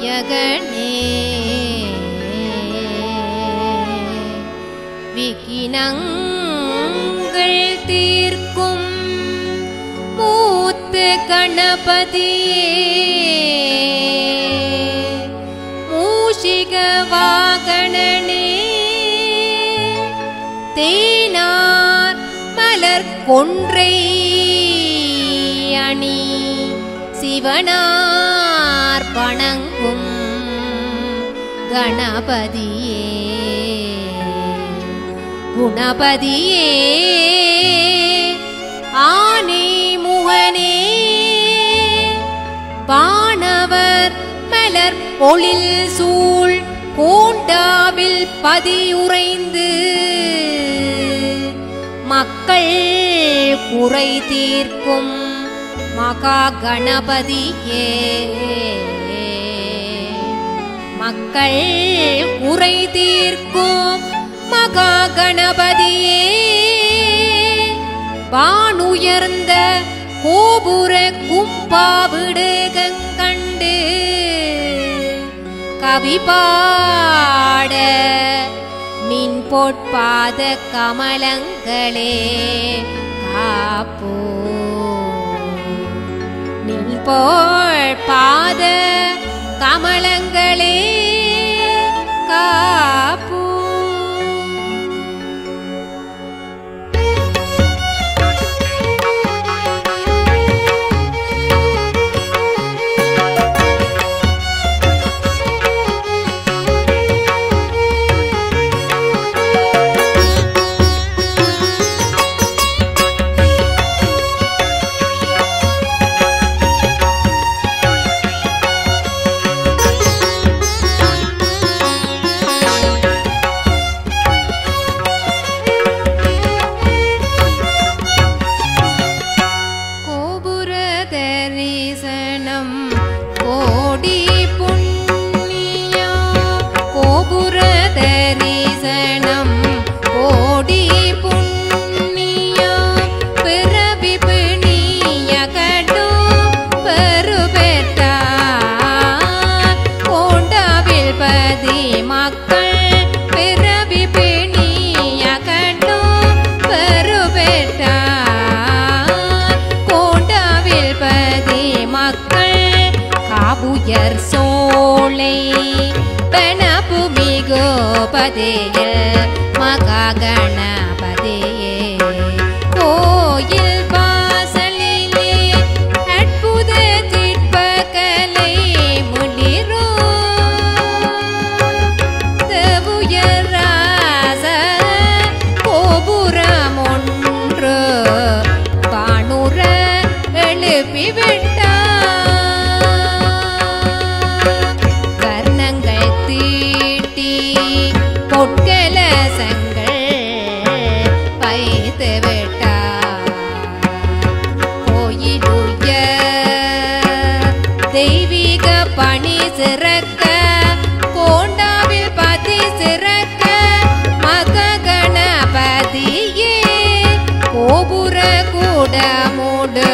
நாயகனே விக்கினங்கள் தீர்க்கும் மூத்த கணபதியே மூஷிக வாகனனே தேனார் மலர் கொன்றை அணி சிவனார் பணங்கும் கணபதியே குணபதியே ஆனை முகனே வானவர் மலர் பொழில் சூழ் கோண்டாவில் பதியுறைந்து மக்கள் குறை தீர்க்கும் மகா கணபதியே மக்கள் குறை தீர்க்கும் மகா கணபதியே வானுயர்ந்த கோபுர கும்பாவிடுகங்கண்டு கவி பாட நின் பொற்பாத கமலங்களே காப்போ நின் பொற்பாத கமலங்களே காப்போ. உயர் சோலை பணபு மிகுபதியில் மகா கணபதியே கோயில் வாசலிலே அற்புத சிற்பக்கலை முளிரோ உயர் ராச கோபுரம் ஒன்று காணுற எழுப்பிவிட்டார். பொற்கலசங்கள் வைத்து விட்டார். கோயிலுய தெய்வீக பணி சிறக்க கோண்டாவில் பதி சிறக்க மக கணபதியே கோபுர கூட மூடு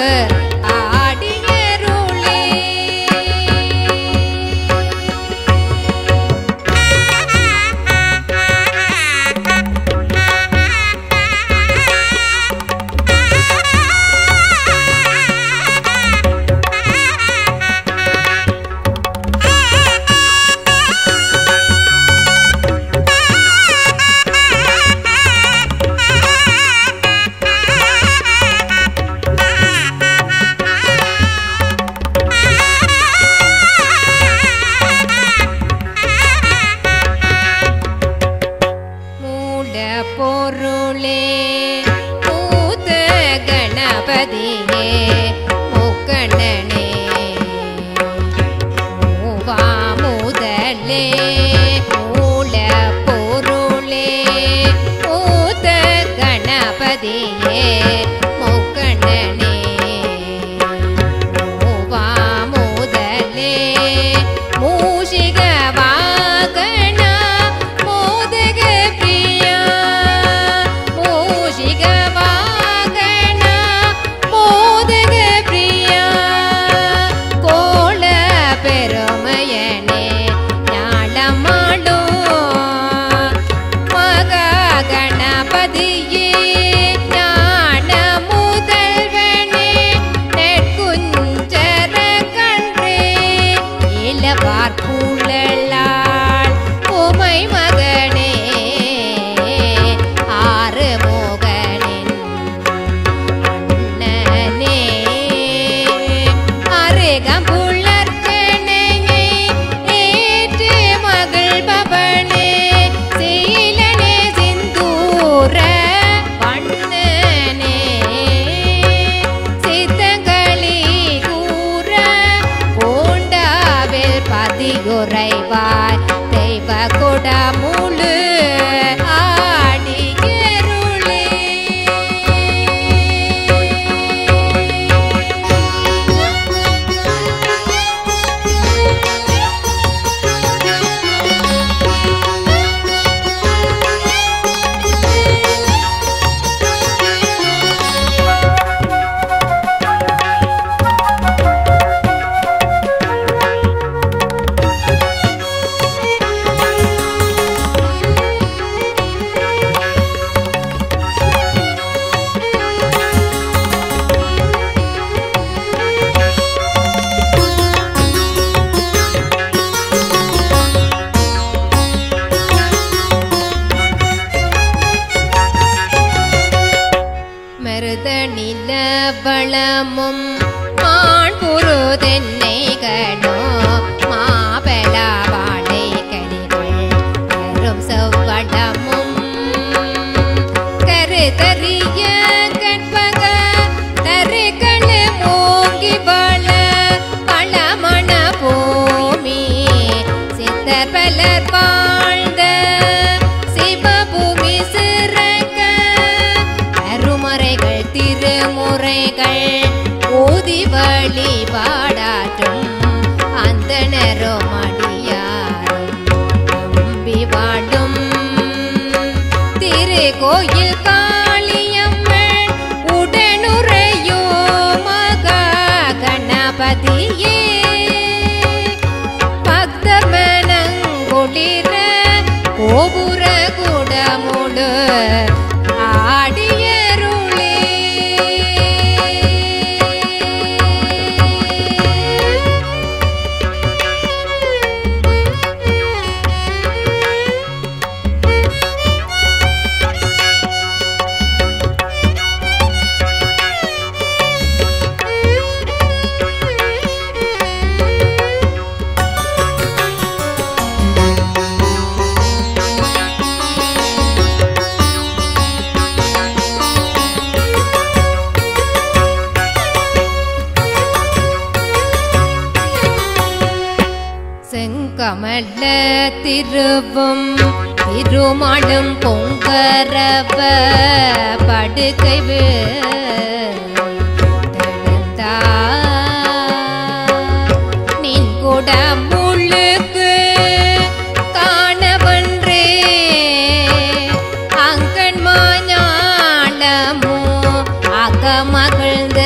உறைவாய் தெய்வ குடமுழு ஆடியருளே. நிலவளமும் மாண்புரு தென்னைகளோ மாபெல வாழை கனிகள் கரும் செவ்வடமும் கருதறிய கற்பக தருக்களு மூங்கி வள பழமண பூமி சித்தர் பலர் வாழ்ந்த சிவபூமி சிறக்க அருமறைகள் திருமுறைகள் ஊதி வழிபாடாற்றும் அந்தணரும் அடியாரும் நம்பி வாடும் திருக்கோயில் காளியம்மன் உடனுறையோ மகா கணபதியே பக்தமனங்குளிர கோபுர குடமுடு ஆடியருளே. செங்கமல திருவும் திருமாலும் பொங்கரவ படுக்கை நின் கூட முழுக்கு காணவன்றே அங்கன் மாஞாளமோ அகமகிழ்ந்த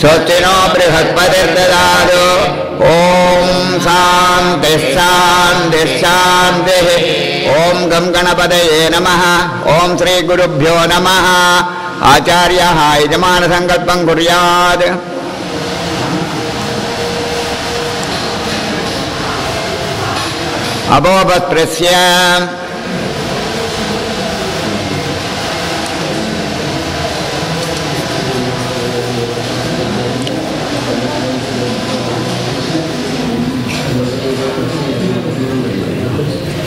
स्वस्तिनो बृहस्पतिर्ददातु। ओम शांति शांति शांति। ओम गं गणपतये नमः। ओम श्री गुरुभ्यो नमः। आचार्यः यजमान संकल्पं कुर्यात्। अभोवस्त्रस्य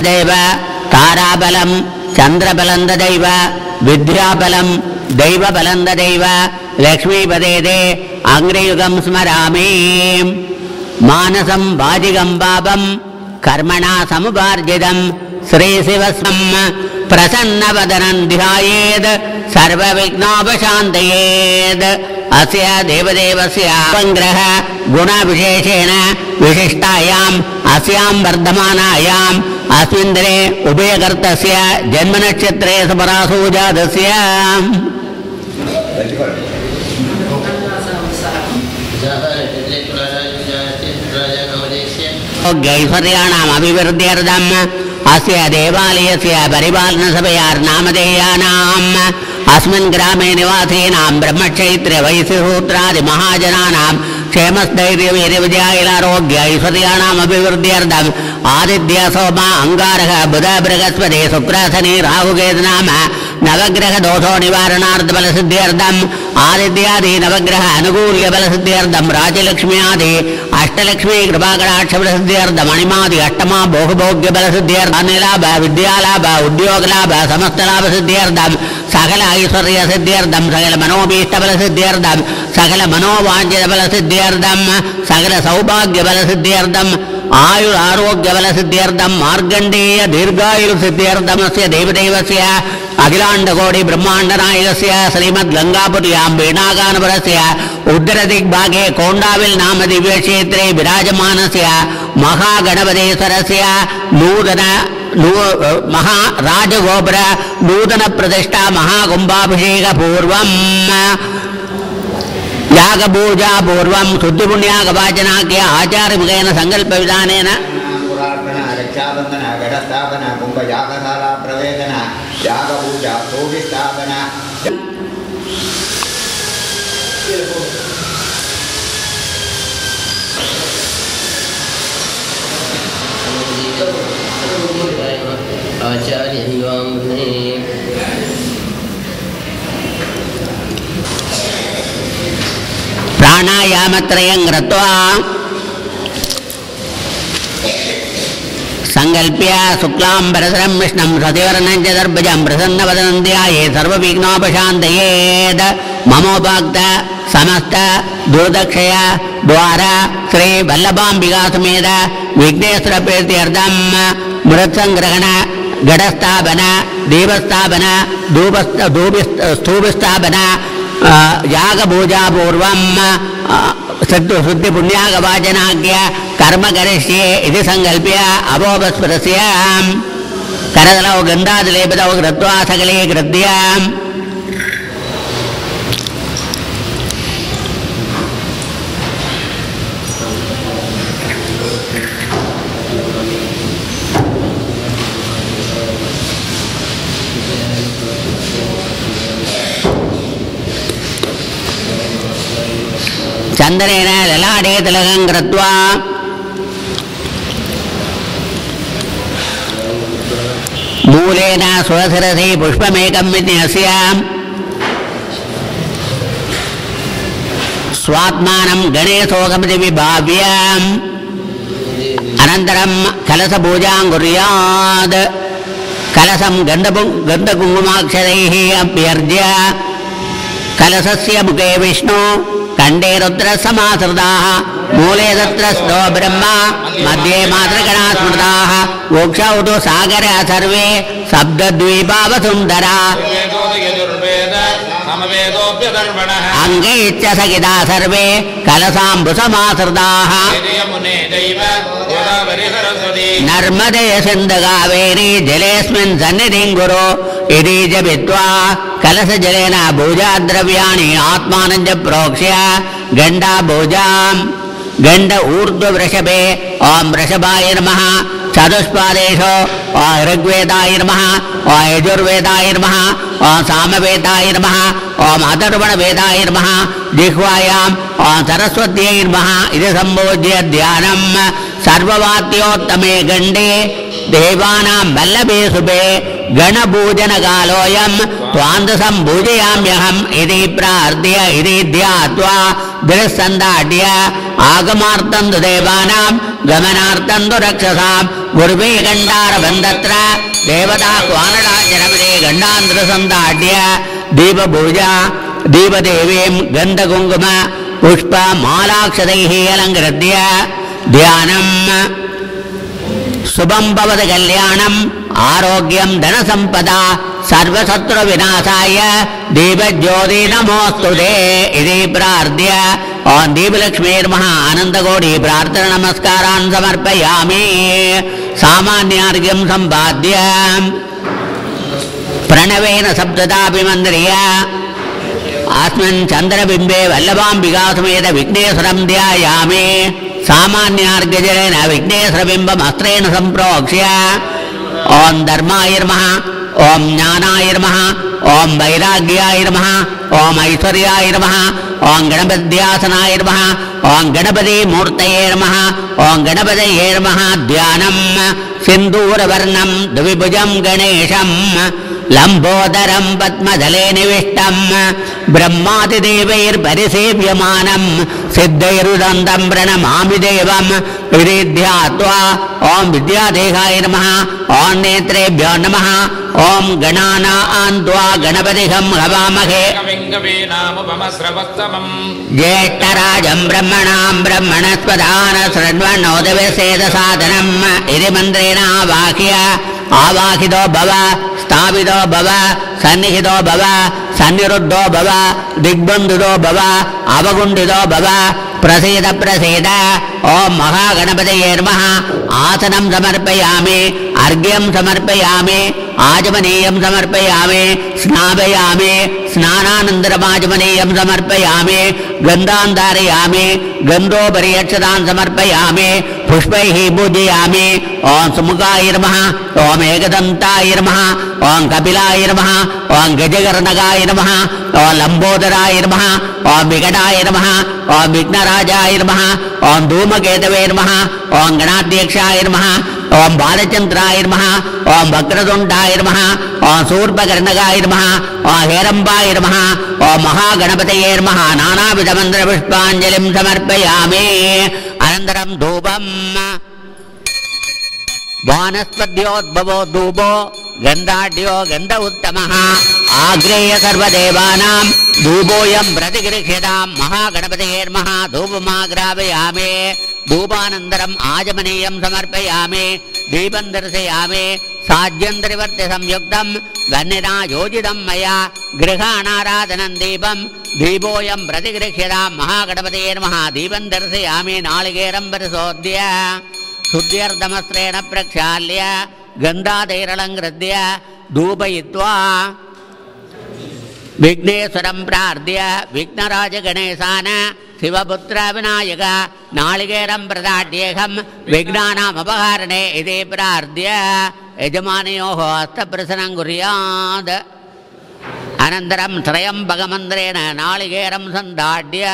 दैव ताराबलं चंद्रबलंदैव विद्याबलं दैवबलंदैव लक्ष्मीपदे अग्नियुगं स्मरामि। मानसं वाजिगं पापं कर्मणा समुपार्जितं श्रीशिवस्वं प्रसन्नवदनं ध्यायेत् सर्वविघ्नोपशान्तयेत्। अस्य देवदेवस्य संग्रह गुणविशेषेण विशिष्टायाम् अस्यां वर्धमानायाम् अस्मिन् दिने उभयकर्तस्य जन्मनक्षत्रे सुपरासु जातस्य ऐश्वर्याणाम् अभिवृद्ध्यर्थम् अस्य देवालयस्य परिपालनसभयार्नामधेयानाम् अस्मिन् ग्रामे निवासीनां ब्रह्मक्षैत्रे वैश्यसूत्रादि महाजनानां क्षेमस्थैर्यवीर्यविजयारोग्य ऐश्वर्याणाम् अभिवृद्ध्यर्थम् आदित्य सोम अंगारः बुध बृहस्पति शुक्र शनि राहुकेतुनाम नवग्रह दोषो निवारणार्थ बलसिद्ध्यर्थम् आदित्यादि नवग्रह अनुकूल्य बलसिद्ध्यर्थम् राजलक्ष्म्यादि अष्टलक्ष्मी कृपाकटाक्ष बलसिद्ध्यर्थम् अणिमादि अष्टमा भोगभोग्य बलसिद्ध्यर्थम् अन्यलाभ विद्यालाभ उद्योगलाभ समस्तलाभ सिद्ध्यर्थम् सकल ऐश्वर्य सिद्ध्यर्थम् सकल मनोभीष्ट बलसिद्ध्यर्थम् सकल मनोवाञ्छित बलसिद्ध्यर्थम् सकल सौभाग्य बलसिद्ध्यर्थम् आयुर आरोग्य बलसिद्ध्यर्थम् मार्गण्डेय दीर्घायुः सिद्ध्यर्थमस्य देवदेवस्य अखिलाण्डकोटि ब्रह्माण्डनायकस्य श्रीमद्गङ्गापुर्यां वीणागानपरस्य उत्तरदिग्भागे कोण्डाविल् नाम दिव्यक्षेत्रे विराजमानस्य महागणपतेश्वरस्य नूतन महाराजगोपुर नूतन प्रतिष्ठा महाकुम्भाभिषेक पूर्वं यागपूजा पूर्वं शुद्धिपुण्यागवाचनाख्य आचार्यमुखेन संकल्प विधानेन रक्षाबंधन घटस्थापन कुंभ यागशाला प्रवेदन यागपूजा शोभिस्थापन आचार्य प्राणायामत्रयं कृत्वा संकल्प्य शुक्लांबरधरं विष्णुं शशिवर्णं चतुर्भुजं प्रसन्नवदनं ध्यायेत् सर्वविघ्नोपशान्तयेत् ममोपाक्त समस्त दुर्दक्षय द्वार श्री वल्लभाम्बिका समेत विघ्नेश्वर प्रीत्यर्थं मृत्संग्रहण घटस्थापन दीपस्थापन स्तूपस्थापन यागपूजा पूर्वं शुद्धि पुण्यागवाचनाख्य कर्म करिष्ये इति संकल्प्य अभोपस्पृश्य करतलौ गन्धादिलेपितौ कृत्वा सकलीकृत्य चंदनेन ललाटे तिलकं कृत्वा मूलेन स्वशिरसि पुष्पमेकं विन्यस्य स्वात्मानं गणेशोकमिति विभाव्य अनन्तरं कलशपूजां कुर्यात् कलशं गन्धकुङ्कुमाक्षरैः अभ्यर्ज्य कलशस्य मुखे विष्णु कंडे रुद्र समाश्रिताः मूले तत्रस्थो ब्रह्मा मध्ये मातृगणा स्मृताः मोक्षौ तु सागरे सर्वे शब्दद्वीपावसुन्धरा अंगैश्च सहिता सर्वे कलशाम्बुसमाश्रिताः नर्मदे सिन्धु कावेरी जलेऽस्मिन् सन्निधिं कुरु इति जपित्वा कलशजलेन पूजाद्रव्याणि आत्मानं च प्रोक्ष्य गण्डापूजां गण्ड ऊर्ध्ववृषभे ओं वृषभाय नमः चतुष्पादेषु ओं ऋग्वेदाय नमः ओं यजुर्वेदाय नमः ओं सामवेदाय नमः ओं अथर्वणवेदाय नमः जिह्वायां ओं सरस्वत्यै नमः इति सम्बोध्य ध्यानं सर्ववाद्योत्तमे गण्डे देवानां वल्लभे शुभे गणपूजनकालोऽयं त्वान्दसं पूजयाम्यहम् इति प्रार्थ्य इति ध्यात्वा दृसन्दाट्य आगमार्थं तु देवानां गमनार्थं तु रक्षसां गुरुवे गण्डारबन्धत्र देवताह्वानडाचरमणे गण्डान्तरसन्दाट्य दीपपूजा दीपदेवीं गन्धकुङ्कुम पुष्पमालाक्षतैः अलङ्कृत्य ध्यानं शुभं भवतु कल्याणम् आरोग्यं धनसम्पदा सर्वशत्रुविनाशाय दीपज्योति नमोस्तुते इति प्रार्थ्य ओं दीपलक्ष्मी नमः आनन्दकोटि प्रार्थना नमस्कारान् समर्पयामि सामान्यार्घ्यं सम्पाद्य प्रणवेन सप्तताभिमन्त्र्य अस्मिन् चन्द्रबिम्बे वल्लभाम्बिका समेत विघ्नेश्वरं ध्यायामि सामान्यार्घ्यजलेन विघ्नेश्वरबिम्बम् अस्त्रेण सम्प्रोक्ष्य ओं धर्माय नमः ஓம் ஞானாய நமः ஓம் வைராக்யாய நமः ஓம் ஐஸ்வர்யாய நமः ஓம் கணபத்யாசனாய நமः ஓம் கணபதி மூர்த்தயே நமः ஓம் கணபதயே நமः தியானம் சிந்தூரவர்ணம் துவிபுஜம் கணேசம் லம்போதரம் பத்மதலே நிவிஷ்டம் பிரம்மாதிதேவைர்பரிசேவ்யமானம் சித்தைருதந்தம் பிரணமாமி தேவம் விதித்யாத்வா ஓம் வித்யாதேகாய நமः ஓம் நேத்ரேभ्यो நமः ஓம் கணானாந்த்வா கணபதிஹம் ஹவாமஹே ஜேஷ்டராஜம் பிரம்மணாம் பிரம்மணஸ்பதான ஸ்ரண்வன்னோதவசேதசாதனம் இதி மந்திரேணாவாஹ்ய ஆவாஹிதோ பவ ஸ்தாபிதோ பவ சந்நிஹிதோ பவ சந்நிருத்தோ பவ திக்பந்துதோ பவ அவகுண்டிதோ பவ பிரசீத பிரசீத ஓம் மகாகணபதயே நமः ஆசனம் சமர்ப்பயாமி அர்க்யம் சமர்ப்பயாமி ஆஜமனீயம் சமர்ப்பயாமி ஸ்நாபயாமி ஸ்நானானந்தரமாஜமனீயம் சமர்ப்பயாமி கந்தாந்தாரயாமி கந்தோபரியட்சதான் சமர்ப்பயாமி புஷ்பைः பூஜயாமி ஓம் சுமுகாய நமः ஓம் ஏகதந்தாய நமः ஓம் கபிலாய நமः ஓம் கஜகர்ணகாய நமः ஓம் லம்போதராய நமः ஓம் விகடாய நமः ஓம் விக்னராஜாய நமः ஓம் தூமகேதவே நமः ஓம் கணாத்யக்ஷாய நமः ஓம் பாலச்சந்திராய நமः ஓம் வக்ரதுண்டாய நமः ஓம் சூர்பகர்ணகாய நமः ஓம் ஹேரம்பாய நமः ஓம் மகாகணபதயே நமः நானாவித மந்திர புஷ்பாஞ்சலிம் சமர்ப்பயாமி அனந்தரம் தூபம் வானஸ்பத்யோத்பவோ தூபோ கந்தாட்யோ கந்த உத்தமः ஆக்ரேய சர்வதேவானாம் தூபோயம் பிரதிகிருஹ்யதாம் மகாகணபதயே நமः தூபமாக்ராபயாமி தூபானந்தரம் ஆஜமனீயம் சமர்ப்பயாமி தீபம் தரிசயாமி சாஜ்யம் திரிவர்த்தி சம்யுக்தம் வன்னினா யோஜிதம் மயா கிரகாணாராதனம் தீபம் தீபோயம் பிரதிகிருஹ்யதாம் மகாகணபதயே நமः தீபம் தரிசயாமி நாளிகேரம் பரிசோத்ய சுத்தியர்தமஸ்ரேண பிரக்ஷால்ய கந்தாதைரலங்கிருத்ய தூபயித்வா விக்னேஸ்வரம் பிரார்த்திய விக்னராஜ கணேசான சிவபுத்திர விநாயக நாளிகேரம் பிரதாட்யேகம் விக்னானாம் அபகாரணே இதே பிரார்த்திய யஜமானயோः ஹஸ்தப்பிரசனம் குர்யாத் அனந்தரம் திரயம்பகமந்திரேண நாளிகேரம் சந்தாட்ய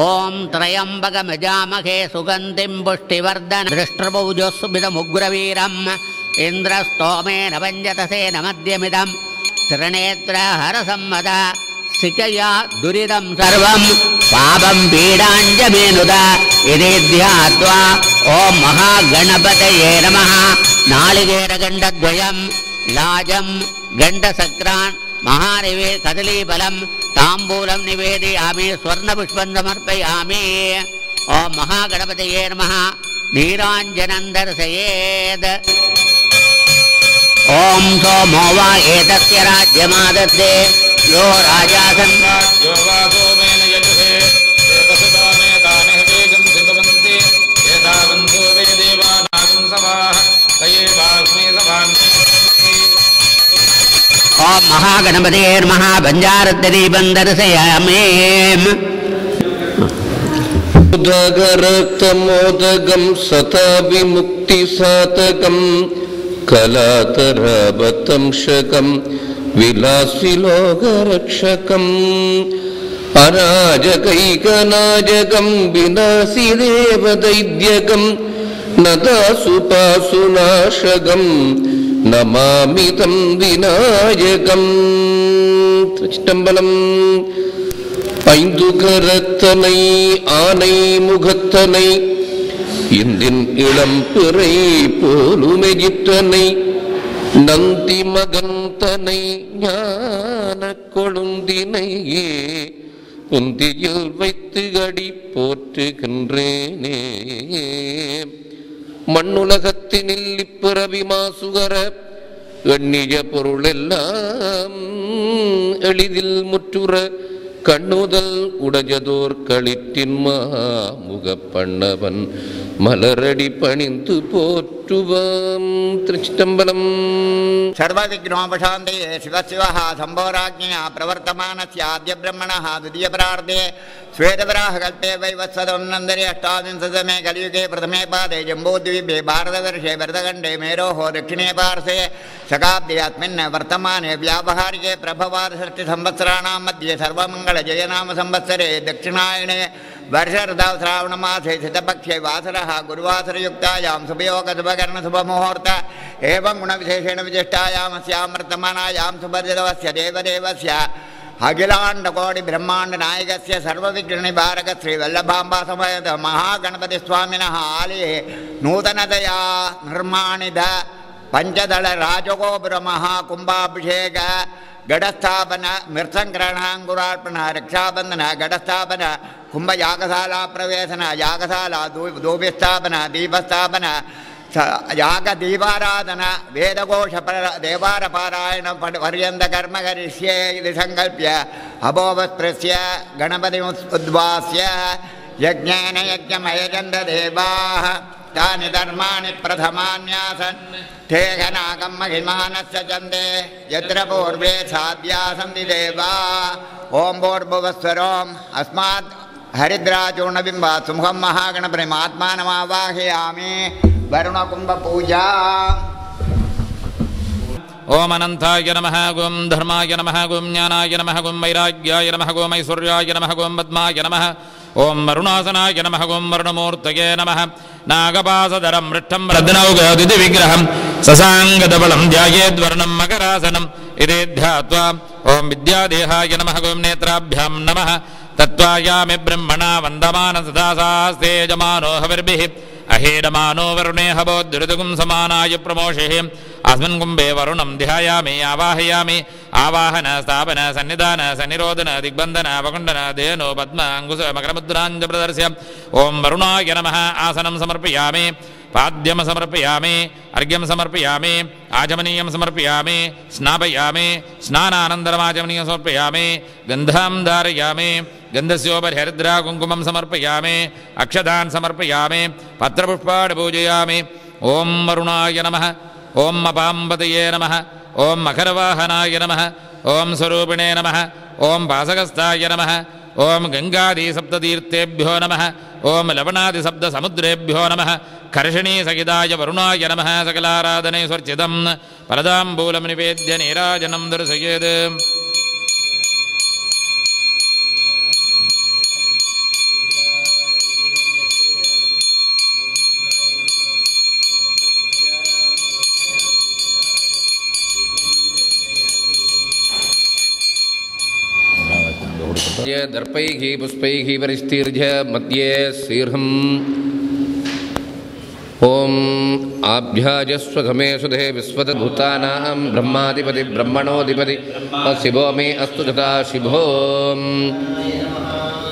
ஓம் திரயம்பகமஜாமகே சுகந்திம் புஷ்டிவர்தன திருஷ்டபௌஜோஸ்மிதமுக்ரவீரம் இந்திரஸ்தோமேன பஞ்சதசேன மத்யமிதம் திரணேத்ர ஹரசம்மத சிகயா துரிதம் சர்வம் பாபம் பீடாஞ்சமேனுத இதே தியாத்வா ஓம் மகாகணபதயே நமः நாளிகேரகண்டத்வயம் லாஜம் கண்டசக்ரான் மகாநிவே கதலீபலம் தாம்பூலம் நிவேதயாமி ஸ்வர்ணபுஷ்பம் சமர்ப்பயாமி ஓம் மகாகணபதயே நமः நீராஞ்சனம் தர்சயேத் ஓம் சோமோ வா ஏதஸ்ய ராஜ்யமாதத்தே யோ ராஜாசன் ராஜ்யோ வா சோமேன யஜுஷே தேவசுதாமே தானே வேகம் சிவவந்தி ஏதாவந்தோ வே தேவாநாகம் சவாஹ தயே வாஸ்மே சவான் ஓம் மகாகணபதயே நமः பஞ்சாரத்ததீபம் தரிசயாமி உதகரக்தமோதகம் சதாபிமுக்திசாதகம் கலாதராபதம்சகம் விலாசிலோகரக்ஷகம் அராஜகைகநாஜகம் விநாசிதேவதைத்யகம் நதாசுபாசுநாசகம் நமாமிதம் விநாயகம். திருச்சிட்டம்பலம். ஐந்து கரத்தனை ஆனை முகத்தனை இந்தின் இளம்பிறை போலுமெஜித்தனை நந்தி மகந்தனை ஞான கொழுந்தினையே புந்தியில் வைத்து அடி போற்றுகின்றேனே. மண்ணுலகத்தினில் இப்பிறவிமாசுகர எண்ணிய பொருளெல்லாம் எளிதில் முற்றுற கண்ணுதல் உடையதோர் களிற்றின்மா முகப்பண்ணவன் மலரடி பணிந்து போற்றுவாம். திருச்சிட்டம்பலம். सर्वविघ्नोपशान्तये शिवशिवः शम्भोराज्ञया प्रवर्तमानस्य आद्य ब्रह्मणः द्वितीय प्रार्थे श्वेतवराहकल्पे वैवत्सदोन्नन्दरे अष्टाविंशतमे कलियुगे प्रथमे पादे जम्बूद्वीपे भारतवर्षे भरतखण्डे मेरोः दक्षिणे पार्श्वे शकाब्दे अस्मिन् वर्तमाने व्यावहारिके प्रभवादषष्टिसंवत्सराणां मध्ये सर्वमङ्गलजयनाम संवत्सरे दक्षिणायणे वर्षऋतौ श्रावणमासे शतपक्षे वासरः गुरुवासरयुक्तायां शुभयोगशुभकर्णशुभमुहूर्त एवं गुणविशेषेण विशिष्टायामस्यां वर्तमानायां शुभदिवस्य देवदेवस्य अखिलाण्डकोटिब्रह्माण्डनायकस्य सर्वविघ्ननिवारक श्रीवल्लभाम्बासमेत महागणपतिस्वामिनः आलये नूतनतया निर्माणित पंचदल राजगोपुरमहाकुम्भाभिषेक गडस्थापन मृत्सङ्ग्रहणाङ्कुरार्पण रक्षाबंधन गडस्थापन कुंभयागशाला प्रवेशन यागशाला धूपिस्थापन दीपस्थापन याग दीपाराधन वेदघोष देवारपारायण पर्यन्त कर्म करिष्ये इति संकल्प्य अभोवस्पृश्य गणपति उद्वास्य यज्ञेन यज्ञमयजन्त देवाः तानि धर्माणि प्रथमान्यासन् ते घनाकं महिमानस्य चन्दे यत्र पूर्वे साध्या सन्ति देवा ओं भूर्भुवस्वरोम् अस्मात् हरिद्राचूर्णबिम्बात् सुमुखं महागणपतिमात्मानमावाहयामि वरुणकुम्भपूजा ओम अनंताय नमः गों धर्माय नमः गों ज्ञानाय नमः गों वैराग्याय नमः गों ऐश्वर्याय नमः गों पद्माय नमः ओं वरुणासनाय नमः गों वरुणमूर्तये नमः नागपासधरं मृष्टं रत्नौघदिविग्रहं ससाङ्गदबलं ध्यायेद्वर्णं मकरासनम् इति ध्यात्वा ओं विद्यादेहाय नमः गों नेत्राभ्यां नमः तत्त्वायामि ब्रह्मणा वन्दमान सदा सास्ते यजमानो हविर्भिः अहेडमानो वरुणे हवोद्धृतगुं समानाय प्रमोषिः अस्मिन् कुम्भे वरुणं ध्यायामि आवाहयामि आवाहन स्थापन सन्निधान सन्निरोधन दिग्बन्धन वकुण्डन धेनु पद्म अङ्कुश मकरमुद्राञ्च प्रदर्श्य ओं वरुणाय नमः आसनं समर्पयामि पाद्यं समर्पयामि अर्घ्यं समर्पयामि आचमनीयं समर्पयामि स्नापयामि स्नानानन्तरमाचमनीयं समर्पयामि गन्धं धारयामि गन्धस्योपरि हरिद्रा कुङ्कुमं समर्पयामि अक्षतान् समर्पयामि पत्रपुष्पाणि पूजयामि ओं वरुणाय नमः ओं अपाम्पतये नमः ओं मकरवाहनाय नमः ओं स्वरूपिणे नमः ओं वासगस्ताय नमः ओं गङ्गादिसप्ततीर्थेभ्यो नमः ओं लवणादिसप्तसमुद्रेभ्यो नमः कर्षणी सहिताय वरुणाय नमः सकलाराधने स्वर्चितं परदाम्बूलं निवेद्य नीराजनं दर्शयेत् दर्पैः पुष्पैः परिस्तीर्य मध्ये शीर्षम् ओम आभ्याजस्वघमे सुधे विश्वतभूतानां ब्रह्माधिपति ब्रह्मणोधिपति शिवो मे अस्तु तथा शिभो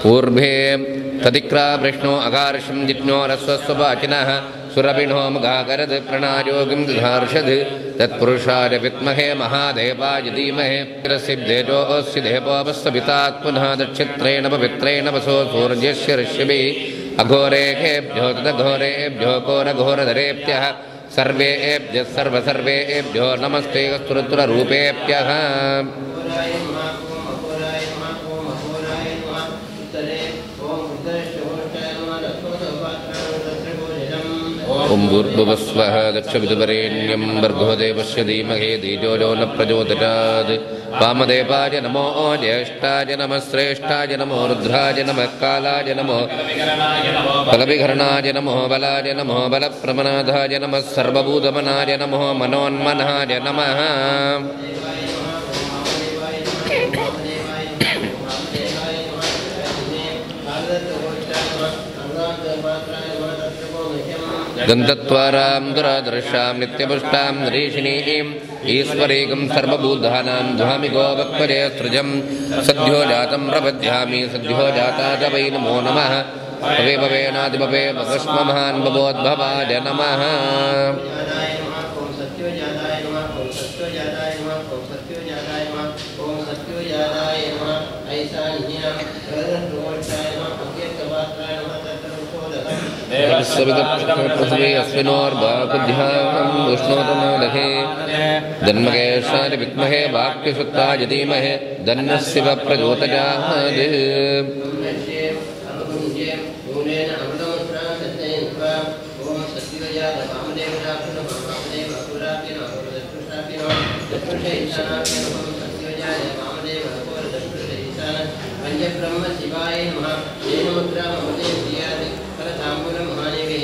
पूर्वे तदिक्रा वृष्णो अगार्षं जिज्ञो रस्वस्ववाचिनः सुरभिणो मगाकरद् प्रणायोगिं दधार्षद् तत्पुरुषाय विद्महे महादेवाय धीमहि सिद्धेजोऽस्य देवोपस्तपितात् पुनः दक्षित्रेण पवित्रेण वसो सूर्यस्य ऋष्यभिः अघोरेभ्यो तदघोरेभ्यो घोरघोरधरेभ्यः सर्वेभ्यः सर्वसर्वेभ्यो नमस्ते स्तुरतुररूपेभ्यः ओं भूर्भुवस्वः दक्षविदुवरेण्यं भर्गो देवस्य धीमहि धियो यो न प्रचोदयात् वामदेवाय नमो ज्येष्ठाय नमः श्रेष्ठाय नमो रुद्राय नमः कालाय नमो बलविघरणाय नमो बलाय नमो बलप्रमनाधाय नमः सर्वभूतमनाय नमो मनोन्मनाय नमः गन्धत्वारां दुरादर्शां नित्यपुष्टां नरीषिणीं ईश्वरीकं सर्वभूतानां ध्वामिको वक्पजे सृजं सद्यो जातं प्रपद्यामि सद्यो जाताय वै नमो नमः भवे भवेनादिभवे भवस्महान् भवोद्भवाय नमः पृथ्वी अस्मिनोर्वाकुध्याम् उष्णोतमोदहे जन्मकेशाय विद्महे वाक्यसुत्ताय धीमहि तन्नः शिवः प्रचोदयात्। ब्रह्म शिवाय नमः। येन मुद्रा ममते प्रियादि फलताम्बूलं महानेवे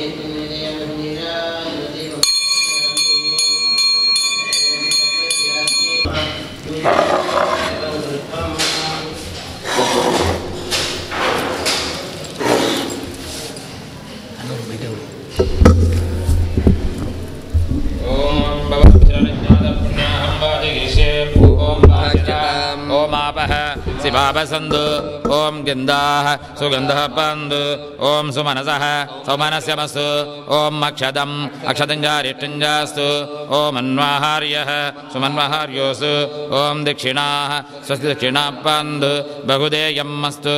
शिवापसन्दु ओम गन्धाः सुगन्धः पन्दु ओम सुमनसः सौमनस्यमस्तु ओम अक्षदम् अक्षदञ्जारिष्टञ्जास्तु ओम अन्वाहार्यः सुमन्वाहार्योऽस्तु ओम दक्षिणाः स्वस्ति दक्षिणाः पन्दु बहुदेयम् अस्तु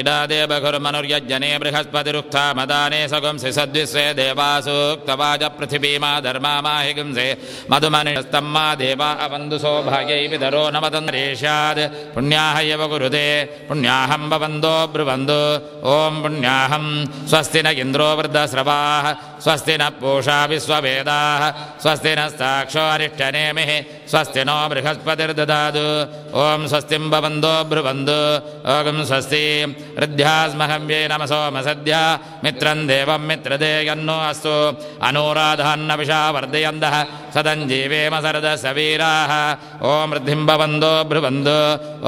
इडादे बहुर्मनुर्यज्जने बृहस्पतिरुक्था मदाने सगुंसि सद्विश्वे देवासूक्तवाज पृथिवीमा धर्मा माहि गुंसे मधुमनिस्तम्मा देवा अवन्दु सौभाग्यै विधरो नमदन्रेषाद् पुण्याः एव कुरुते पुण्याहं भवन्दो ब्रुवन्दु ओम पुण्याहं स्वस्ति न इन्द्रो वृद्धस्रवाः स्वस्ति न पूषा विश्ववेदाः स्वस्ति नस्ताक्षो अरिष्टनेमिः स्वस्ति नो बृहस्पतिर्ददातु ओम स्वस्तिं भवन्दो ब्रुवन्दु ओम स्वस्ति ऋद्ध्यास्महव्ये नमसोमसद्या मित्रं देवं मित्रदे यन्नो अस्तु अनुराधान्नविषा वर्धयन्तः सदञ्जीवेम सरदसवीराः ओम ऋद्धिं भवन्दो ब्रुवन्दु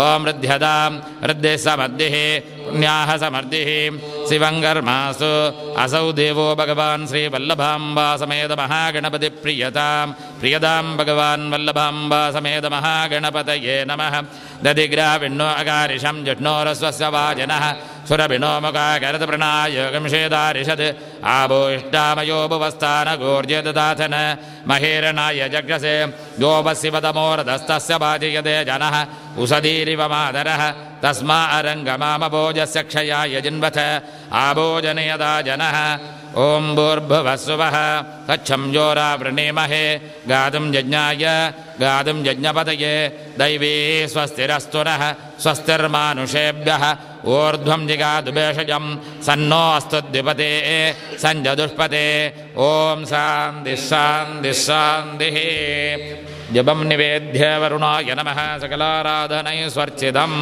ओम ऋद्ध्यतां ऋद्धिः समर्दिः पुण्याः समर्दिः शिवङ्कर्मासु असौ देवो भगवान् श्रीवल्लभाम्बा समेत महागणपतिप्रियतां प्रियतां भगवान् वल्लभाम्बा समेत महागणपतये नमः दधिग्राविण्णो अकारिशं जिष्णोरस्वस्य वाजनः सुरभिनो मुखाकरतप्रणायोगं शेदारिषत् आभूष्टामयो भुवस्थानगोर्जददाथन महेरणाय जग्रसे गोपशिवतमोरधस्तस्य बाधीयते जनः उषधीरिव मादरः तस्मा अरङ्गमामभोजस्य क्षयाय जिन्वथ आभोजने यदा जनः ओम भूर्भुवस्सुवः तच्छं जोरावृणीमहे गातुं यज्ञाय गातुं यज्ञपतये दैवी स्वस्तिरस्तु नः स्वस्तिर्मानुषेभ्यः ऊर्ध्वं जिगातु भेषजं सन्नो अस्तु द्विपते सञ्जदुष्पते ओम शान्तिः शान्तिः शान्तिः जपं निवेद्य वरुणाय नमः सकलाराधनैस्वर्चितम्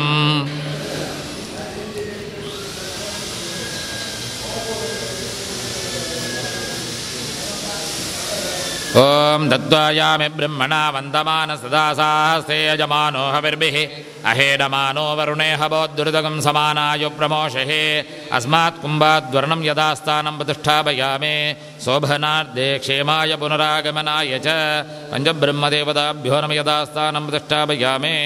ओम दत्वायामि ब्रह्मणा वन्दमान सदा साहस्ते यजमानो हविर्भिः अहेडमानो वरुणे हवोद्धृतगं समानायु प्रमोषहे अस्मात् कुम्भाद्वर्णं यदा स्थानं प्रतिष्ठापयामि शोभनार्थे क्षेमाय पुनरागमनाय च पञ्चब्रह्मदेवताभ्यो नमः यदा स्थानं प्रतिष्ठापयामि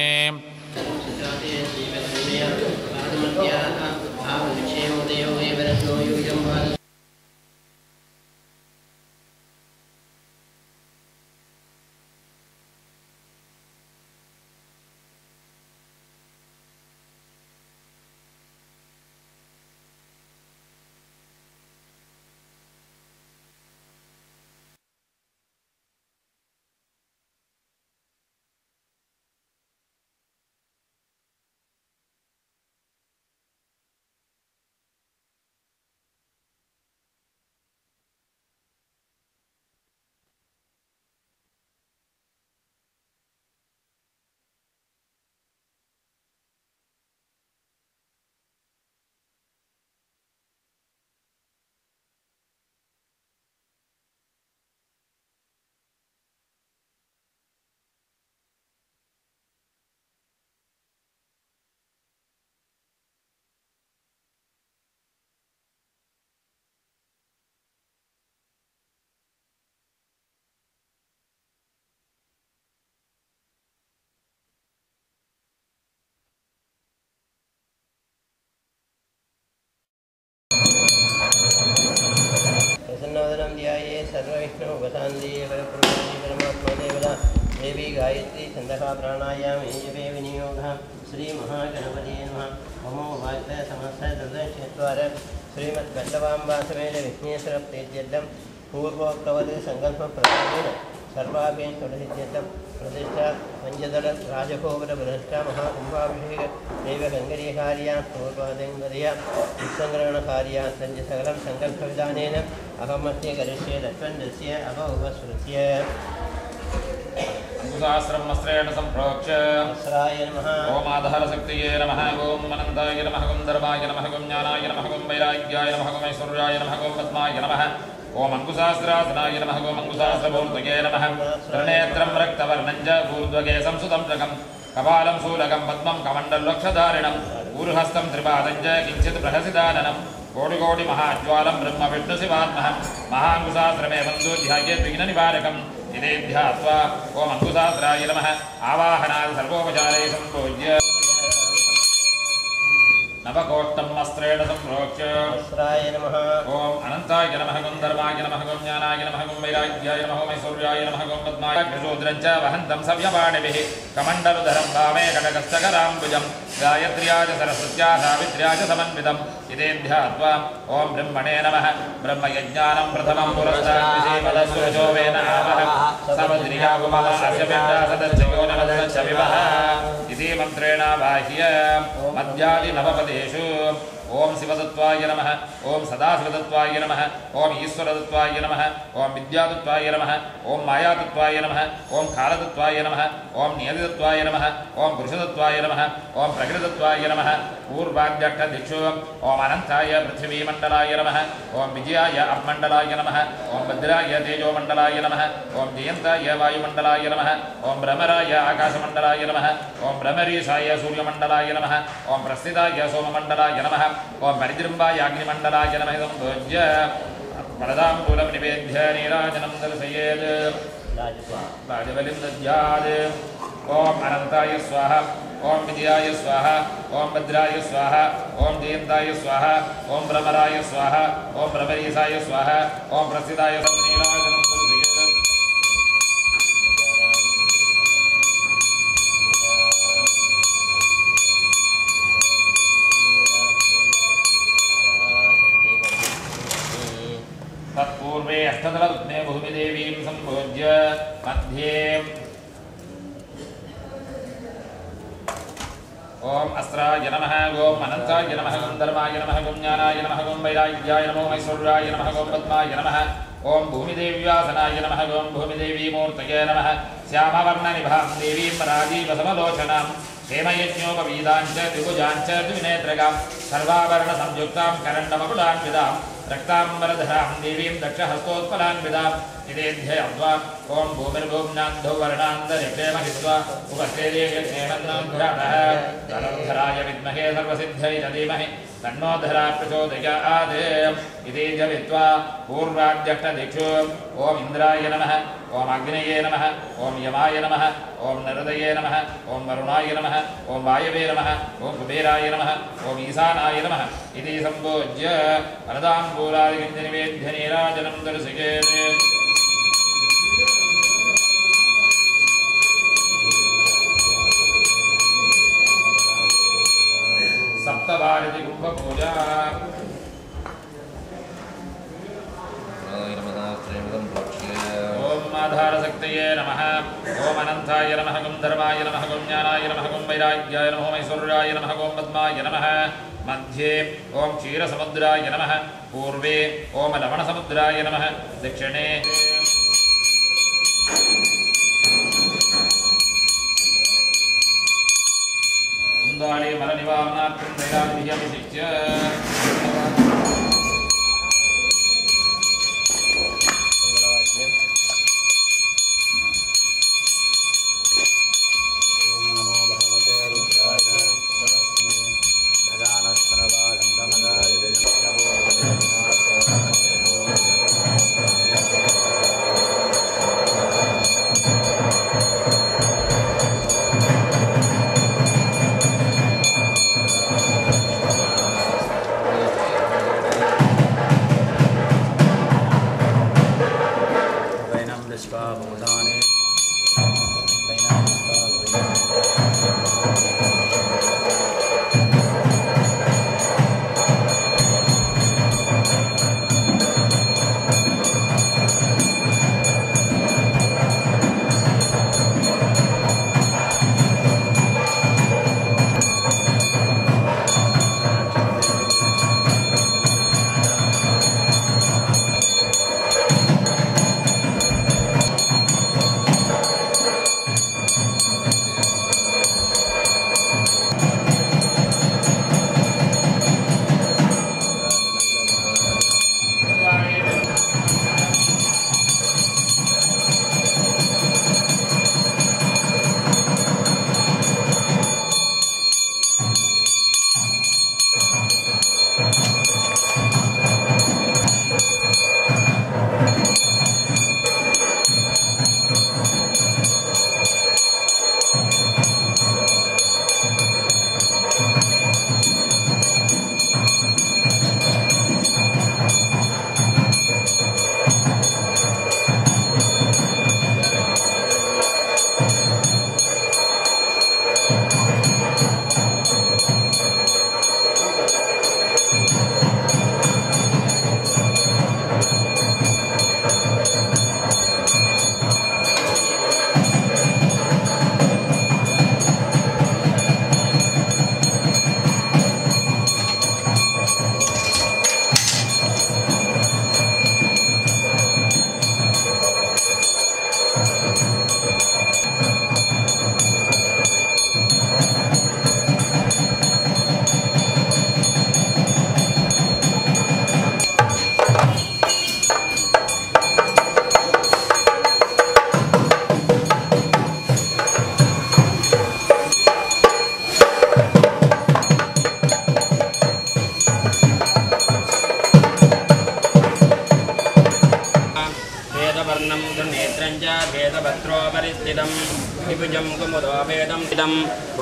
प्रसन्नवदनं ध्याये सर्वविष्णुपदान्ते परब्रह्मणे परमात्मने देवी गायत्री छन्दः प्राणायामे जपे विनियोगः श्रीमहागणपते नमः ममो वाक्य समस्त दुर्दशत्वार श्रीमद्बल्लवाम्बासमेन विघ्नेश्वरप्रीत्यर्थं पूर्वोक्तवत् सङ्कल्पप्रकारेण सर्वाभ्यं षोडशित्यर्थं प्रतिष्ठा पञ्चदल राजगोपुरप्रतिष्ठा महाकुम्भाभिषेक दैवगङ्गरीकार्या पूर्वादङ्गर्या उत्सङ्ग्रहणकार्या तञ्च सकलं सङ्कल्पविधानेन अहमस्य करिष्ये तत्त्वन्दस्य अभवस्मृत्य सहस्रं वस्त्रेण सम्प्रोक्ष्य सहस्राय नमः ओम आधारशक्तिये नमः ओम अनन्ताय नमः ओम धर्माय नमः ओम ज्ञानाय नमः ओम वैराग्याय नमः ओम ऐश्वर्याय नमः ओम पद्माय नमः ओम अंकुशास्त्रासनाय नमः ओम अंकुशास्त्रमूर्तये नमः त्रिनेत्रं रक्तवर्णं च ऊर्ध्वगेशं सुतंत्रकं कपालं शूलकं पद्मं कमण्डलक्षधारिणं ऊर्हस्तं त्रिपादं च किञ्चित् प्रहसिदाननं कोटिकोटि महाज्वालं ब्रह्म विष्णु शिवात्मः महांकुशास्त्रमे बन्धु ध्यायेत् विघ्ननिवारकम् इति ध्यात्वा ओम अंकुशास्त्राय नमः आवाहनात् सर्वोपचारे सम्पूज्य नवकोष्ठं वस्त्रेण सम्प्रोक्ष्य सहस्राय नमः ओम अनन्ताय नमः ओम धर्माय नमः ओम ज्ञानाय नमः ओम वैराग्याय नमः ओम ऐश्वर्याय नमः ओम पद्माय कृशूद्रं च वहन्तं सव्यपाणिभिः कमण्डलुधरं वामे कनकस्थकराम्बुजं गायत्र्याय सरस्वत्या सावित्र्याय समन्वितम् इति ध्यात्वा ओम ब्रह्मणे नमः ब्रह्मयज्ञानं प्रथमं पुरस्ताद्विषीमदस्वजो वेन आवः सवद्रियागुमस्य विद्यासदस्य नमस्य विवः इति मन्त्रेणावाह्य मध्यादिनवपदेषु ओम शिवदत्वाय नमः ओम सदाशिवदत्वाय नमः ओम ईश्वरदत्वाय नमः ओम विद्यादत्वाय नमः ओम मायादत्वाय नमः ओम कालदत्वाय नमः ओम नियतिदत्वाय नमः ओम पुरुषदत्वाय नमः ओम प्रकृतदत्वाय नमः पूर्वाद्यक्षदिक्षु ओम अनन्ताय पृथ्वीमण्डलाय नमः ओम विजयाय अपमण्डलाय नमः ओम भद्राय तेजोमण्डलाय नमः ओम जयन्ताय वायुमण्डलाय नमः ओम भ्रमराय आकाशमण्डलाय नमः ओम भ्रमरीशाय सूर्यमण्डलाय नमः ओम प्रस्थिताय सोममण्डलाय नमः ओम परिजृम्बाय अग्निमण्डलाय नमः सम्पूज्य वरदाम्बूलं निवेद्य नीराजनं दर्शयेत् राजबलिं दद्यात् ओम अनन्ताय स्वाहा ओम विजयाय स्वाहा ओम भद्राय स्वाहा ओम जयन्ताय स्वाहा ओम भ्रमराय स्वाहा ओम भ्रमरीशाय स्वाहा ओम प्रस्थिताय नीराजनं दर्शयेत् तत्पूर्वे अष्टदलपद्मे भूमिदेवीं सम्पूज्य मध्ये ओम अस्त्राय नमः ओम अनन्ताय नमः ओम धर्माय नमः ओम ज्ञानाय नमः ओम वैराग्याय नमः ओम ऐश्वर्याय नमः ओम पद्माय नमः ओम भूमिदेव्यासनाय नमः ओम भूमिदेवीमूर्तये नमः श्यामवर्णनिभां देवीं राजीवसमलोचनां हेमयज्ञोपवीदाञ्च त्रिभुजाञ्च द्विनेत्रगां सर्वाभरणसंयुक्तां करण्डमकुटान्वितां रक्ताम्बरधरां देवीं दक्षहस्तोत्पलान्विताम् इति ध्येय्वा ओम भूमिर्भूम्नाद्धौ वर्णान्तरिक्षे महित्वा उपस्थिते यज्ञेमन्नान्ध्रातः धनुर्धराय विद्महे सर्वसिद्धये धीमहि तन्नो धरा प्रचोदयात् इति जपित्वा पूर्वाद्यष्टदिक्षु ओम इन्द्राय नमः ओम अग्नये नमः ओम यमाय नमः ओम नरदये नमः ओम वरुणाय नमः ओम वायवे नमः ओम कुबेराय नमः ओम ईशानाय नमः इति सम्पूज्य वरदाम्बूलादिनिवेद्य नीराजनं दर्शयेत् सप्तवारिधि कुम्भपूजा ओम आधारशक्तये नमः ओम अनन्ताय नमः ओम धर्माय नमः ओम ज्ञानाय नमः ओम वैराग्याय नमः ओम ऐश्वर्याय नमः ओम पद्माय नमः मध्ये ओम क्षीरसमुद्राय नमः पूर्वे ओम लवणसमुद्राय नमः दक्षिणे कुन्दाले मलनिवारणार्थं तैलादिभिः अभिषिच्य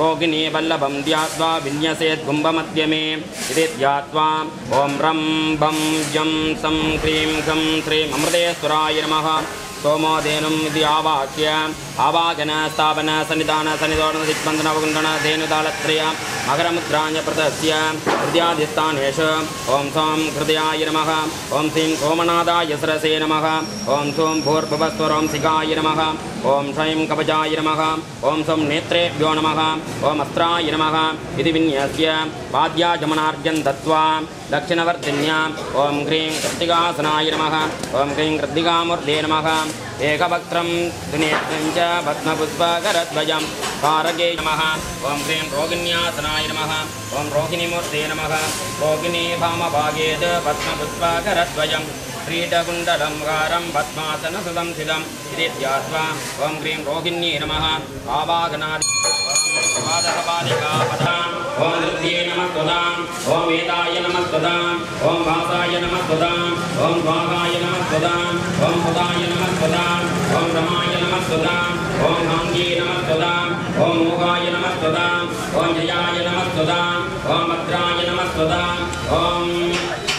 रोगिणी वल्लभं ध्यात्वा विन्यसेत् कुम्भमध्यमे इति ध्यात्वा ॐ रं भं जं सं क्रीं खं श्रीं अमृतेश्वराय नमः सोमोदेनुम् इति आवाक्य आवागन स्थापन सन्निधान सन्निधोरण दिग्बन्धन वकुण्डन धेनुतालत्रय मकरमुद्राञ्च प्रतस्य हृदयाधिस्थानेषु ॐ सौं हृदयाय नमः ॐ श्रीं सोमनाथाय सरसे नमः ॐ सौं भूर्भुवस्वरं सिकाय नमः ॐ श्रीं कवचाय नमः ॐ सौं नेत्रेभ्यो नमः ॐ अस्त्राय नमः इति विन्यस्य वाद्याजमनार्घ्यं दत्त्वा दक्षिणवर्तिन्या ॐ ह्रीं कृत्तिकासनाय नमः ॐ ह्रीं कृत्तिकामूर्ते नमः एकवक्त्रं दुनेत्रं च पद्मपुष्पकरध्वजं कारके नमः ॐ ह्रीं रोगिण्यासनाय नमः ॐ रोहिणीमूर्ते नमः रोगिणी भामभागेत् पद्मपुष्पकरध्वजं क्रीडकुण्डलं हारं पद्मासनसुतं स्थितम् इति ध्यात्वा ॐ ह्रीं रोहिण्यै नमः आवाहनादि ॐ नृत्ये नमस्त्वदाम् ॐ वेदाय नमस्त्वदाम् ॐ वासाय नमस्त्वदाम् ॐ स्वाहाय नमस्त्वदाम् ॐ सुदाय नमस्त्वदाम् ॐ रमाय नमस्त्वदाम् ॐ भाङ्गे नमस्त्वदाम् ॐ मोहाय नमस्त्वदाम् ॐ जयाय नमस्त्वदाम् ॐ भद्राय नमस्त्वदाम् ॐ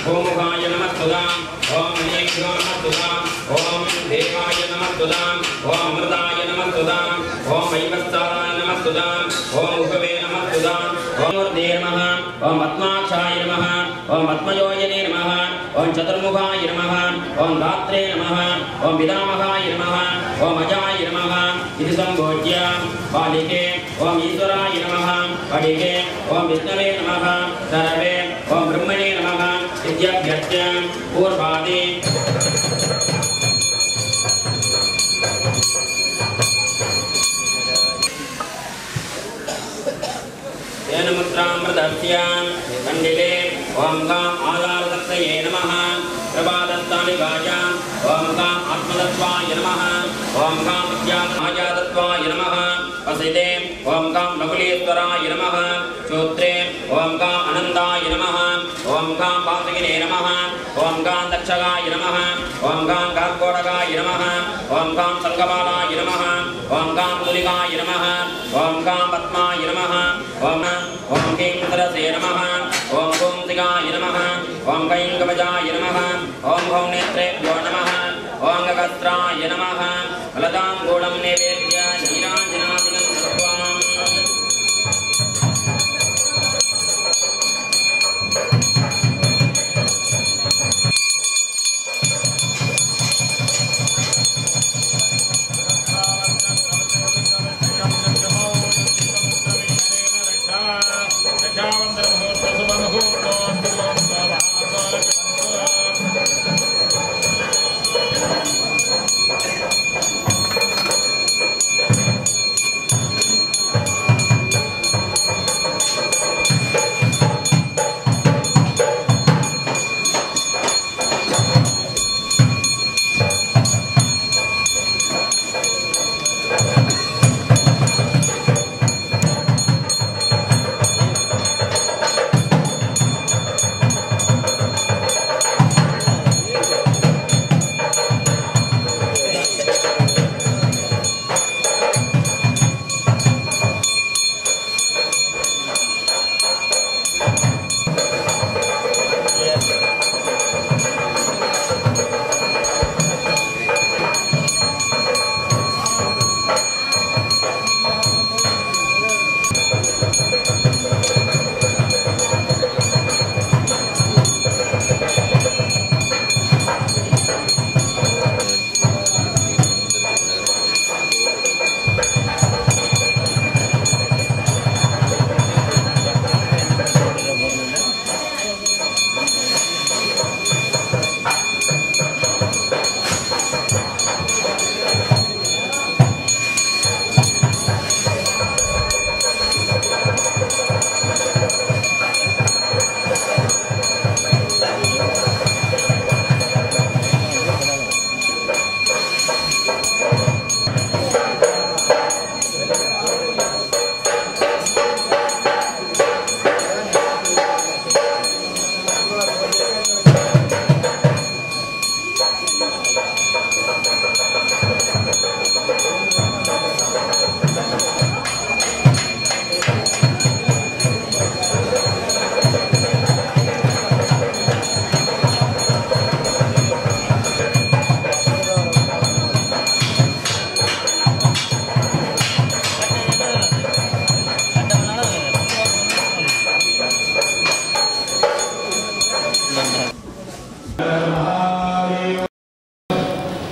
गोमुखाय नमस्त्वदाम् ॐ महेभ्यो नमस्त्वदाम् ॐ देवाय नमस्त्वदाम् ॐ अमृताय नमस्त्वदाम् ॐ वैवत्साराय नमस्त्वदाम् ॐ उभवे नमस्त्वदाम् ॐ मूर्ते नमः ॐ पद्माक्षाय नमः ॐ पद्मयोजने नमः ॐ चतुर्मुखाय नमः ॐ दात्रे नमः ॐ पितामहाय नमः ॐ अजाय नमः इति सम्बोध्य बालिके ॐ ईश्वराय नमः पडिके ॐ विष्णवे नमः सर्वे ॐ ब्रह्मणे नमः इत्यभ्यर्च्य पूर्वादि मुद्रामृतस्य कण्डिले ॐ गाम् आधारदत्तये नमः प्रभादत्तालिकाय ॐ गाम् आत्मदत्वाय नमः ॐ गाम् विद्यामायादत्वाय नमः वसिते ॐ गाम् लकुलेश्वराय नमः श्रोत्रे ॐ गाम् अनन्दाय नमः ॐ गाम् वासुकिने नमः ॐ गाम् दक्षगाय नमः ॐ गाम् कार्कोटकाय नमः ॐ गाम् सङ्गमालाय नमः ॐ गाम् तुलिकाय नमः ॐ गाम् पद्माय नमः ॐ ह्रीं सरसे नमः ॐ पुंसिकाय नमः ॐ कैं कवचाय नमः ॐ भौं नेत्रेभ्यो नमः ॐ गगस्त्राय नमः फलदां गूढं नैवेद्य नीराञ्जनादिकं सर्वाम्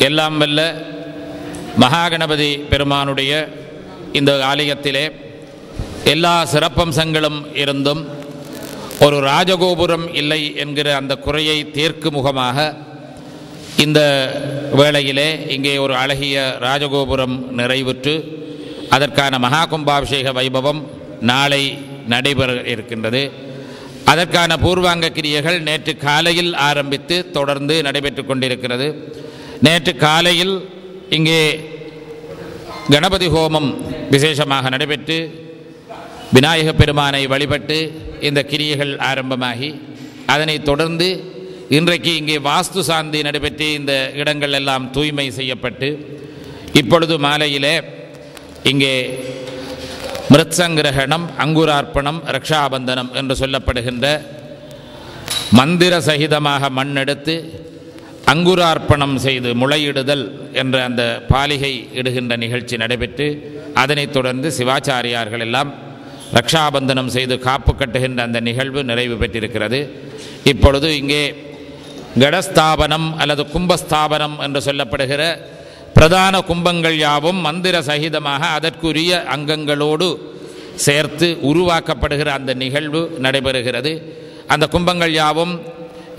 எல்லாம் வல்ல மகாகணபதி பெருமானுடைய இந்த ஆலயத்திலே எல்லா சிறப்பம்சங்களும் இருந்தும் ஒரு ராஜகோபுரம் இல்லை என்கிற அந்த குறையை தீர்க்கும் முகமாக இந்த வேளையிலே இங்கே ஒரு அழகிய ராஜகோபுரம் நிறைவுற்று அதற்கான மகா கும்பாபிஷேக வைபவம் நாளை நடைபெற இருக்கின்றது. அதற்கான பூர்வாங்க கிரியைகள் நேற்று காலையில் ஆரம்பித்து தொடர்ந்து நடைபெற்று கொண்டிருக்கிறது. நேற்று காலையில் இங்கே கணபதி ஹோமம் விசேஷமாக நடைபெற்று விநாயக பெருமானை வழிபட்டு இந்த கிரியைகள் ஆரம்பமாகி அதனைத் தொடர்ந்து இன்றைக்கு இங்கே வாஸ்து சாந்தி நடைபெற்று இந்த இடங்கள் எல்லாம் தூய்மை செய்யப்பட்டு இப்பொழுது மாலையிலே இங்கே மிருத்சங்கிரகணம், அங்குரார்ப்பணம், ரக்ஷாபந்தனம் என்று சொல்லப்படுகின்ற மந்திர சகிதமாக மண்ணெடுத்து அங்குரார்ப்பணம் செய்து முளையிடுதல் என்ற அந்த பாலிகை இடுகின்ற நிகழ்ச்சி நடைபெற்று அதனைத் தொடர்ந்து சிவாச்சாரியார்கள் எல்லாம் ரக்ஷாபந்தனம் செய்து காப்பு கட்டுகின்ற அந்த நிகழ்வு நிறைவு பெற்றிருக்கிறது. இப்பொழுது இங்கே கடஸ்தாபனம் அல்லது கும்பஸ்தாபனம் என்று சொல்லப்படுகிற பிரதான கும்பங்கள் யாவும் மந்திர சகிதமாக அதற்குரிய அங்கங்களோடு சேர்த்து உருவாக்கப்படுகிற அந்த நிகழ்வு நடைபெறுகிறது. அந்த கும்பங்கள் யாவும்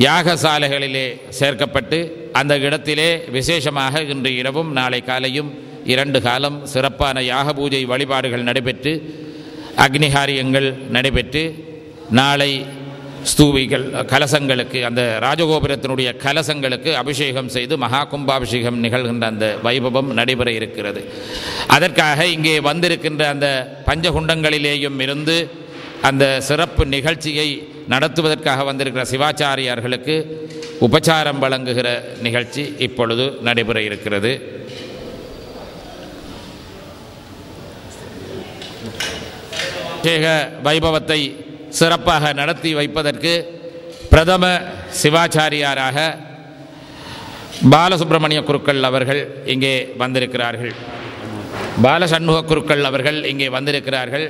யாகசாலைகளிலே சேர்க்கப்பட்டு அந்த இடத்திலே விசேஷமாக இன்று இரவும் நாளை காலையும் 2 காலம் சிறப்பான யாக பூஜை வழிபாடுகள் நடைபெற்று அக்னிகாரியங்கள் நடைபெற்று நாளை ஸ்தூபிகள் கலசங்களுக்கு அந்த ராஜகோபுரத்தினுடைய கலசங்களுக்கு அபிஷேகம் செய்து மகா கும்பாபிஷேகம் நிகழ்கின்ற அந்த வைபவம் நடைபெற இருக்கிறது. அதற்காக இங்கே வந்திருக்கின்ற அந்த பஞ்சகுண்டங்களிலேயும் இருந்து அந்த சிறப்பு நிகழ்ச்சியை நடத்துவதற்காக வந்திருக்கிற சிவாச்சாரியார்களுக்கு உபச்சாரம் வழங்குகிற நிகழ்ச்சி இப்பொழுது நடைபெற இருக்கிறது. அபிஷேக வைபவத்தை சிறப்பாக நடத்தி வைப்பதற்கு பிரதம சிவாச்சாரியாராக பாலசுப்பிரமணிய குருக்கள் அவர்கள் இங்கே வந்திருக்கிறார்கள். பாலசண்முக குருக்கள் அவர்கள் இங்கே வந்திருக்கிறார்கள்.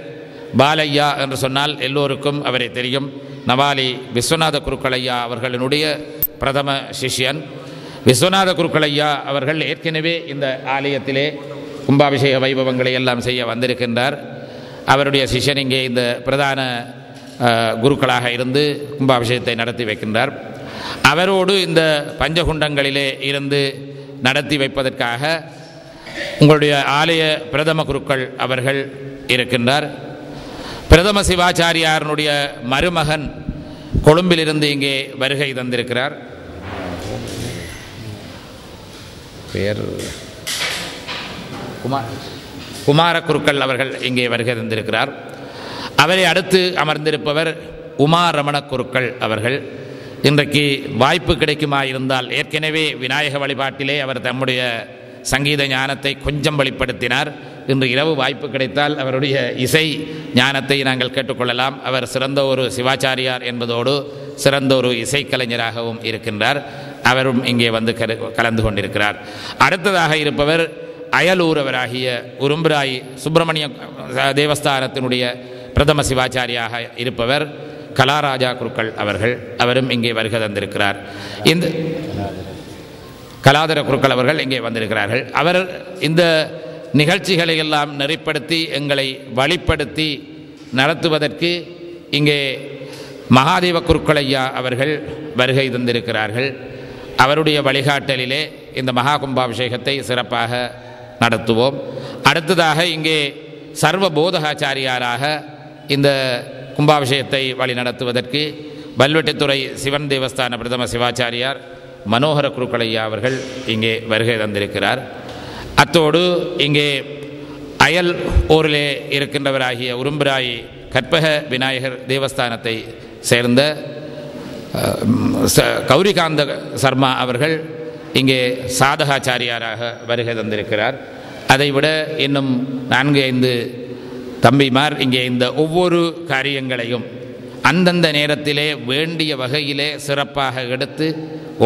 பாலையா என்று சொன்னால் எல்லோருக்கும் அவரை தெரியும். நவாலி விஸ்வநாத குருக்களையா அவர்களினுடைய பிரதம சிஷ்யன். விஸ்வநாத குருக்களையா அவர்கள் ஏற்கனவே இந்த ஆலயத்திலே கும்பாபிஷேக வைபவங்களை எல்லாம் செய்ய வந்திருக்கின்றார். அவருடைய சிஷ்யன் இங்கே இந்த பிரதான குருக்களாக இருந்து கும்பாபிஷேகத்தை நடத்தி வைக்கின்றார். அவரோடு இந்த பஞ்சகுண்டங்களிலே இருந்து நடத்தி வைப்பதற்காக உங்களுடைய ஆலய பிரதம குருக்கள் அவர்கள் இருக்கின்றார். பிரதம சிவாச்சாரியாரனுடைய மருமகன் கொழும்பிலிருந்து இங்கே வருகை தந்திருக்கிறார். பேர் குமார குருக்கள் அவர்கள் இங்கே வருகை தந்திருக்கிறார். அவரை அடுத்து அமர்ந்திருப்பவர் உமா ரமண குருக்கள் அவர்கள். இன்றைக்கு வாய்ப்பு கிடைக்குமா இருந்தால் ஏற்கனவே விநாயக வழிபாட்டிலே அவர் தம்முடைய சங்கீத ஞானத்தை கொஞ்சம் வெளிப்படுத்தினார். இன்று இரவு வாய்ப்பு கிடைத்தால் அவருடைய இசை ஞானத்தை நாங்கள் கேட்டுக்கொள்ளலாம். அவர் சிறந்த ஒரு சிவாச்சாரியார் என்பதோடு சிறந்த ஒரு இசைக்கலைஞராகவும் இருக்கின்றார். அவரும் இங்கே வந்து கலந்து கொண்டிருக்கிறார். அடுத்ததாக இருப்பவர் அயலூரவராகிய உரும்பிராய் சுப்பிரமணிய தேவஸ்தானத்தினுடைய பிரதம சிவாச்சாரியாக இருப்பவர் கலாராஜா குருக்கள் அவர்கள். அவரும் இங்கே வருகை தந்திருக்கிறார். இந்த கலாதர குருக்கள் அவர்கள் இங்கே வந்திருக்கிறார்கள். அவர் இந்த நிகழ்ச்சிகளை எல்லாம் நெறிப்படுத்தி எங்களை வழிப்படுத்தி நடத்துவதற்கு இங்கே மகாதேவ குருக்களையா அவர்கள் வருகை தந்திருக்கிறார்கள். அவருடைய வழிகாட்டலிலே இந்த மகா கும்பாபிஷேகத்தை சிறப்பாக நடத்துவோம். அடுத்ததாக இங்கே சர்வ போதகாச்சாரியாராக இந்த கும்பாபிஷேகத்தை வழி நடத்துவதற்கு வல்வெட்டித்துறை சிவன் தேவஸ்தான பிரதம சிவாச்சாரியார் மனோகர குருக்களையா அவர்கள் இங்கே வருகை தந்திருக்கிறார். அத்தோடு இங்கே அயல் ஊரிலே இருக்கின்றவராகிய உரும்பிராய் கற்பக விநாயகர் தேவஸ்தானத்தை சேர்ந்த கௌரிகாந்த சர்மா அவர்கள் இங்கே சாதகாச்சாரியாராக வருகை தந்திருக்கிறார். அதைவிட இன்னும் 4-5 தம்பிமார் இங்கே இந்த ஒவ்வொரு காரியங்களையும் அந்தந்த நேரத்திலே வேண்டிய வகையிலே சிறப்பாக எடுத்து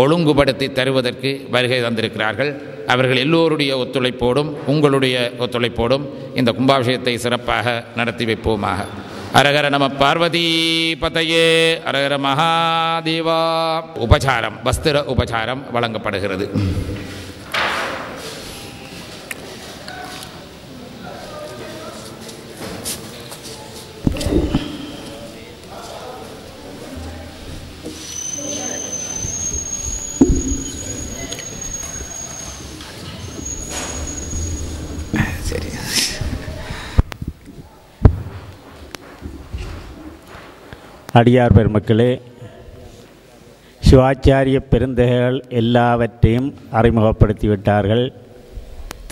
ஒழுங்குபடுத்தி தருவதற்கு வருகை தந்திருக்கிறார்கள். அவர்கள் எல்லோருடைய ஒத்துழைப்போடும் உங்களுடைய ஒத்துழைப்போடும் இந்த கும்பாபிஷேகத்தை சிறப்பாக நடத்தி வைப்போமாக. அரகர நம பார்வதி பதையே, அரகர மகாதேவா. உபசாரம், வஸ்திர உபசாரம் வழங்கப்படுகிறது. சரி. அடியார் பெருமக்களே, சிவாச்சாரிய பெருந்தகைகள் எல்லாவற்றையும் அறிமுகப்படுத்திவிட்டார்கள்.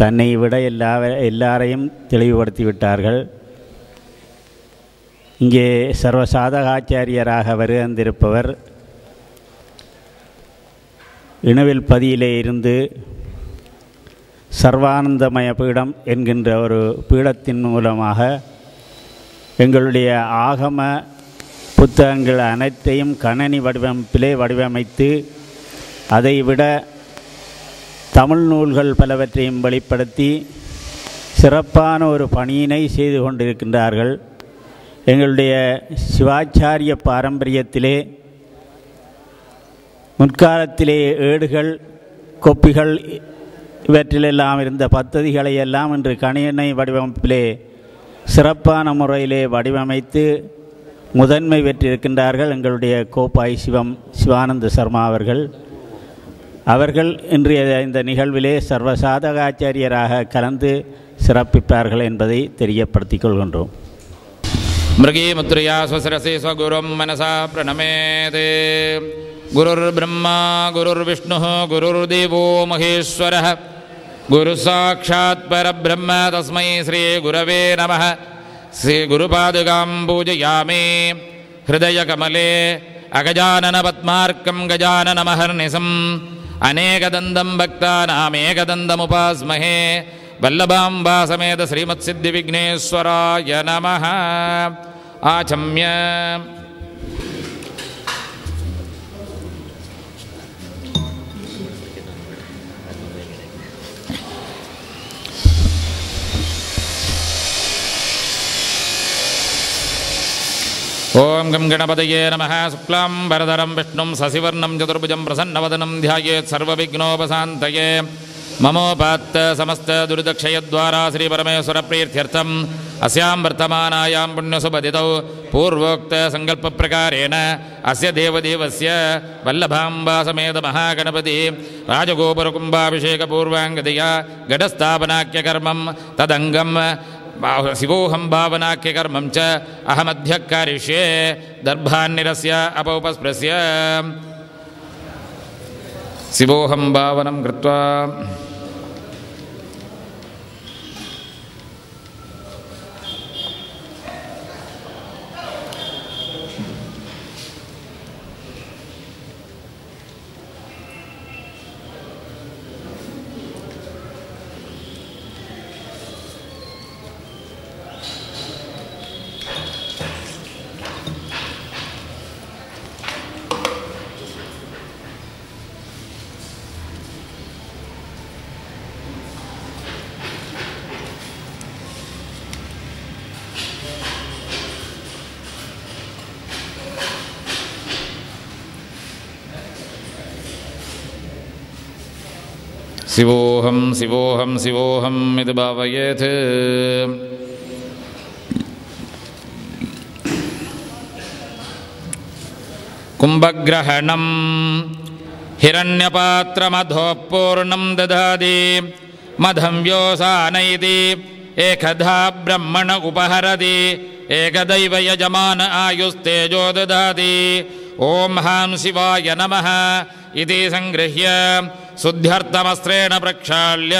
தன்னை விட எல்லாரையும் தெளிவுபடுத்திவிட்டார்கள். இங்கே சர்வசாதகாச்சாரியராக வருகின்றிருப்பவர் இணுவில் பதியிலே இருந்து சர்வானந்தமய பீடம் என்கின்ற ஒரு பீடத்தின் மூலமாக எங்களுடைய ஆகம புத்தகங்கள் அனைத்தையும் கணனி வடிவமைப்பிலே வடிவமைத்து அதைவிட தமிழ் நூல்கள் பலவற்றையும் வெளிப்படுத்தி சிறப்பான ஒரு பணியினை செய்து கொண்டிருக்கின்றார்கள். எங்களுடைய சிவாச்சாரிய பாரம்பரியத்திலே முற்காலத்திலே ஏடுகள் கொப்பிகள் இவற்றிலெல்லாம் இருந்த பத்ததிகளை எல்லாம் இன்று கணினி வடிவமைப்பிலே சிறப்பான முறையிலே வடிவமைத்து முதன்மை பெற்றிருக்கின்றார்கள் எங்களுடைய கோப்பாய் சிவானந்த சர்மா அவர்கள் இன்றைய இந்த நிகழ்விலே சர்வசாதகாச்சாரியராக கலந்து சிறப்பிப்பார்கள் என்பதை தெரியப்படுத்திக் கொள்கின்றோம். மிருகே முத்ரையா ஸ்வசரசே ஸ்வகுரும் மனசா பிரணமேதே. குருர் பிரம்மா குருர் விஷ்ணு குருர் தேவோ மகேஸ்வரः குரு சாட்சாத் பரபிரம்ம தஸ்மை ஸ்ரீ குரவே நமः. ஸ்ரீ குருபாதுகாம் பூஜயாமி. ஹிருதய கமலே அகஜானன பத்மார்க்கம் கஜானனமஹர்நிசம் அநேகதந்தம் பக்தானாமேகதந்தமுபாஸ்மஹே. வல்லபாம்பா சமேத ஸ்ரீமத் சித்தி விக்னேஸ்வராய நமः. ஆச்சம்ய ஓம் கம் கணபதயே நமः. சுக்லாம் வரதரம் விஷ்ணும் சசிவர்ணம் சதுர்புஜம் பிரசன்னவதனம் ध्यायेत् सर्वविघ्नोपशान्तये. ममोपात्त समस्त दुरितक्षयद्वारा श्री परमेश्वर प्रीत्यर्थम् अस्यां वर्तमानायां पुण्यसुपतितौ पूर्वोक्त संकल्प प्रकारेण अस्य देवदेवस्य वल्लभाम्बा समेत महागणपति राजगोपुरकुम्भाभिषेक पूर्वाङ्गतया घटस्थापनाख्यकर्मं तदङ्गं शिवोहं भावनाख्यकर्मं च अहमद्य कारिष्ये. दर्भान्निरस्य अपौपस्पृश्य शिवोहं भावनं कृत्वा शिवोहं शिवोहं शिवोहं इति भावयेत्. कुम्भग्रहणं हिरण्यपात्रमधोपूर्णं ददाति मधं व्योसानयति एकधा ब्रह्मण उपहरति एकदैव यजमान आयुस्तेजो ददाति. ओम हां शिवाय नमः इति संगृह्य शुद्ध्यर्थमस्त्रेण प्रक्षाल्य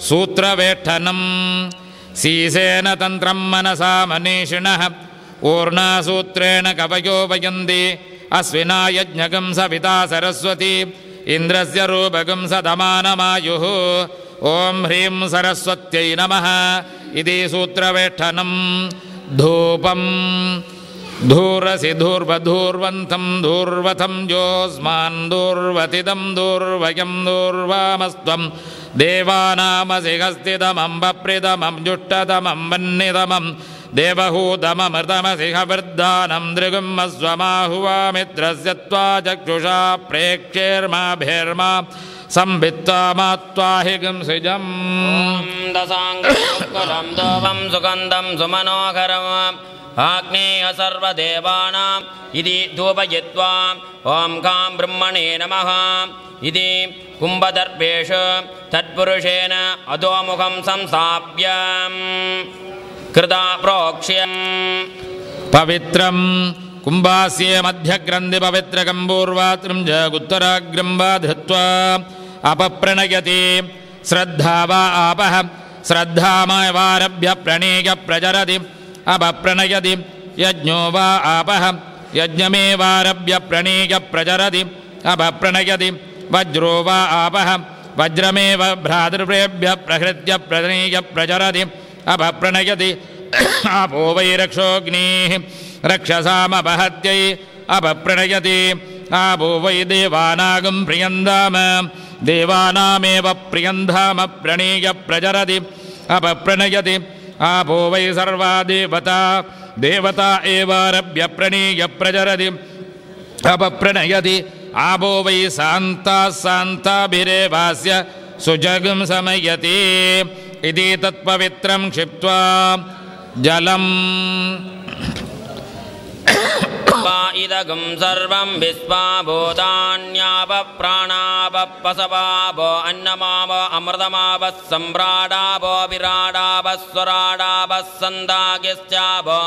सूत्रवेष्टनं सीसेन तन्त्रं मनसा मनीषिणः ऊर्णासूत्रेण कवयो वयन्ति अश्विना यज्ञगं सविता सरस्वती इन्द्रस्य रूपगं सदमानमायुः. ओम ह्रीं सरस्वत्यै नमः इति सूत्रवेष्टनं धूपं धूरसि धूर्वधूर्वन्तं धूर्वथं जोस्मान् धूर्वतिदं धूर्वयं धूर्वामस्त्वं देवानामसि हस्तितमं बप्रितमं जुष्टतमं वह्नितमं देवहूतममृतमसि हवर्धानं दृगुमस्वमाहुवामित्रस्य त्वा चक्षुषा प्रेक्षेर्माभिर्मा संवित्तामात्वाहिगं सिजम्. दशाङ्गं दोवं सुगन्धं सुमनोहरम् आग्नेय सर्वदेवानाम् इति धूपयित्वा ॐ गां ब्रह्मणे नमः इति कुम्भदर्पेषु तत्पुरुषेण अधोमुखं संस्थाप्य कृता प्रोक्ष्यम् पवित्रं कुम्भास्य मध्यग्रन्थि पवित्रकं पूर्वात्रं च उत्तराग्रं वा धृत्वा अपप्रणयति श्रद्धा वा आपः श्रद्धामवारभ्य प्रणीय प्रचरति अपप्रणयति यज्ञो वा आपः यज्ञमेवारभ्य प्रणीय प्रचरति अपप्रणयति वज्रो वा आपः वज्रमेव भ्रातृभ्यः प्रहृत्य प्रणीय प्रचरति अपप्रणयति आपो वै रक्षोऽग्निः रक्षसामपहत्यै अपप्रणयति आपो वै देवानागं प्रियन्धाम देवानामेव प्रियन्धाम प्रणीय प्रचरति अपप्रणयति आपो वै सर्वा देवता एवारभ्य प्रणीय प्रचरति अपप्रणयति आपो वै शान्ताभिरेवास्य सुजगं समयति इति तत्पवित्रं क्षिप्त्वा जलम् इदगं सर्वं विश्वाभूतान्यापप्राणापपसवापो अन्नमाव अमृतमावः सम्राडापो विराडापः स्वराडापः सन्दागिस्यापो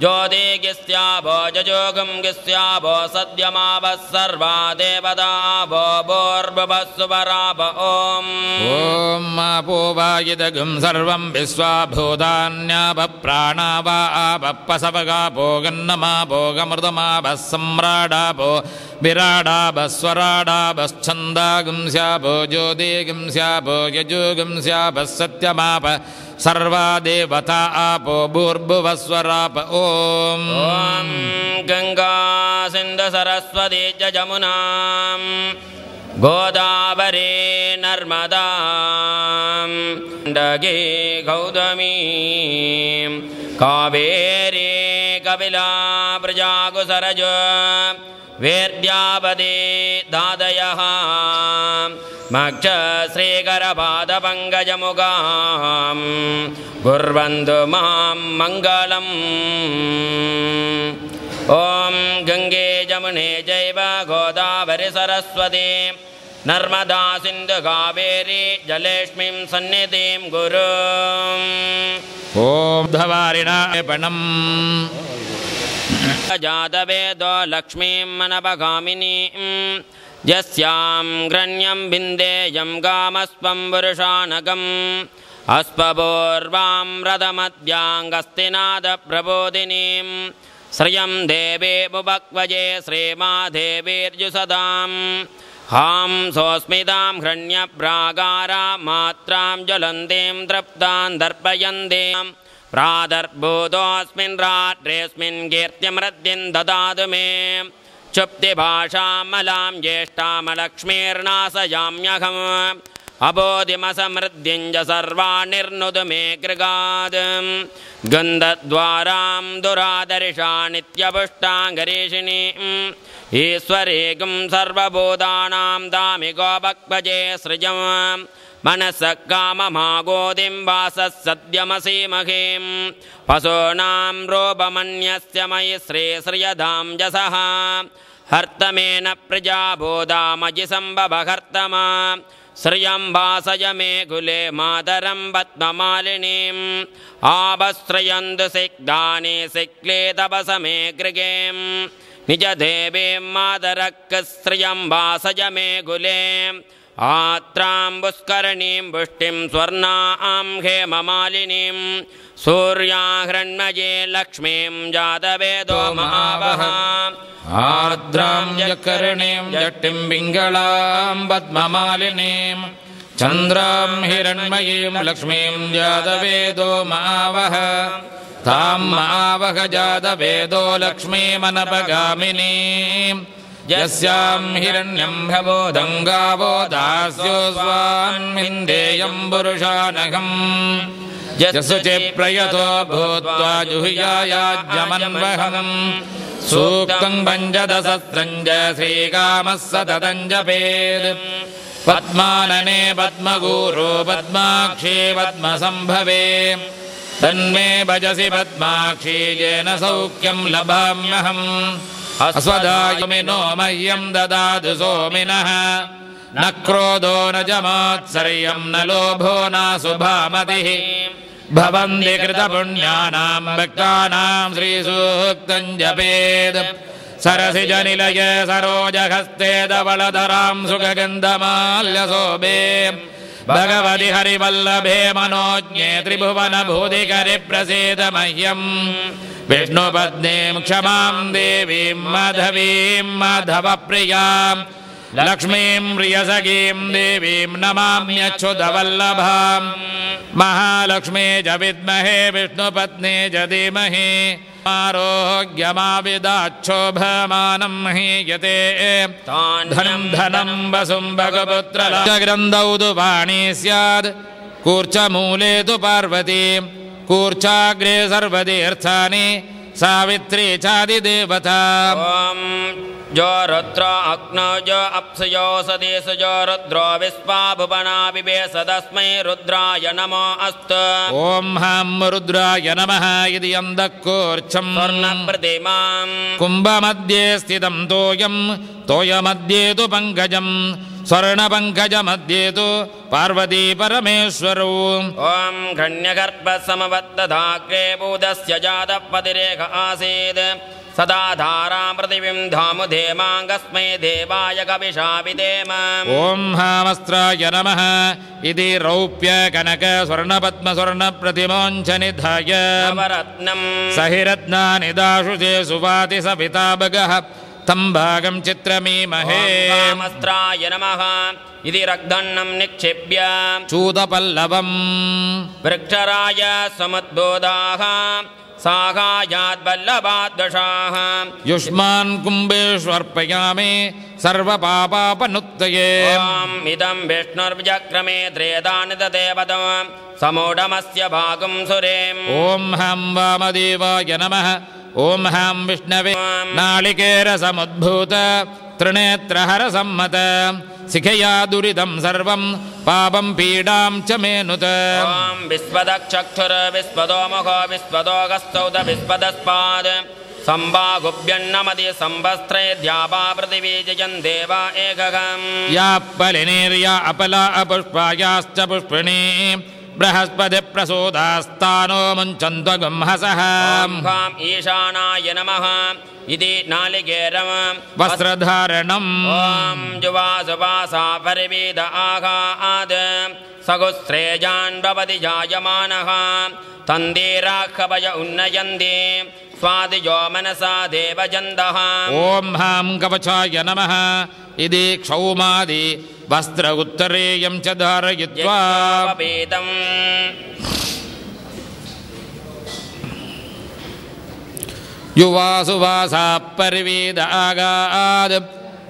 ज्योतिगिस्यापो जजोगं गिस्यापो सद्यमावः सर्वा देवतापो भूर्भुवस्सुवराप ॐ आपो वा इदगं सर्वं विश्वाभूतान्यापप्राणा वा आपपसवगापो गन्नमापो गमृतमापः सम्राडापो विराडापः स्वराडापश्छन्दागं स्यापो ज्योतिगं स्यापो यजोगं स्यापः सत्यमाप सर्वा देवता आपो भूर्भुवस्वराप ॐ गंगा सिंधु सरस्वती च जमुना गोदावरी नर्मदा गंडकी गौतमी कावेरी कपिला प्रजागुसरज वेद्यावती दादयः मक्ष श्रीकरपादपङ्कजमुगां कुर्वन्तु मां मङ्गलम् ॐ गङ्गे जमुने चैव गोदावरी सरस्वती नर्मदा सिन्धु कावेरी जलेष्मीं सन्निधिं गुरु ॐ धवारिणापणम् जातवेदो लक्ष्मीं मनपगामिनीं यस्यां ग्रण्यं विन्देयं गामस्वं पुरुषानगम् अस्पपूर्वां रथमध्याङ्गस्तिनादप्रबोधिनीं श्रियं देवी मुपक्वजे श्रीमादेवीर्जुसदां हां सोऽस्मितां हृण्यप्राकारा मात्रां ज्वलन्तीं तृप्तां दर्पयन्तीं प्रादर्भूतोऽस्मिन् रात्रेऽस्मिन् कीर्त्यमृद्धिं ददातु मे क्षुप्तिभाषामलां ज्येष्ठामलक्ष्मीर्नाशयाम्यहम् अबोधिमसमृद्धिं च सर्वाणिर्नुदु मे गृगात् गन्धद्वारां दुरादर्शा नित्यपुष्टाङ्गरीषिणीं ईश्वरीकं सर्वभूतानां दामिकोपक्वजे सृजम् मनसः काममागोदिं वासः सद्यमसीमहीं पशूनां रूपमन्यस्य मयि श्रीश्रियधां जसः हर्तमेन प्रजाभूतामजि सम्भवहर्तमा श्रियं वासय मे कुले मातरं पद्ममालिनीम् आभश्रयन्तु सिग्धानि सिक्ले तपस मे गृगें निजदेवीं मातरः श्रियं वासय मे कुले आत्रां पुष्करणीं पुष्टिं स्वर्णां हेममालिनीं सूर्याहृण्मये लक्ष्मीं जातवेदो महावः आर्द्रां जकर्णीं जटिं पिङ्गलां पद्ममालिनीं चन्द्रां हिरण्मयीं लक्ष्मीं जातवेदो महावः तां महावः जातवेदो लक्ष्मीमनपगामिनीं यस्यां हिरण्यं भवोदं गावो दास्यो स्वान्मिन्देयं पुरुषानघम् यशुचि प्रयतो भूत्वा जुहुयायाज्यमन्वहम् सूक्तं पञ्चदशस्रं च श्रीकामः सततं जपेत् पद्मानने पद्मगूरो पद्माक्षे पद्मसम्भवे तन्मे भजसि पद्माक्षी येन सौख्यं लभाम्यहम् अस्वदायुमिनो मह्यं ददातु सोमिनः न क्रोधो न च मात्सर्यं न लोभो नाशुभामतिः भवन्ति कृतपुण्यानां भक्तानां श्रीसूक्तं जपेत् सरसिजनिलये सरोजहस्ते धवलधरां सुगन्धमाल्यशोभे भगवति हरिवल्लभे मनोज्ञे त्रिभुवनभूतिकरि प्रसीद मह्यम् विष्णुपत्नीं क्षमां देवीं माधवीं माधवप्रियां लक्ष्मीं प्रियसखीं देवीं नमाम्यच्युतवल्लभां महालक्ष्मी च विद्महे विष्णुपत्नी च धीमहि आरोग्यमाविदाच्छोभमानं हीयते धनं धनं वसुं भगपुत्रग्रन्थौ तु वाणी स्यात् कूर्चमूले तु पार्वती कूर्चाग्रे सर्वतीर्थानि सावित्री चादिदेवता जो रुद्र अग्नो जो अप्सयो सदेश जो रुद्रो विश्वा भुवना विवेश तस्मै रुद्राय नमो अस्तु ओम हम रुद्राय नमः इति अंधकूर्चं स्वर्णप्रतिमां कुम्भमध्ये स्थितं तोयं तोयमध्ये तु पङ्कजं स्वर्णपङ्कजमध्ये तु पार्वती परमेश्वरौ ॐ घण्यगर्भसमवत्तधाग्रे भूतस्य जातपतिरेख आसीत् सदा धारां पृथिवीं धामुधेमाङ्गस्मै देवाय कविशाभिधेम ओम हामस्त्राय नमः इति रौप्य कनक स्वर्णपद्म स्वर्ण-प्रतिमोञ्च निधाय नवरत्नं सहिरत्नानि दाशुषे सुवाति सविता भगः तं भागं चित्रमीमहे कामस्त्राय नमः इति रक्तन्नं निक्षिप्य चूतपल्लवम् वृक्षराय समुद्बोधाः साहायाद्वल्लभाद्वशाः युष्मान् कुम्भेष्वर्पयामि सर्वपापापनुत्तये ॐ इदं विष्णुर्व्यक्रमे त्रेधानि तदेवतं समूढमस्य भागं सुरेम् ॐ हं वामदेवाय नमः ॐ हं विष्णवे नालिकेरसमुद्भूत त्रिनेत्रहरसम्मत शिखया दुरितं सर्वं पापं पीडां च मेनुत ॐ विश्वदक्षक्षुर विश्वदोमुखो विश्वदोगस्तौत विश्वदस्पाद सम्बाहुभ्यन्नमति सम्वस्त्रे द्यावा पृथिवी जयन् देवा एकगम् या पलिनीर्या अपला अपुष्पायाश्च पुष्पिणी बृहस्पतिप्रसूदास्तानो मुञ्चन्त्वगुंहसः खाम् ईशानाय नमः इति नालिकेरं वस्त्रधारणम् ॐ जुवासुवासा परिवीद आघाद सगुस्त्रेजान् भवति जायमानः तन्दीराखभय उन्नयन्ति स्वादिजो मनसा देवजन्दः ॐ हां कवचाय नमः इति क्षौमादि वस्त्र उत्तरेयं च धारयित्वा युवासुवासा परिवीद आगाद्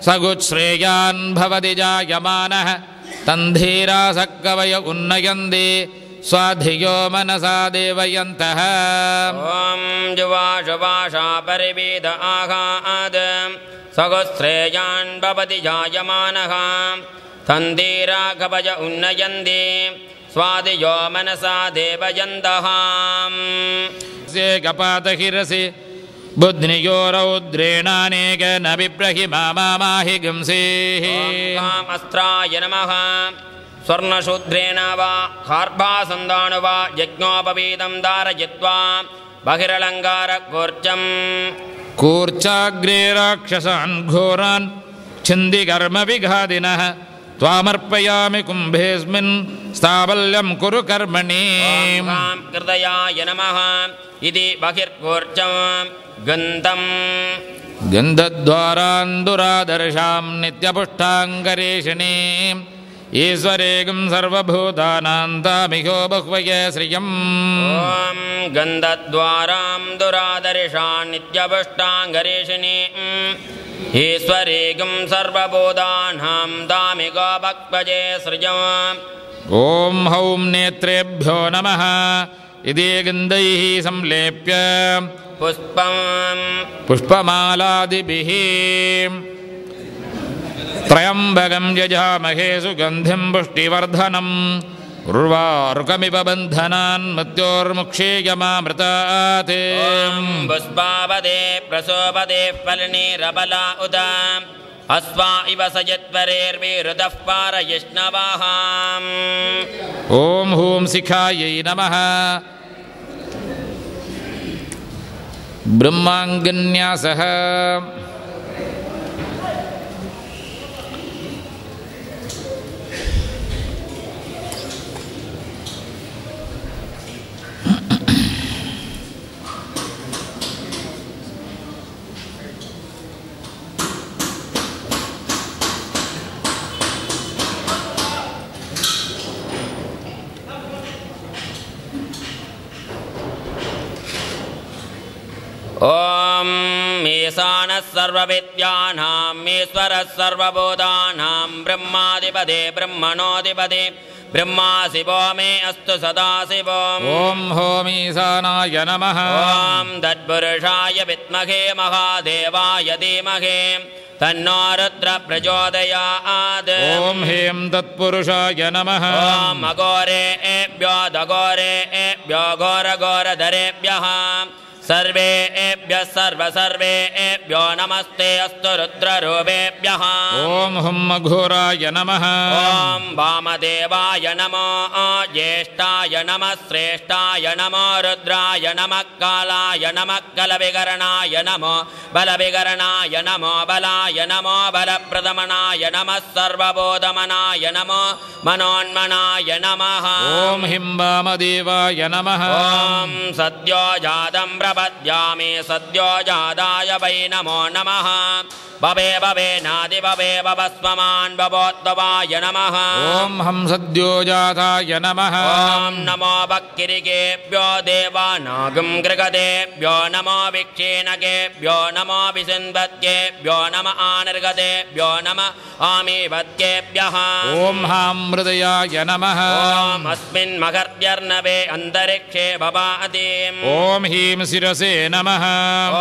सगुच्छ्रेयान् भवति जायमानः तन्धीरासक्कवय उन्नयन्ति स्वाधियो मनसा देवयन्तः ॐ जुवाशुवाशा परिवीद आघाद सगुच्छ्रेयान् भवति जायमानः तन्धीराखभय उन्नयन्ति स्वादियो मनसा देवयन्तः कपातहिरसि बुध्नियो रौद्रेणानेक न विप्रहि मामाहि गंसेः अस्त्राय नमः स्वर्णशूद्रेण वा कार्भासन्दानु वा यज्ञोपवीतं धारयित्वा बहिरलङ्कारकूर्चम् कूर्चाग्रे राक्षसान् घोरान् छिन्दिकर्मविघादिनः त्वामर्पयामि कुम्भेऽस्मिन् स्थावल्यं कुरु कर्मणि कृतयाय नमः इति बहिर्कूर्चं गन्धम् गन्धद्वारान्दुरादर्शां नित्यपुष्टाङ्गरेषिणी ईश्वरेगं सर्वभूतानां तामिहो बह्वये श्रियम् ॐ गन्धद्वारां दुरादर्शां नित्यपुष्टाङ्गरेषिणी ईश्वरेगं सर्वभूतानां तामिहो बह्वये श्रियम् ॐ हौं नेत्रेभ्यो नमः इति गन्धैः संलेप्य पुष्पमालादिभिः त्र्यम्बकं यजामहे सुगन्धिं पुष्टिवर्धनं उर्वारुकमिव बन्धनान् मृत्योर्मुक्षीयमामृतात् पुष्पावदे प्रसोपदे फलनीरबला उद अस्वा इव सयत्वरेर्विरुदः पारयिष्णवः ॐ हूं शिखायै नमः ब्रह्माङ्गन्यासः ॐ ईशानः सर्वविद्यानां ईश्वरः सर्वभूतानां ब्रह्माधिपते ब्रह्मणोऽधिपते ब्रह्मा शिवो मे अस्तु सदाशिवो ॐ होमीशानाय नमः ॐ तत्पुरुषाय विद्महे महादेवाय धीमहि तन्नो रुद्रः प्रचोदयात् ॐ ह्रीं तत्पुरुषाय नमः ॐ अघोरेभ्यो दघोरेभ्यो घोरघोरधरेभ्यः सर्वेभ्यः सर्वेभ्यो नमस्ते अस्तु रुद्ररूपेभ्यः ॐ हुं घोराय नमः ॐ वामदेवाय नमो ज्येष्ठाय नमः श्रेष्ठाय नमो रुद्राय नमः कालाय नमः कलविकरणाय नमो बलविकरणाय नमो बलाय नमो बलप्रदमनाय नमः सर्वबोधमनाय नमो मनोन्मनाय नमः ॐ हिं वामदेवाय नमः ॐ सद्यो जातं प्रपद्यामि सद्यो जादाय वै नमो नमः भवे भवे नादि भवे भवस्वमान् भवोद्भवाय नमः ॐ हं सद्यो जाताय नमः ॐ नमो भक्तिरिकेभ्यो देवानागं गृगदेभ्यो नमो विक्षीणकेभ्यो नमो विसिन्वत्येभ्यो नम आनिर्गतेभ्यो नम आमीवत्येभ्यः ॐ हां हृदयाय नमः ॐ अस्मिन् मघर्त्यर्णवे अन्तरिक्षे भवादिम् ॐ ह्रीं शिरसे नमः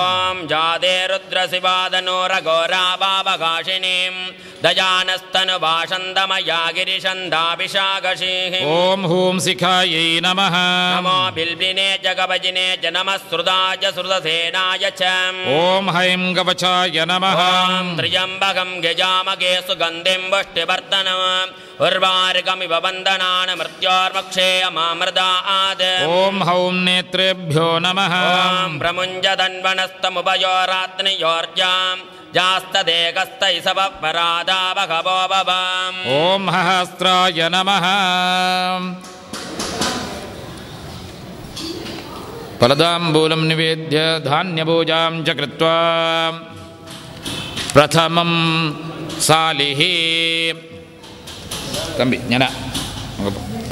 ॐ जादे रुद्रशिवादनोरघोराभावघाषिणीं दजानस्तनुभाषन्दमया गिरिशन्दाभिषागशीः ॐ हूं शिखायै नमः नमो बिल्बिने जगवजिने च नमः श्रुताय श्रुतसेनाय च ॐ हैं कवचाय नमः ॐ त्र्यम्बकं गजामगे सुगन्धिं पुष्टिवर्धनम् उर्वारुकमिव बन्धनान् मृत्योर्मुक्षेयमामृतात् ॐ हौं नेत्रेभ्यो नमः ॐ प्रमुञ्जदन्वनस्तमुभयोरात्नियोर्जां जास्तदेकस्तैसवपराधा भगवो भवाम् ॐ सहस्राय नमः फलदाम्बूलं निवेद्य धान्यपूजां च कृत्वा प्रथमं सालिः तम्बि ज्ञान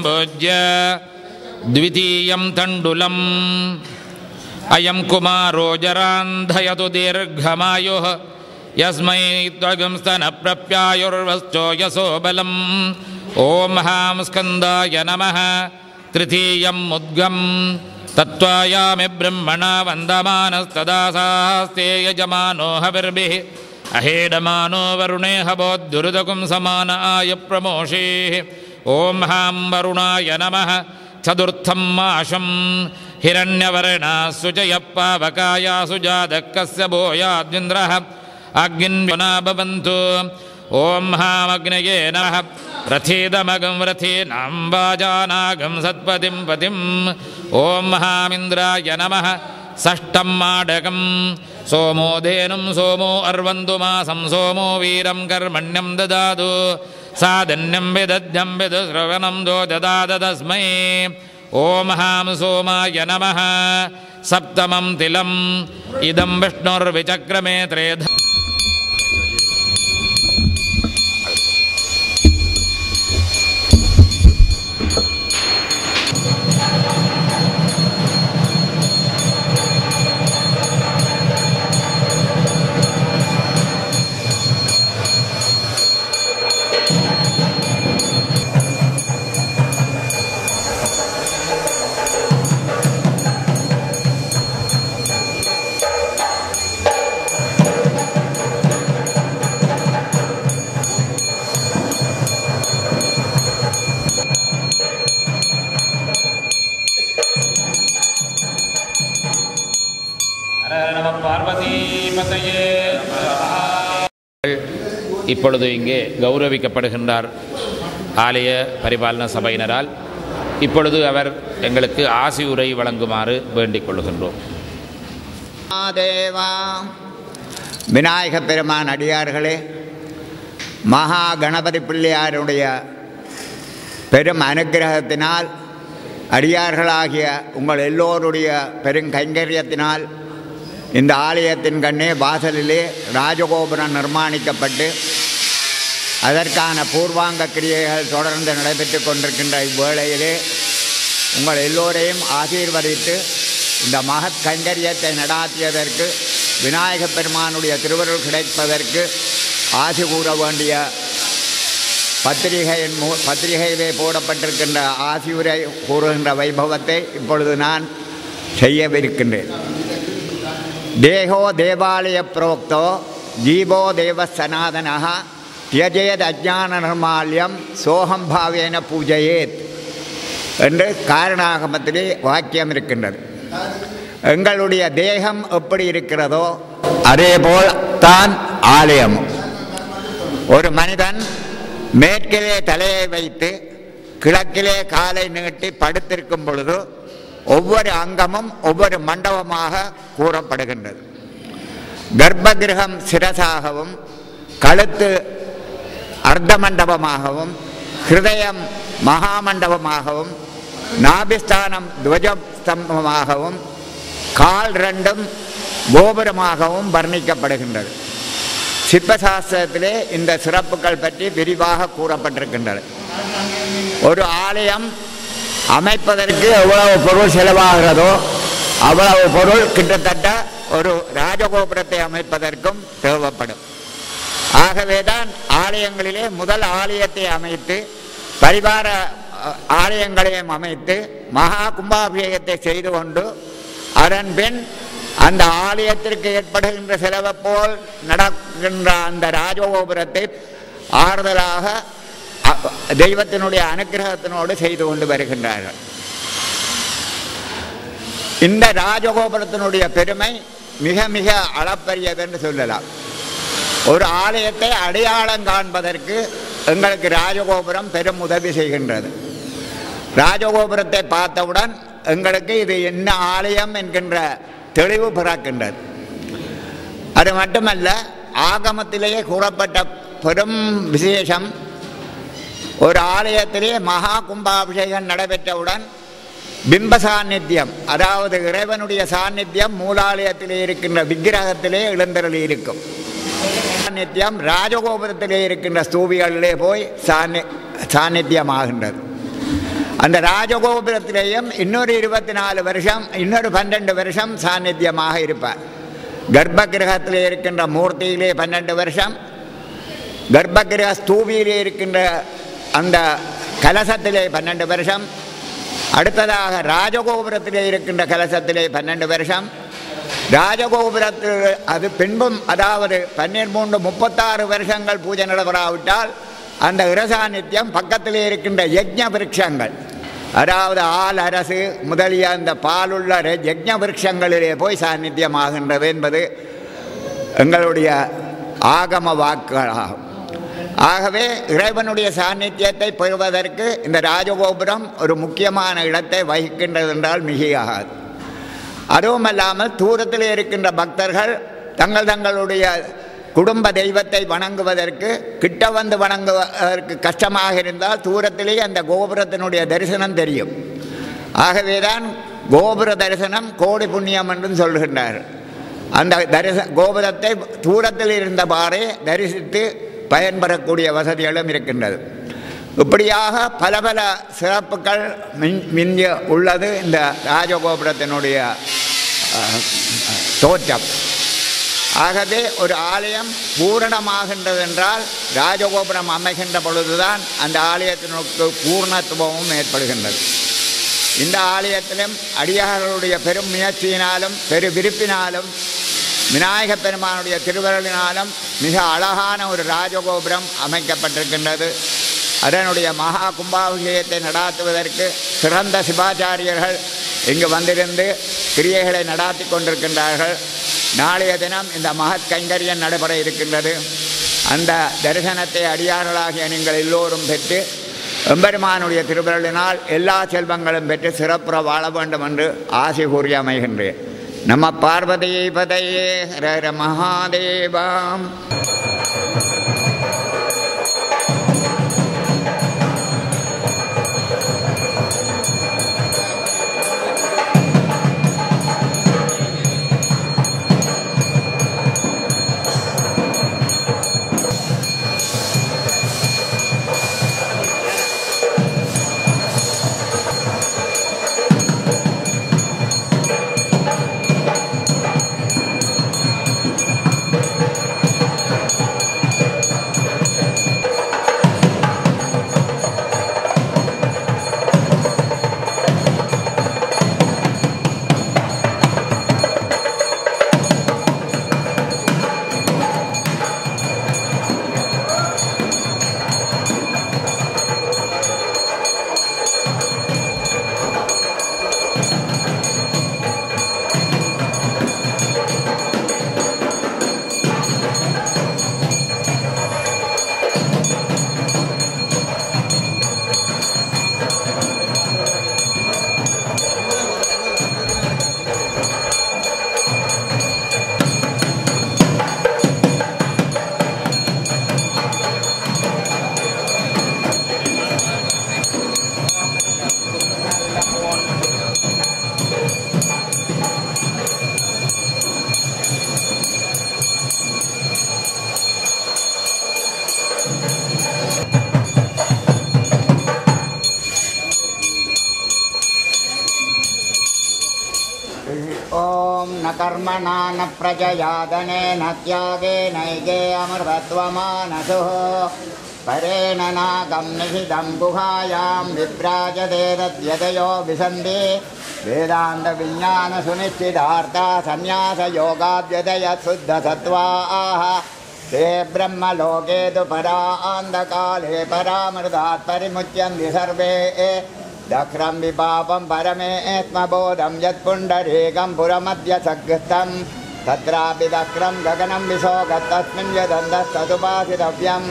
भोज्य द्वितीयं तण्डुलम् अयं कुमारो जरान्धयतु दीर्घमायुः यस्मै त्वगं स्तनप्रप्यायुर्वश्चो यशो बलम् ॐ हां स्कन्दाय नमः तृतीयं मुद्गं तत्त्वायामि ब्रह्मणा वन्दमानस्तदा सास्ते यजमानो हविर्भिः अहेडमानो वरुणे हवोद्दुरुदकुं समान आय प्रमोषेः ॐ हां वरुणाय नमः चतुर्थं माशं हिरण्यवर्णा सुजयः पावकाया सुजातकस्य भूयाद्विन्द्रः अग्निन्विना भवन्तु ॐ हामग्नये नमः रथेदमगं रथेनां वाजानागं सत्पतिं पतिम् ॐ हामिन्द्राय नमः षष्ठं माडकं सोमो धेनुं सोमो अर्वन्तु मासं सोमो वीरं कर्मण्यं ददातु साधन्यं विदध्यं विदुश्रवणं दो ददात तस्मै ॐ हां सोमाय नमः सप्तमं तिलम् इदं विष्णुर्विचक्रमे त्रेध பார்வதீபதையே. இப்பொழுது இங்கே கௌரவிக்கப்படுகின்றார் ஆலய பரிபாலன சபையினரால். இப்பொழுது அவர் எங்களுக்கு ஆசி உரை வழங்குமாறு வேண்டிக் கொள்கின்றோம். தேவா விநாயக பெருமான் அடியார்களே, மகா கணபதி பிள்ளையாருடைய பெரும் அனுக்கிரகத்தினால், அடியார்களாகிய உங்கள் எல்லோருடைய பெருங்கைங்கரியத்தினால் இந்த ஆலயத்தின் கண்ணே வாசலிலே ராஜகோபுரம் நிர்மாணிக்கப்பட்டு அதற்கான பூர்வாங்க கிரியைகள் தொடர்ந்து நடைபெற்று கொண்டிருக்கின்ற இவ்வேளையிலே உங்கள் எல்லோரையும் ஆசீர்வதித்து இந்த மகத் கைங்கரியத்தை நடாத்தியதற்கு, விநாயகப் பெருமானுடைய திருவருள் கிடைப்பதற்கு ஆசி கூற வேண்டிய பத்திரிகையிலே போடப்பட்டிருக்கின்ற ஆசியுரை கூறுகின்ற வைபவத்தை இப்பொழுது நான் செய்யவிருக்கின்றேன். தேகோ தேவாலய புரோக்தோ ஜீவோ தேவ சனாதனः தியஜேத் அஜ்ஞான நிர்மால்யம் சோகம் பாவேன பூஜையேத் என்று காரணாகமத்திலே வாக்கியம் இருக்கின்றது. எங்களுடைய தேகம் எப்படி இருக்கிறதோ அதேபோல் தான் ஆலயமும். ஒரு மனிதன் மேற்கிலே தலையை வைத்து கிழக்கிலே காலை நீட்டி படுத்திருக்கும் பொழுது ஒவ்வொரு அங்கமும் ஒவ்வொரு மண்டபமாக கூறப்படுகின்றது. கர்ப்பகிரகம் சிரசாகவும், கழுத்து அர்த்த மண்டபமாகவும், ஹிருதயம் மகாமண்டபமாகவும், நாபிஸ்தானம் துவஜஸ்தம்பமாகவும், கால் ரெண்டும் கோபுரமாகவும் வர்ணிக்கப்படுகின்றது. சிற்பசாஸ்திரத்திலே இந்த சிறப்புகள் பற்றி விரிவாக கூறப்பட்டிருக்கின்றது. ஒரு ஆலயம் அமைப்பதற்கு எவ்வளவு பொருள் செலவாகிறதோ அவ்வளவு பொருள் கிட்டத்தட்ட ஒரு ராஜகோபுரத்தை அமைப்பதற்கும் தேவைப்படும். ஆகவேதான் ஆலயங்களிலே முதல் ஆலயத்தை அமைத்து பரிவார ஆலயங்களையும் அமைத்து மகா கும்பாபிஷேகத்தை செய்து கொண்டு அதன் பின் அந்த ஆலயத்திற்கு ஏற்படுகின்ற செலவை போல் நடக்கின்ற அந்த ராஜகோபுரத்தை ஆறுதலாக தெய்வத்தினுடைய அனுக்கிரகத்தினோடு செய்து கொண்டு வருகின்றார்கள். இந்த ராஜகோபுரத்தினுடைய பெருமை மிக மிக அளப்பரியது என்று சொல்லலாம். ஒரு ஆலயத்தை அடையாளம் காண்பதற்கு எங்களுக்கு ராஜகோபுரம் பெரும் உதவி செய்கின்றது. ராஜகோபுரத்தை பார்த்தவுடன் எங்களுக்கு இது என்ன ஆலயம் என்கின்ற தெளிவு பிறக்கின்றது. அது மட்டுமல்ல, ஆகமத்திலேயே கூறப்பட்ட பெரும் விசேஷம், ஒரு ஆலயத்திலே மகா கும்பாபிஷேகம் நடைபெற்றவுடன் பிம்ப சாநித்தியம், அதாவது இறைவனுடைய சாநித்தியம் மூலாலயத்திலே இருக்கின்ற விக்கிரகத்திலே எழுந்தருளி இருக்கும். சாநித்தியம் ராஜகோபுரத்திலே இருக்கின்ற ஸ்தூபிகளிலே போய் சாநித்தியமாகின்றது. அந்த ராஜகோபுரத்திலேயும் இன்னொரு 24 வருஷம், இன்னொரு 12 வருஷம் சாநித்தியமாக இருப்பார். கர்ப்பகிரகத்திலே இருக்கின்ற மூர்த்தியிலே 12 வருஷம், கர்ப்பகிரக ஸ்தூபியிலே இருக்கின்ற அந்த கலசத்திலே 12 வருஷம், அடுத்ததாக ராஜகோபுரத்திலே இருக்கின்ற கலசத்திலே 12 வருஷம், ராஜகோபுரத்தில் அது பின்பும், அதாவது 36 வருஷங்கள் பூஜை நடைபெறாவிட்டால் அந்த இரசாநித்தியம் பக்கத்திலே இருக்கின்ற யஜ்ஞ விருட்சங்கள், அதாவது ஆல் அரசு முதலிய அந்த பாலுள்ள யஜ்ஞ விருட்சங்களிலே போய் சாநித்தியமாகின்றது என்பது எங்களுடைய ஆகம வாக்குகளாகும். ஆகவே இறைவனுடைய சாநித்தியத்தை பெறுவதற்கு இந்த ராஜகோபுரம் ஒரு முக்கியமான இடத்தை வகிக்கின்றது என்றால் மிகையாகாது. அதுவுமல்லாமல் தூரத்தில் இருக்கின்ற பக்தர்கள் தங்களுடைய குடும்ப தெய்வத்தை வணங்குவதற்கு, கிட்ட வந்து வணங்குவதற்கு கஷ்டமாக இருந்தால் தூரத்திலேயே அந்த கோபுரத்தினுடைய தரிசனம் தெரியும். ஆகவேதான் கோபுர தரிசனம் கோடி புண்ணியம் என்றும் சொல்கின்றார். அந்த கோபுரத்தை தூரத்தில் இருந்தவாறே தரிசித்து பயன்பெறக்கூடிய வசதிகளும் இருக்கின்றது. இப்படியாக பல பல சிறப்புகள் மிஞ்சி உள்ளது இந்த ராஜகோபுரத்தினுடைய தோற்றம். ஆகவே ஒரு ஆலயம் பூரணமாகின்றது என்றால் ராஜகோபுரம் அமைகின்ற பொழுதுதான் அந்த ஆலயத்தினுக்கு பூர்ணத்துவமும் ஏற்படுகின்றது. இந்த ஆலயத்திலும் அடியார்களுடைய பெரும் முயற்சியினாலும் பெரு விருப்பினாலும் விநாயக பெருமானுடைய திருவருளினாலும் மிக அழகான ஒரு ராஜகோபுரம் அமைக்கப்பட்டிருக்கின்றது. அதனுடைய மகா கும்பாபிஷேகத்தை நடாத்துவதற்கு சிறந்த சிவாச்சாரியர்கள் இங்கு வந்திருந்து கிரியைகளை நடாத்தி கொண்டிருக்கின்றார்கள். நாளைய தினம் இந்த மகத் கைங்கரியம் நடைபெற இருக்கின்றது. அந்த தரிசனத்தை அடியார்களாகிய நீங்கள் எல்லோரும் பெற்று எம்பெருமானுடைய திருவிரலினால் எல்லா செல்வங்களும் பெற்று சிறப்புற வாழ வேண்டும் என்று ஆசை கூறி அமைகின்றேன். நம பார்வதி பதையே ஹர மகாதேவாம். कर्मणा न प्रजयादने न त्यागे नैगे अमृतत्वमानसुः परेण नागं निहितं गुहायां विभ्राजते तद्यतयो विसन्ति वेदान्तविज्ञानसुनिश्चितार्था संन्यासयोगाभ्युदयः शुद्धसत्त्वाः ते ब्रह्मलोके तु परान्तकाले परामृतात् परिमुच्यन्ति सर्वे दक्रं विपापं परमेत्मबोधं यत्पुण्डरीकं पुरमद्य सकृतं तत्रापि दक्रं गगनं विशोकतस्मिन् यदन्तस्तदुपासितव्यं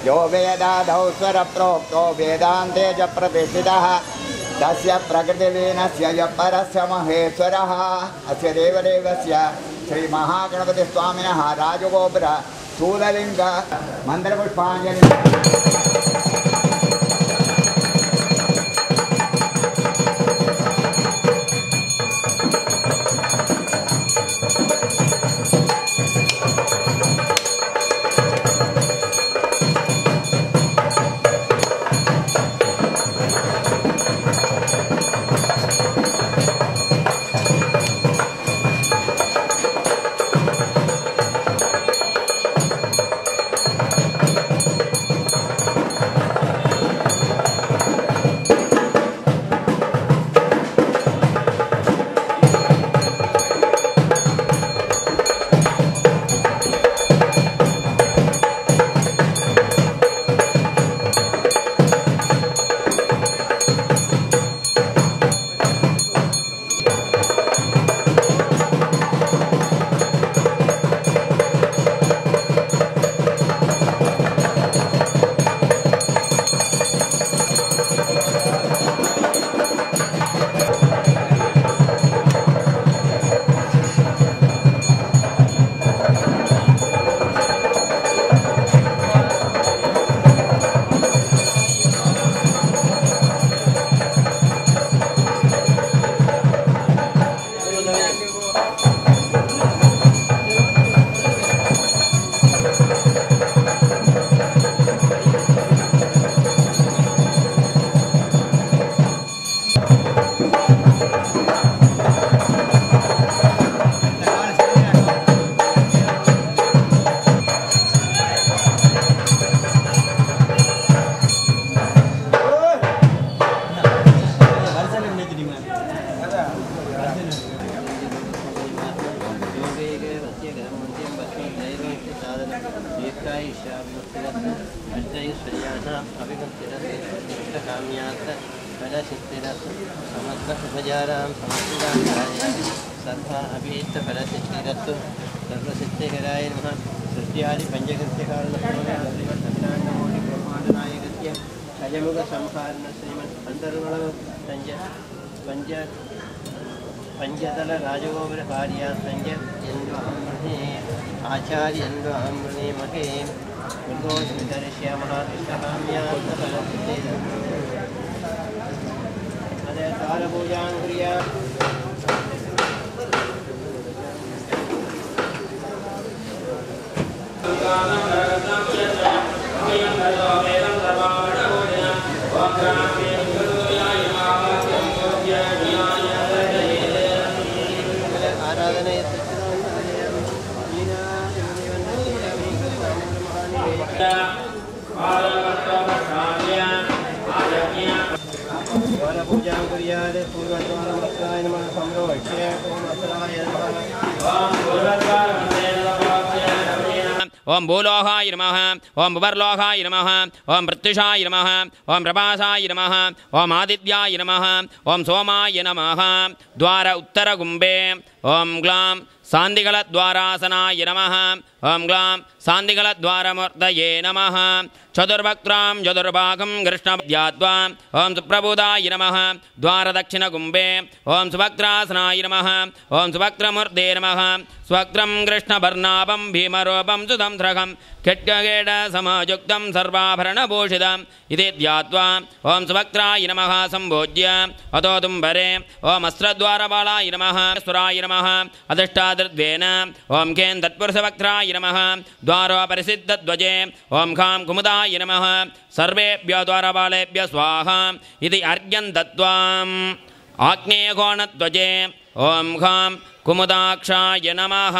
यो वेदादौ स्वरप्रोक्तो वेदान्ते च प्रतिष्ठितः तस्य प्रकृतिलीनस्य यः परस्य महेश्वरः अस्य देवदेवस्य श्रीमहागणपतिस्वामिनः राजगोपुर स्थूललिङ्ग मन्दिरपुष्पाञ्जलि काम्यात् फलसिद्धिरस्तु समस्तसुभजारां समस्तदाय सर्वा अभीष्टफलसिद्धिरस्तु सर्वसिद्धिकराय नमः सृष्ट्यादि पञ्चकृत्यकारणोटिब्रह्माण्डनायकस्य अजमुखसंहारण श्रीमन् पञ्चतल राजगोपुरकार्या सञ्जयन्द्वाम्बृणे आचार्यन्द्वाम्बृणे महे मृगोस्मितरिष्यामः इष्टकाम्यान्तफलसिद्धे तारपूजां कुर्यात् पूजा कुर्यात् पूर्वद्वारमस्ताय नमः संरोक्ष्य ओम अस्राय नमः ओम भूलोहाय नमः ओम भुवर्लोहाय नमः ओम प्रत्युषाय नमः ओम प्रभासाय नमः ओम आदित्याय नमः ओम सोमाय नमः द्वार उत्तरगुम्बे ओम ग्लां सान्दिगलद्वारासनाय नमः ओम ग्लां सान्दिगलद्वारमूर्तये नमः चतुर्वक्त्रां चतुर्भागं कृष्णपद्याद्वा ओम सुप्रबोधाय नमः द्वारदक्षिणगुम्बे ओम सुवक्त्रासनाय नमः ओम सुवक्त्रमूर्ते नमः स्वक्त्रं कृष्णवर्णाभं भीमरूपं सुतंत्रकं खड्गगेडसमयुक्तं सर्वाभरणभूषितम् इति ध्यात्वा ओम सुवक्त्राय नमः सम्भोज्य अतो तुम्बरे ओम अस्त्रद्वारपालाय नमः सुराय नमः अधिष्ठादृद्वेन ओम केन तत्पुरुषवक्त्राय नमः द्वारोपरिसिद्धध्वजे ओम खां कुमुदाय नमः सर्वेभ्यो द्वारपालेभ्यो स्वाहा इति अर्घ्यं दत्त्वाम् आग्नेयकोणध्वजे ओम खां कुमुदाक्षाय नमः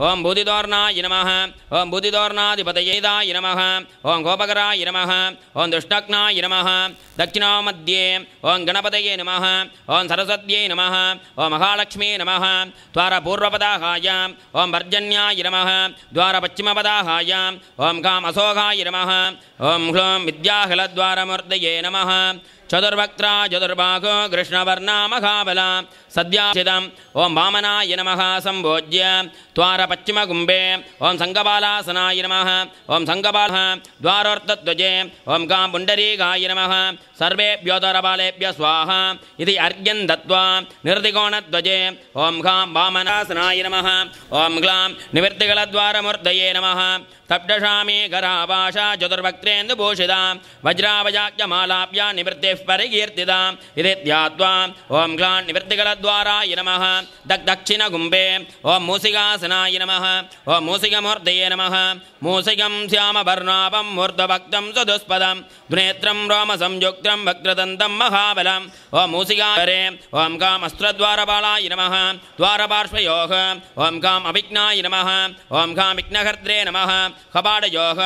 ओम बुद्धिदोर्णाय नमः ओम बुद्धिदोर्णाधिपतयेदाय नमः ओम गोपकराय नमः ओम दुष्टग्नाय नमः दक्षिणामध्ये ओम गणपतये नमः ओम सरस्वत्यै नमः ओम महालक्ष्मी नमः द्वारपूर्वपदाहाय ओम पर्जन्याय नमः द्वारपश्चिमपदाहाय ओम काम अशोकाय नमः ओम ह्लूं विद्याहलद्वारमूर्तये नमः चतुर्वक्त्रा चतुर्बाहो कृष्णवर्णा महाबला सद्याचिदम् ओम वामनाय नमः सम्भोज्य द्वारपश्चिमगुम्बे ओम संगबालासनाय नमः ओम संगबालः द्वारोर्तध्वजे ओम कां पुण्डरीकाय नमः सर्वेभ्यो द्वारपालेभ्यो स्वाहा इति अर्घ्यं दत्त्वा निर्दिकोणध्वजे ओम कां वामनासनाय नमः ओम ग्लां निवृत्तिगलद्वारमूर्तये नमः तप्तशामी कराभाषा चतुर्वक्त्रेन्दुभूषिता वज्रावजाक्यमालाभ्या निवृत्तिः परिकीर्तिता इति ध्यात्वा ओम ग्लां निवृत्तिगलद्वाराय नमः दक्षिणगुम्बे ओम मूसिकासनाय नमः ओम मूसिकमूर्तये नमः मूसिकं श्यामवर्णाभं मूर्धभक्तं सदुष्पदं द्विनेत्रं रोमसंयुक्तं वक्रदन्तं महाबलम् ओम मूसिकारे ओम कां अस्त्रद्वारपालाय नमः द्वारपार्श्वयोः ओम कां अभिज्ञाय नमः ओम कां विघ्नहर्त्रे नमः कपाटयोः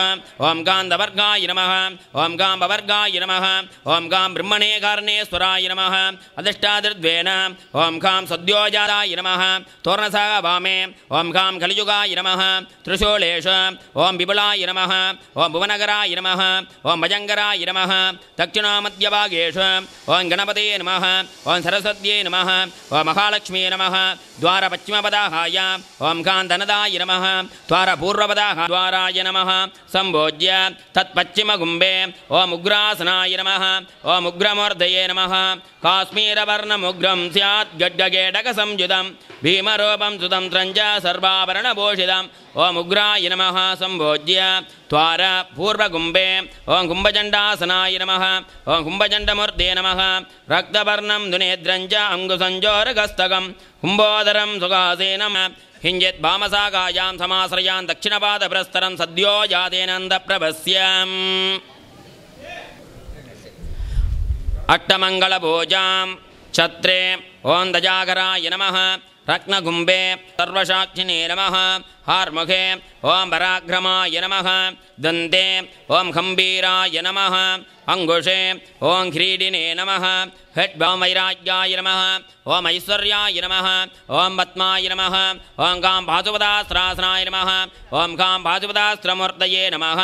ओम कां दवर्गाय नमः ओम कां पवर्गाय नमः ओम कां ब्रह्मणे कारणेश्वराय नमः अधिष्ठादृद्वेन ओम कां सद्योजाताय नमः तोरणसः वामे ओम कां कलियुगाय नमः त्रिशूलेश ओम विपुलाय नमः ओम भुवनगराय नमः ओम भजङ्गराय नमः दक्षिणामध्यभागेषु ओम गणपतये नमः ओम सरस्वत्यै नमः ओम महालक्ष्मी नमः द्वारपश्चिमपदाहाय ओम कां धनदाय नमः द्वारपूर्वपदाः द्वाराय नमः सम्भोज्य तत्पश्चिमगुम्बे ओम उग्रासनाय नमः ओम उग्रमूर्धये नमः काश्मीरवर्णमुग्रं स्यात् गड्गगेडकसंयुतं भीमरूपं सुतंत्रं च सर्वाभरणभूषितम् ओम उग्राय नमः सम्भोज्य द्वार पूर्वगुम्बे ओम कुम्भचण्डासनाय नमः ओम कुम्भचण्डमूर्ते नमः रक्तवर्णं दुनेद्रं च अङ्गुसञ्जोरगस्तकं कुम्भोदरं सुखासेनं हिञ्जित् वामसागायां समाश्रयान् दक्षिणपादप्रस्तरं सद्यो जातेनन्दप्रभस्यम् अट्टमङ्गलभोजां छत्रे ओम दजागराय नमः रत्नगुम्बे सर्वसाक्षिणे नमः हार्मुखे ओम पराक्रमाय नमः दन्ते ओम खम्बीराय नमः अंगुषे ओम ह्रीडिने नमः हेड्वां वैराग्याय नमः ஓம் ஐஸ்வர்யாய நமः ஓம் பத்மாய நமः ஓம் காம் பாசுபதாஸ்திராசனாய நமः ஓம் காம் பாசுபதாஸ்திரமூர்த்தயே நமः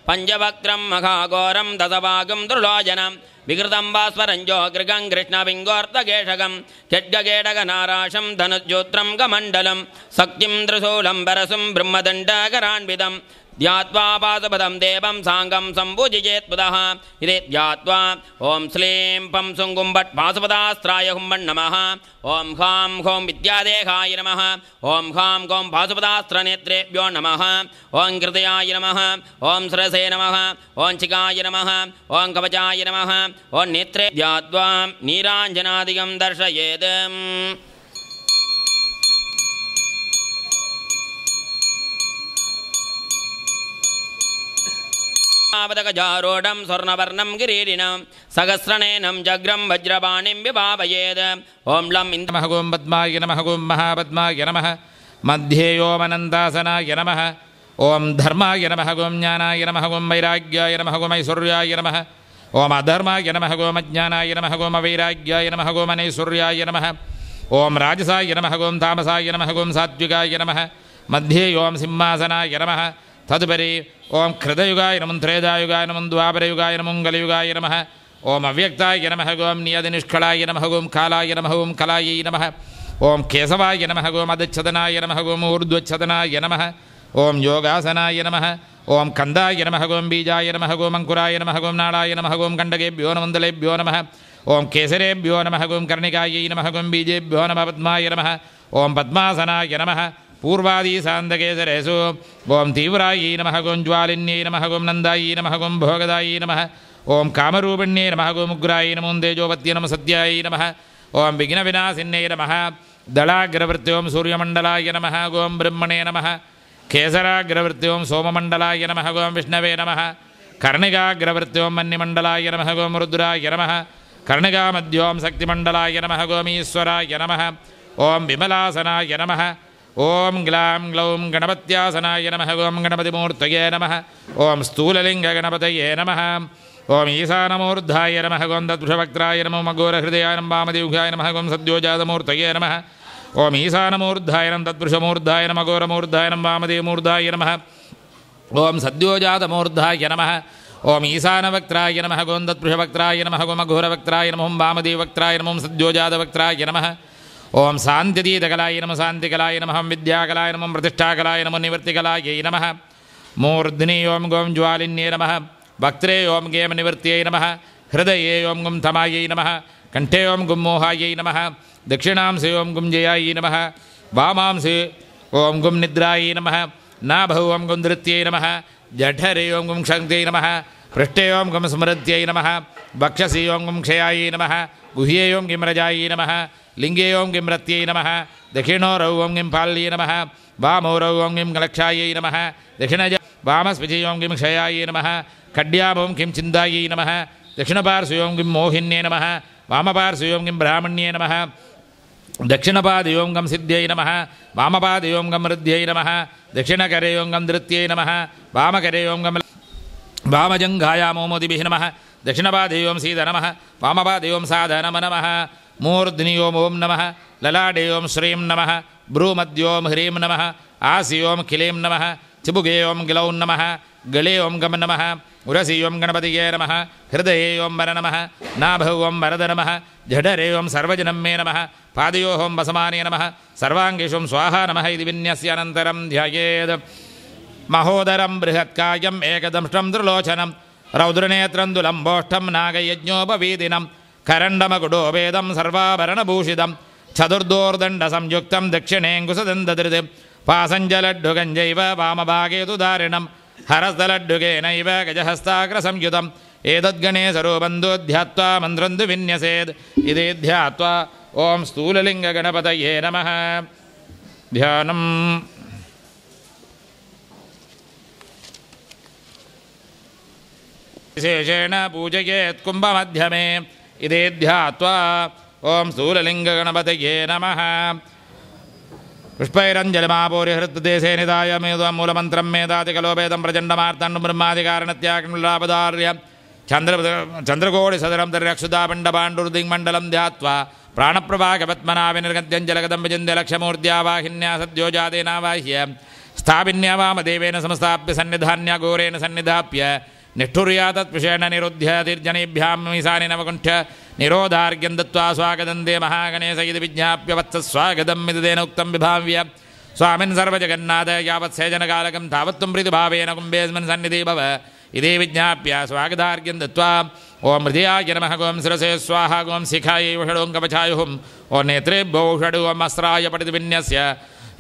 பஞ்சவக்ரம் மகாகோரம் தசபாகம் துர்லோஜனம் விகிருதம் பாஸ்வரஞ்சோ கிருகம் கிருஷ்ணபிங்கோர்த்தகேஷகம் கெட்ககேடகநாராஷம் தனுஜோத்ரம் கமண்டலம் சக்திம் திரிசூலம் பரசும் பிரம்மதண்டகரான்விதம் ध्यात्वा पादपदं देवं साङ्गं सम्पूजयेत् पुनः इति ध्यात्वा ॐ श्लीं पं सुङ्गुम्बट् पाशुपदास्त्राय हुम्बन् नमः ॐ हां हों विद्यादेहाय नमः ॐ हां गों पाशुपदास्त्रनेत्रेभ्यो नमः ॐ कृतयाय नमः ॐ सरसे नमः ॐ चिकाय नमः ॐ कवचाय नमः ॐ नेत्रे ध्यात्वा नीराञ्जनादिकं दर्शयेत् आवदगजारूढं स्वर्णवर्णं किरीटिनं सहस्रनेनं जग्रं वज्रपाणिं विभावयेत् ॐ लं नमः गों पद्माय नमः गों महापद्माय नमः मध्ये ओमनन्दासनाय नमः ॐ धर्माय नमः गों ज्ञानाय नमः गों वैराग्याय नमः गों ऐश्वर्याय नमः ॐ अधर्माय नमः गों अज्ञानाय नमः गों अवैराग्याय नमः गों अनैश्वर्याय नमः ॐ राजसाय नमः गों तामसाय नमः गों सात्विकाय नमः मध्ये ॐ सिंहासनाय नमः तदुपरि ओं कृतयुगाय नमः त्रेधायुगाय नमः द्वापरयुगाय नमः कलियुगाय नमः ओं अव्यक्ताय नमः गों नियतिनिष्कलाय नमः गों कालाय नमः गों कलायै नमः ओं केशवाय नमः गों अधच्छदनाय नमः गों ऊर्ध्वच्छदनाय नमः ओं योगासनाय नमः ओं कंदाय नमः गों बीजाय नमः गों अंकुराय नमः गों नाड़ाय नमः गों कंडकेभ्यो नमः दलेभ्यो नमः ओं केसरेभ्यो नमः गों कर्णिकायै नमः गों बीजेभ्यो नमः पद्माय नमः ओं पद्मासनाय नमः पूर्वादी सान्दकेसरेषु ओं तीव्रायै नमः गों ज्वालिन्यै नमः गों नन्दायै नमः गों भोगदायै नमः ओं कामरूपिण्यै नमः गों उग्रायै नमो तेजोवत्यै नमः सत्यायै नमः ओं विघ्नविनाशिन्यै नमः दलाग्रवृत्यों सूर्यमण्डलाय नमः गों ब्रह्मणे नमः केसराग्रवृत्यों सोममण्डलाय नमः गों विष्णवे नमः कर्णिकाग्रवृत्यों मन्निमण्डलाय नमः गों रुद्राय नमः कर्णिकामध्यों शक्तिमण्डलाय नमः गोमीश्वराय नमः ओं विमलासनाय नमः ओं ग्लां ग्लौं गणपत्यासनाय नमः गों गणपतिमूर्तये नमः ओं स्थूललिङ्गगणपतये नमः ओं ईशानमूर्धाय नमः गों तत्पुरुषवक्त्राय नमो मघोरहृदयाय नमः वामदेव्याय नमः गों सद्योजातमूर्तये नमः ओं ईशानमूर्धाय नमः तत्पुरुषमूर्धाय नमः घोरमूर्धाय नमः वामदेवमूर्धाय नमः ओं सद्योजातमूर्धाय नमः ओं ईशानवक्त्राय नमः गों तत्पुरुषवक्त्राय नमः गों मघोरवक्त्राय नमः वामदेववक्त्राय नमः सद्योजातवक्त्राय नमः ओं शान्तितीतकलाय नमः शान्तिकलाय नमः विद्याकलाय नमः प्रतिष्ठाकलाय नमः निवृत्तिकलायै नमः मूर्ध्नि ओं गों ज्वालिन्ये नमः वक्त्रे ओं गेम निवृत्त्यै नमः हृदये ओं गुं थमायै नमः कण्ठे ओं गुं मोहायै नमः दक्षिणांसे ओं गुं जयायै नमः वामांसे ओं गुं निद्रायै नमः नाभौ ओं गुं नृत्यै नमः जठरे ओं गुं क्षन्त्यै नमः पृष्ठे ओं गुं स्मृत्यै नमः वक्षसि ओं गुं क्षयायै नमः गुह्ये ओं किं रजायै नमः लिंगे ओं किं रत्यै नमः दक्षिणोरौ ओं किं पाल्ये नमः वामोरौ ओं किं कलक्षायै नमः दक्षिणज वामस्पिचि ओं किं क्षयायै नमः खड्यामों किं चिन्तायै नमः दक्षिणपार्श्वे ओं किं मोहिन्ये नमः वामपार्श्वे ओं किं ब्राह्मण्ये नमः दक्षिणपादे ओं किं सिद्ध्यै नमः वामपादे ओं किं ऋद्ध्यै नमः दक्षिणकरे ओं किं नृत्यै नमः वामकरे ओं किं वामजङ्घायामो मोदिभिः नमः दक्षिणपादे ओं सीद नमः वामपादे ओं साध नमः मूर्ध्नि ओं ओं नमः ललाटे ओं श्रीं नमः भ्रूमध्यों ह्रीं नमः आसि ओं किलीं नमः चिबुगे ओं गिलौ नमः गले ओं गम नमः उरसि ओं गणपतये नमः हृदये ओं वर नमः नाभौ ओं वरद नमः जठरे ओं सर्वजनं मे नमः पादयोः ओं वसमाने नमः सर्वाङ्गेषु स्वाहा नमः इति विन्यस्य अनन्तरं ध्यायेत् महोदरं बृहत्कायम् एकदंष्टं त्रिलोचनं रौद्रनेत्रं दुलम्बोष्ठं नागयज्ञोपवीदिनं करण्डमकुडो वेदं सर्वाभरणभूषितं चतुर्दोर्दण्डसंयुक्तं दक्षिणेऽङ्कुशदन्तधृत् पासञ्जलड्डुगञ्जैव वामभागे तु दारिणं हरस्थलड्डुगेनैव गजहस्ताग्रसंयुतम् एतद्गणे सरोबन्धो ध्यात्वा मन्त्रं तु विन्यसेत् इति ध्यात्वा ॐ स्थूललिङ्गगणपतये नमः ध्यानम् विशेषेण पूजयेत् कुम्भमध्यमे इति ध्यात्वा ॐ स्थूललिङ्गगणपतये नमः पुष्पैरञ्जलिमापूर्य हृत्देशे निधाय मेदं मूलमन्त्रं मेदाति कलोपेदं प्रचण्डमार्तण्डं ब्रह्मादिकारणत्यागं लाभदार्य चन्द्रकोटिसदरं तर्यक्षुदापिण्डपाण्डुर्दिङ्मण्डलं ध्यात्वा प्राणप्रभागपद्मनाभिनिर्गद्यञ्जलगदं विजिन्द्य लक्ष्यमूर्त्यावाहिन्या सद्योजातेनावाह्य स्थापिन्या वामदेवेन संस्थाप्य सन्निधान्या घोरेण सन्निधाप्य निष्ठुर्या तत्विषेण निरुध्य तिर्जनेभ्यां मीसानि नवकुण्ठ्य निरोधार्घ्यं दत्त्वा स्वागतं दे महागणेश इति विज्ञाप्य वत्सस्वागतम् इति तेन उक्तं विभाव्य स्वामिन् सर्वजगन्नाथ यावत् सेजनकालकं तावत्त्वं प्रीतिभावेन कुम्भेऽस्मिन् सन्निधि भव इति विज्ञाप्य स्वागतार्घ्यं दत्त्वा ओं हृदयाय नमः गों शिरसे स्वाहा गों शिखायै वषडों कवचायुः ओं नेत्रेभ्यो षडु ओं अस्त्राय पठितविन्यस्य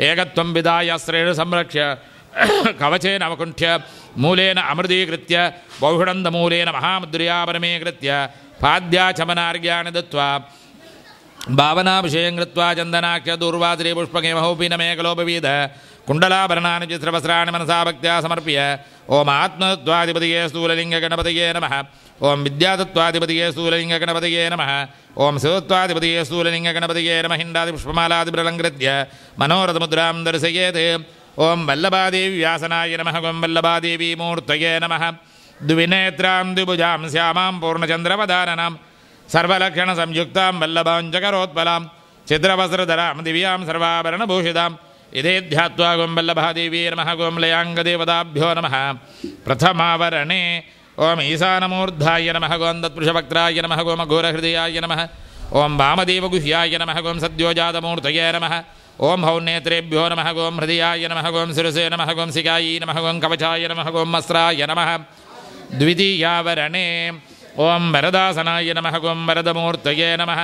एकत्वं विदाय अस्त्रेण संरक्ष्य कवचेन अवकुण्ठ्य मूलेन अमृतीकृत्य बौषडन्दमूलेन महामुद्र्या परमीकृत्य पाद्याचमनार्घ्यानि दत्त्वा भावनाभिषेकं कृत्वा चन्दनाख्य दूर्वाद्रिपुष्पके महोपीनमेकलोपवीद कुण्डलाभरणानि चित्रवस्त्राणि मनसा भक्त्या समर्प्य ओम आत्मतत्त्वाधिपतये स्थूललिङ्गगणपतये नमः ओम विद्यातत्त्वाधिपतये स्थूललिङ्गगणपतये नमः ओम शिवत्वाधिपतये स्थूललिङ्गगणपतये नमः हिण्डादिपुष्पमालादिप्रलङ्कृत्य मनोरथमुद्रां दर्शयेत् ओम वल्लभादेवी व्यासनाय नमः ओम वल्लभादेवी मूर्तये नमः द्विनेत्रां द्विभुजां श्यामां पूर्णचन्द्रवदाननां सर्वलक्षणसंयुक्तां वल्लभाञ्चकरोत्पलां छिद्रवस्त्रधरां दिव्यां सर्वाभरणभूषिताम् इति ध्यात्वा गों वल्लभादेवी नमः गों लयाङ्गदेवताभ्यो नमः प्रथमावरणे ओम ईशानमूर्धाय नमः गों तत्पुरुषवक्त्राय नमः गों घोरहृदयाय नमः ओम वामदेवगुह्याय नमः गों सद्योजातमूर्तये नमः ओम हौनेत्रेभ्यो नमः गों हृदयाय नमः गों शिरसे नमः गों शिखायै नमः गों कवचाय नमः गों अस्त्राय नमः द्वितीयावरणे ओम वरदासनाय नमः गों वरदमूर्तये नमः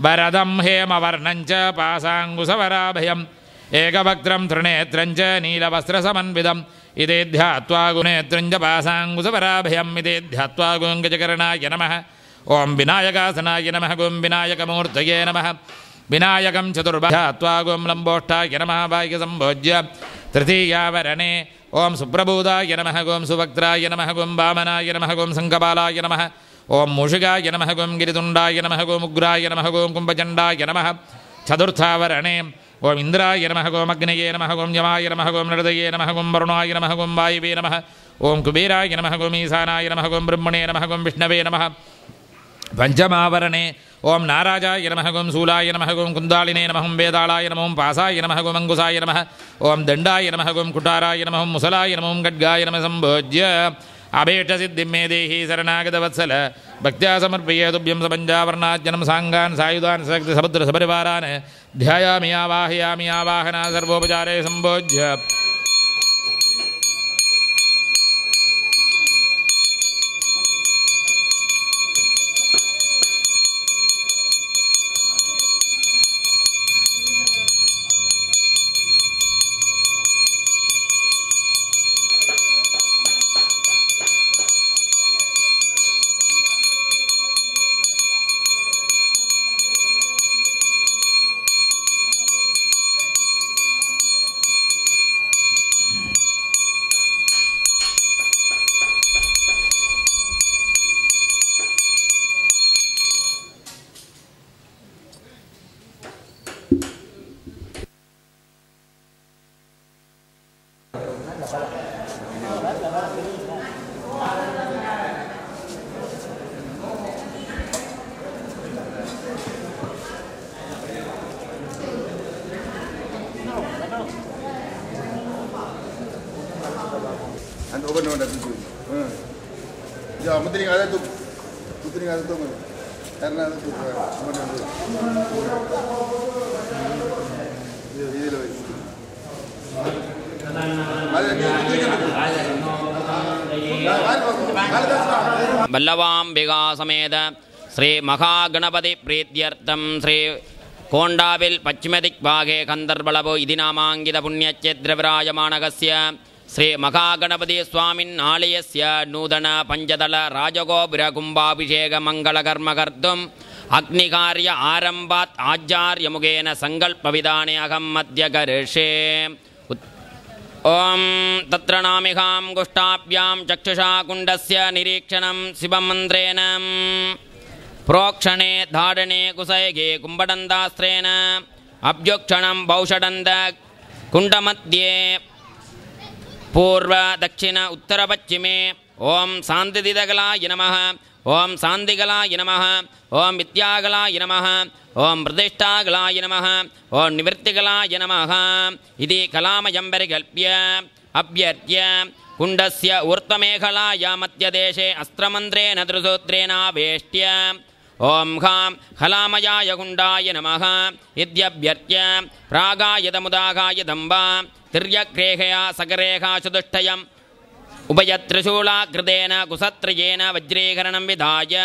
वरदं हेमवर्णं च पासाङ्कुशवराभयम् एकवक्त्रं त्रिनेत्रं च नीलवस्त्रसमन्वितम् इति ध्यात्वा गुणेत्रं च पासाङ्कुशवराभयम् इति ध्यात्वा गों गजकर्णाय नमः ओम विनायकासनाय नमः गों विनायकमूर्तये नमः विनायकं चतुर्ध्यात्वा गों लम्बोष्ठाय नमः वाक्यसम्भोज्य तृतीयावरणे ओम सुप्रबोधाय नमः गों सुवक्त्राय नमः गों वामनाय नमः गों शङ्खपालाय नमः ओम मूषिकाय नमः गों गिरितुण्डाय नमः गों उग्राय नमः गों कुम्भचण्डाय नमः चतुर्थावरणे ओम इन्द्राय नमः गों अग्नये नमः गों यमाय नमः गों नृदये नमः गों वरुणाय नमः गों वायवे नमः ओम कुबेराय नमः गों ईशानाय नमः गों ब्रह्मणे नमः गों विष्णवे नमः पंचमावरणे ओम नाराजाय नमः गों शूलाय नमः गों कुन्दालिने नमः वेदालाय नमः पासाय नमः गों अंकुशाय नमः ओम दण्डाय नमः गों कुटाराय नमः मुसलाय नमः गड्गाय नमः सम्भोज्य अभीष्टसिद्धिं मे देहि शरणागतवत्सल भक्त्या समर्पये तुभ्यं सपञ्चावर्णाज्जनं साङ्गान् सायुधान् सभद्रसपरिवारान् ध्यायामि आवाहयामि आवाहना सर्वोपचारे सम्भोज्य वल्लवाम्बिका समेत श्री महागणपति प्रीत्यर्थं श्री कोण्डाविल् पश्चिमदिग्भागे कन्दर्बलभो इति नामाङ्कित पुण्यक्षेत्रविराजमानकस्य श्री महागणपति स्वामिन् आलयस्य नूतन पञ्चदल राजगोपुरकुम्भाभिषेकमङ्गलकर्म कर्तुम् अग्निकार्य आरम्भात् आचार्यमुखेन सङ्कल्पविधाने अहं मध्य करिष्ये। ओम तत्र नामिहां गुष्टाभ्यां चक्षुषा कुण्डस्य निरीक्षणं शिवमन्त्रेण प्रोक्षणे धाडने कुशयगे कुम्भदन्तास्त्रेण अभ्युक्षणं भौषडन्त कुण्डमध्ये पूर्व दक्षिण उत्तर पश्चिमे ஓம் சாந்திதிதகலாய நமः ஓம் சாந்திகலாய நமः ஓம் வித்யாகலாய நமः ஓம் பிரதிஷ்டாகலாய நமः ஓம் நிவர்த்திகலாய நமः இது கலாமயம் பரிகல்ப்ய அப்யர்த்ய குண்டஸ்ய ஊர்த்வமேகலாய மத்தியதேசே அஸ்திரமந்திரேன திருசூத்ரேனாவேஷ்ட்ய ஓம் ஹாம் ஹலாமயாய குண்டாய நமः இத்யப்யர்த்ய பிராகாயதமுதாகாய தம்பா திர்யக்ரேகயா சகரேகா சதுஷ்டயம் உபயத்ரிசூலாகிருதேன குசத்ரயேன வஜ்ரீகரணம் விதாய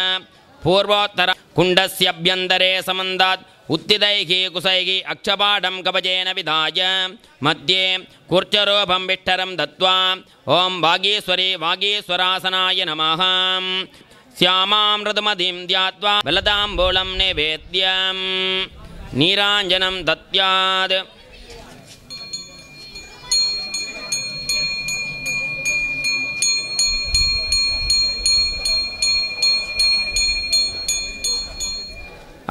பூர்வோத்தர குண்டஸ்யப்யந்தரே சமந்தாத் உத்திதைகி குசைகி அக்ஷபாடம் கவஜேன விதாய மத்தியே கூர்ச்சரூபம் விஷ்டரம் தத்வா ஓம் வாகீஸ்வரி வாகீஸ்வராசனாய நமः ஸ்யாமாம் ருதுமதிம் தியாத்வா பலதாம்பூலம் நிவேத்யம் நீராஞ்சனம் தத்யாத்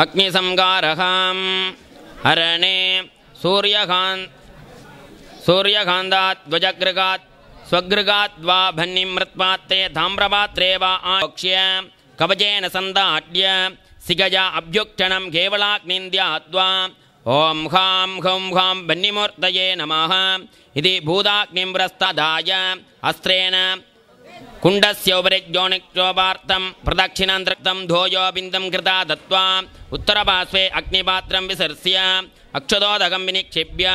அக்னிசம்காரகம் ஹரணே சூரியகாந்தாத் துவஜக்ருகாத் ஸ்வக்ருகாத் வா பன்னிம் மிருத்பாத்தே தாம்ரபாத்ரே வா ஆக்ஷ்ய கவஜேன சந்தாட்ய சிகஜா அப்யுக்ஷணம் கேவலாக்னிந்தியாத்வா ஓம் ஹாம் ஹம் ஹாம் பன்னிமூர்த்தயே நமः இது பூதாக்னிம் பிரஸ்தாதாய அஸ்திரேன குண்டஸ்ய உபரிஜோனிக்ஷோபார்த்தம் பிரதட்சிணாந்திரக்தம் தோயோ பிந்தம் கிருதா தத்வா உத்தரபாஸ்வே அக்னிபாத்திரம் விசர்ஸ்ய அக்ஷதோதகம் வினிக்ஷிப்ய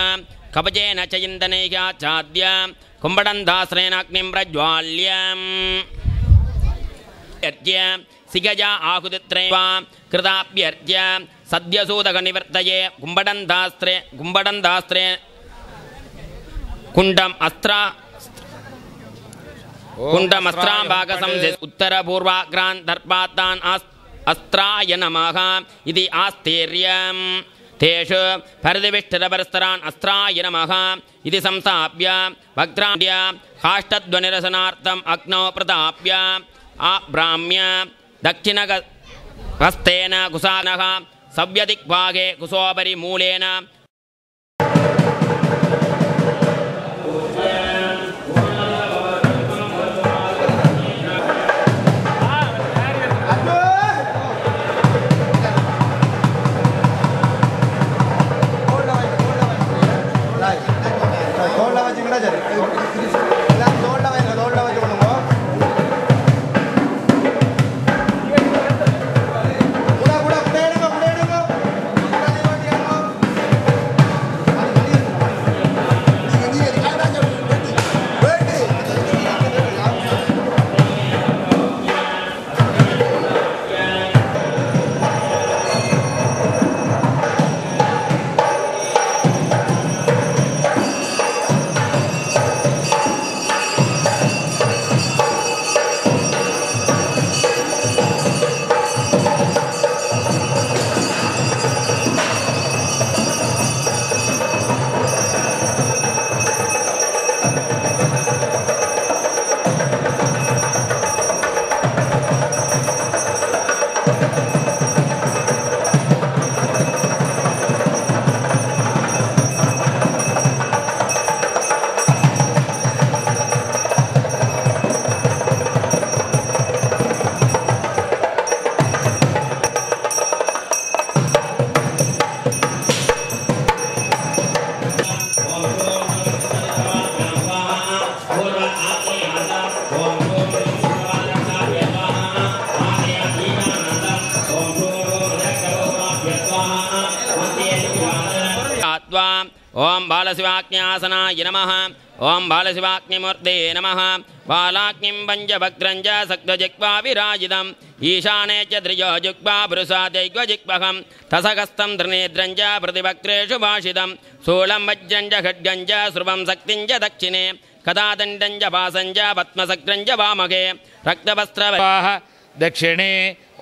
கவஜேன ச இந்தனைகாச்சாத்ய கும்படந்தாஸ்ரேன அக்னிம் பிரஜ்வால்யம் சிகஜா ஆகுதித்ரேவா கிருதாப்யர்த்ய சத்யசூதக நிவர்த்தயே கும்படந்தாஸ்திரே குண்டம் அஸ்திரா குண்டமஸ்திராம்பாகசம் உத்தரபூர்வாக்ரான் தர்பாத்தான் அஸ்திராய நமः இது ஆஸ்தீர்யம் தேஷு பரதிவிஷ்டிரபரஸ்தரான் அஸ்திராய நமः இது சம்ஸ்தாப்ய வக்ராண்ட்ய காஷ்டத்வநிரசனார்த்தம் அக்னோ பிரதாப்ய ஆப்ராம்ய தட்சிணஹஸ்தேன குசானः சவ்யதிக்பாகே குசோபரி மூலேன ஓம் பாலசிவாக்ஞாசனாய நமः ஓம் பாலசிவாக்ஞிமூர்த்தே நமः பாலாக்ஞிம் பஞ்சபக்ரஞ்ச சக்தஜிக்வா விராஜிதம் ஈசானே ச திரியோஜுக்வா புருஷாதைக்வஜிக்வகம் தசகஸ்தம் திருநேத்ரஞ்ச பிரதிபக்ரேஷு பாஷிதம் சூலம் வஜ்ரஞ்ச खड्गञ्च ஸ்ருவம் சக்திஞ்ச தட்சிணே கதாதண்டஞ்ச பாசஞ்ச பத்மசக்ரஞ்ச வாமகே ரக்தவஸ்திரவாஹ दक्षिणे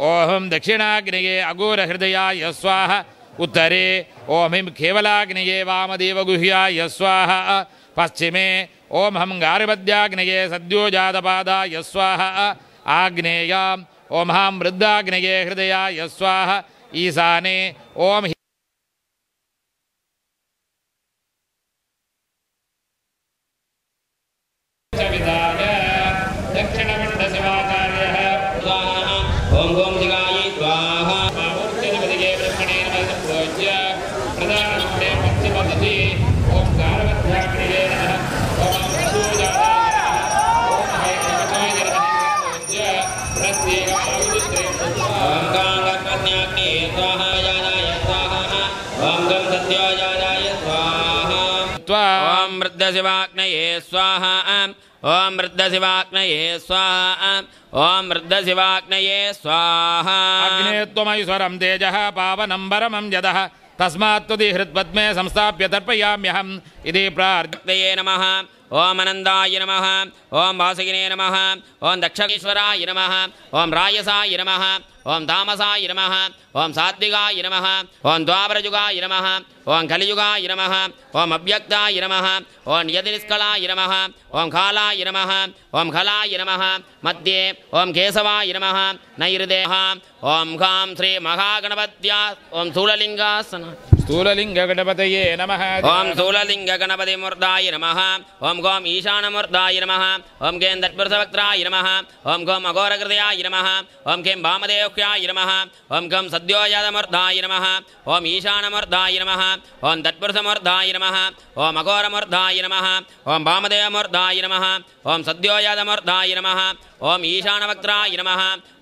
ओहम दक्षिणाग्निये अघोरहृदयाय स्वाहा उत्तरे ओम हिम केवलाग्निये वामदेवगुह्याय स्वाहा पश्चिमे ओम हम गार्भद्याग्निये सद्योजातपादाय स्वाहा आग्नेयाम् ओम हम वृद्धाग्निये हृदयाय स्वाहा ईशाने ओम दक्षिणमण्डले वृद्धशिवाग्नये स्वाहा ॐ वृद्धशिवाग्नये स्वाहा ॐ वृद्धशिवाग्नये स्वाहा अग्ने त्वमैश्वरं तेजः पावनं परमं यदः तस्मात् त्वदिहृत्पद्मे संस्थाप्य तर्पयाम्यहम् इति प्रार्थये नमः ॐ अनन्दाय नमः ॐ वासुकिने नमः ॐ दक्षेश्वराय नमः ॐ रायसाय नमः ॐ तामसाय नमः ॐ सात्विकाय नमः ॐ द्वापरयुगाय नमः ॐ कलियुगाय नमः ॐ अव्यक्ताय नमः ॐ यदिनिष्कलाय नमः ॐ कालाय नमः ॐ खलाय नमः मध्ये ॐ केशवाय नमः नैर्देः ॐ खां श्री महागणपत्या ॐ स्थूललिङ्गासन स्थूललिङ्गगणपतये नमः ॐ स्थूललिङ्गगणपतिमूर्धाय नमः ॐ गों ईशानमूर्धाय नमः ॐ गें तत्पुरुषवक्त्राय नमः ॐ गों अघोरकृतयाय नमः ॐ किं वामदेव्याय नमः ॐ गं सद्योजातमूर्धाय नमः ॐ ईशानमूर्धाय नमः ॐ तत्पुरुषमूर्धाय नमः ॐ अघोरमूर्धाय नमः ॐ वामदेवमूर्धाय नमः ॐ सद्योजातमूर्धाय नमः ॐ ईशानवक्त्राय नमः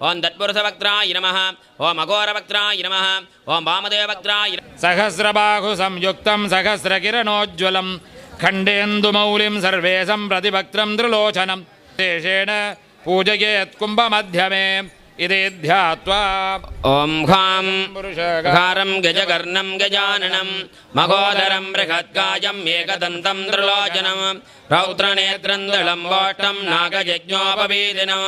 ॐ तत्पुरुषवक्त्राय नमः ॐ अघोरवक्त्राय नमः ॐ वामदेववक्त्राय सहस्रबाहु संयुक्तं सहस्रकिरणोज्ज्वलं खण्डेन्दुमौलिं सर्वेशं प्रतिभक्त्रं त्रिलोचनं शेषेण पूजयेत् कुम्भमध्यमे इति ध्यात्वा ॐ खां घारं गजकर्णं गजाननं महोदरं बृहत्कायं एकदन्तं त्रिलोचनं रौद्रनेत्रं दलम्बोष्टं नागयज्ञोपवीदिनं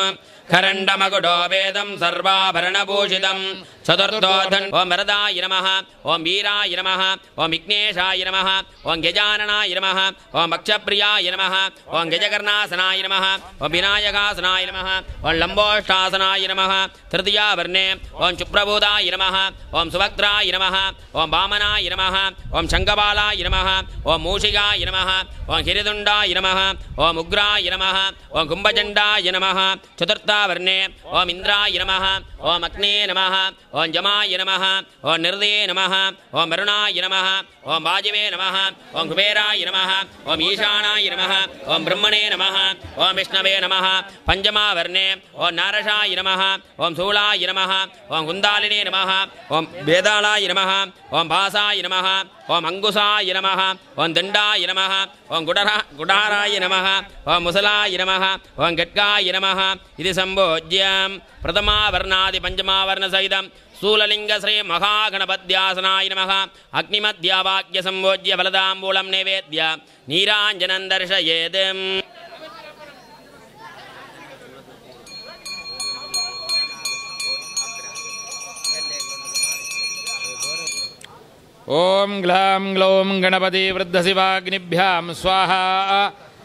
खरण्डमकुटो वेदं सर्वाभरणभूषितं चतुर्थोधन् ॐ वरदाय नमः ॐ वीराय नमः ॐ विघ्नेशाय नमः ॐ गजाननाय नमः ॐ भक्षप्रियाय नमः ॐ गजकर्णासनाय नमः ॐ विनायकासनाय नमः ॐ लम्बोष्टासनाय नमः तृतीयावर्णे ॐ शुप्रबोधाय नमः ॐ सुभद्राय नमः ॐ वामनाय नमः ॐ शङ्खपालाय नमः ॐ मूषिकाय नमः ॐ हिरिदुण्डाय नमः ॐ उग्राय नमः ॐ कुम्भचण्डाय नमः चतुर्थावर्णे ॐ इन्द्राय नमः ॐ अग्ने नमः ॐ जमाय नमः ॐ निर्दये नमः ॐ वरुणाय नमः ॐ वाजिवे नमः ॐ कुबेराय नमः ॐ ईशानाय नमः ॐ ब्रह्मणे नमः ॐ विष्णवे नमः पञ्चमावर्णे ॐ नारसाय नमः ॐ शूलाय नमः ॐ कुन्दालिने नमः ॐ वेदालाय नमः ॐ भासाय नमः ॐ अङ्कुशाय नमः ॐ दण्डाय नमः ॐ गुडाराय नमः ॐ मुसलाय नमः ॐ गट्काय नमः इति सम्बोध्य प्रथमावर्णादिपञ्चमावर्णसहितं स्थूललिङ्ग श्री महागणपत्यासनाय नमः अग्निमध्यावाक्य सम्बोध्य फलदाम्बूलं नैवेद्य नीराञ्जनं दर्शयेत् ॐ ग्लां ग्लौं गणपति वृद्धशिवाग्निभ्यां स्वाहा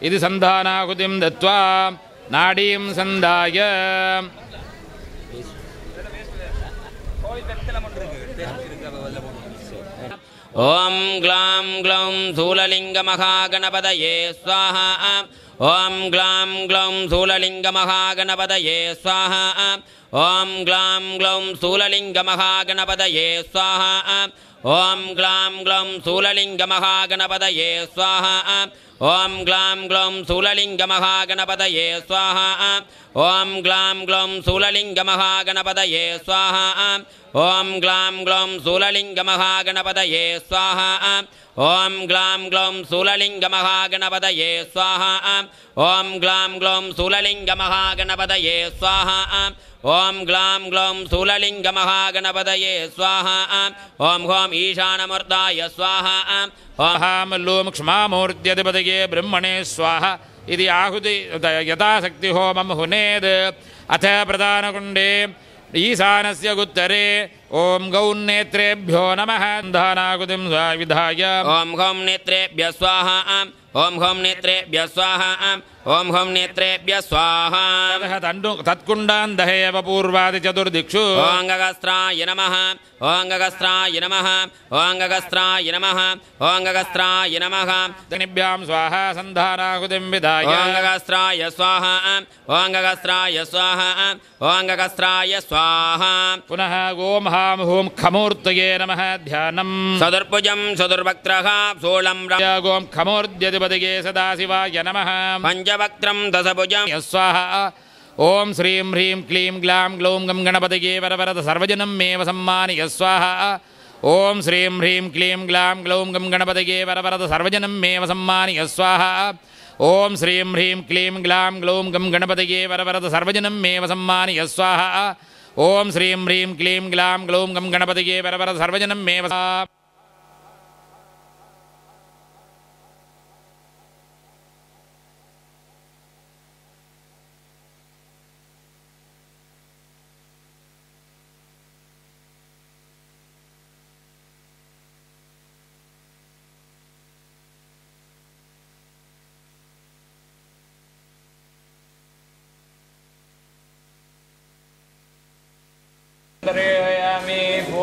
इति सन्धानाहुतिं दत्त्वा नाडीं सन्धाय ॐ ग्लां ग्लौं स्थूललिङ्गमहागणपतये स्वाहा ॐ ग्लां ग्लौं स्थूललिङ्गमहागणपतये स्वाहा ॐ ग्लां ग्लौं स्थूललिङ्गमहागणपतये स्वाहा ॐ ग्लां ग्लौं स्थूललिङ्गमहागणपतये स्वाहा ॐ ग्लां ग्लौं स्थूललिङ्गमहागणपतये स्वाहा ॐ ग्लां ग्लौं स्थूललिङ्गमहागणपतये स्वाहा ॐ ग्लां ग्लौं स्थूललिङ्गमहागणपतये स्वाहा ॐ ग्लां ग्लौं स्थूललिङ्गमहागणपतये स्वाहा ॐ ग्लां ग्लौं स्थूललिङ्गमहागणपतये स्वाहा ॐ ग्लां ग्लौं स्थूललिङ्गमहागणपतये स्वाहा ॐ ह्रौं ईशानमूर्ताय स्वाहा मल्लूं क्ष्मामूर्त्यधिपतये ब्रह्मणे स्वाहा इति आहुति यथाशक्ति होमं हुनेद् अथ प्रधानकुण्डे ईशानस्य गुत्तरे ॐ गौन्नेत्रेभ्यो नमः सन्धानाहुतिं विधाय ॐ गौं नेत्रेभ्यः स्वाहा ॐ गौं नेत्रेभ्यः स्वाहा ॐ गौं नेत्रेभ्यः स्वाहा तत्कुण्डान् दहेव पूर्वादिचतुर्दिक्षु ॐगगस्त्राय नमः ॐगगस्त्राय नमः ॐगगस्त्राय नमः ॐगगस्त्राय नमः अग्निभ्यां स्वाहा सन्धानाहुतिं विधाय ॐगगस्त्राय स्वाहा ॐगगस्त्राय स्वाहा ॐगगस्त्राय स्वाहा पुनः ॐ हां हूं खमूर्तये नमः ध्यानं चतुर्भुजं चतुर्वक्त्रः शूलं ॐ खमूर्ध्यधिपतये सदाशिवाय नमः पञ्चवक्त्रं दशभुजं स्वाहा ॐ श्रीं ह्रीं क्लीं ग्लां ग्लौं गं गणपतये वरवरद सर्वजनं मेव सम्मानय स्वाहा ஓம் ஸ்ரீம் ஹ்ரீம் க்ளீம் க்ளாம் க்ளௌம் கம் கணபதயே வரவரத சர்வஜனம் மேவ சம்மானிய ஸ்வாஹா. ஓம் ஸ்ரீம் ஹ்ரீம் க்ளீம் க்ளாம் க்ளௌம் கம் கணபதயே வரவரத சர்வஜனம் மேவ சம்மானிய ஸ்வாஹா. ஓம் ஸ்ரீம் ஹ்ரீம் க்ளீம் க்ளாம் க்ளௌம் கம் கணபதயே வரவரத சர்வஜனம் மேவ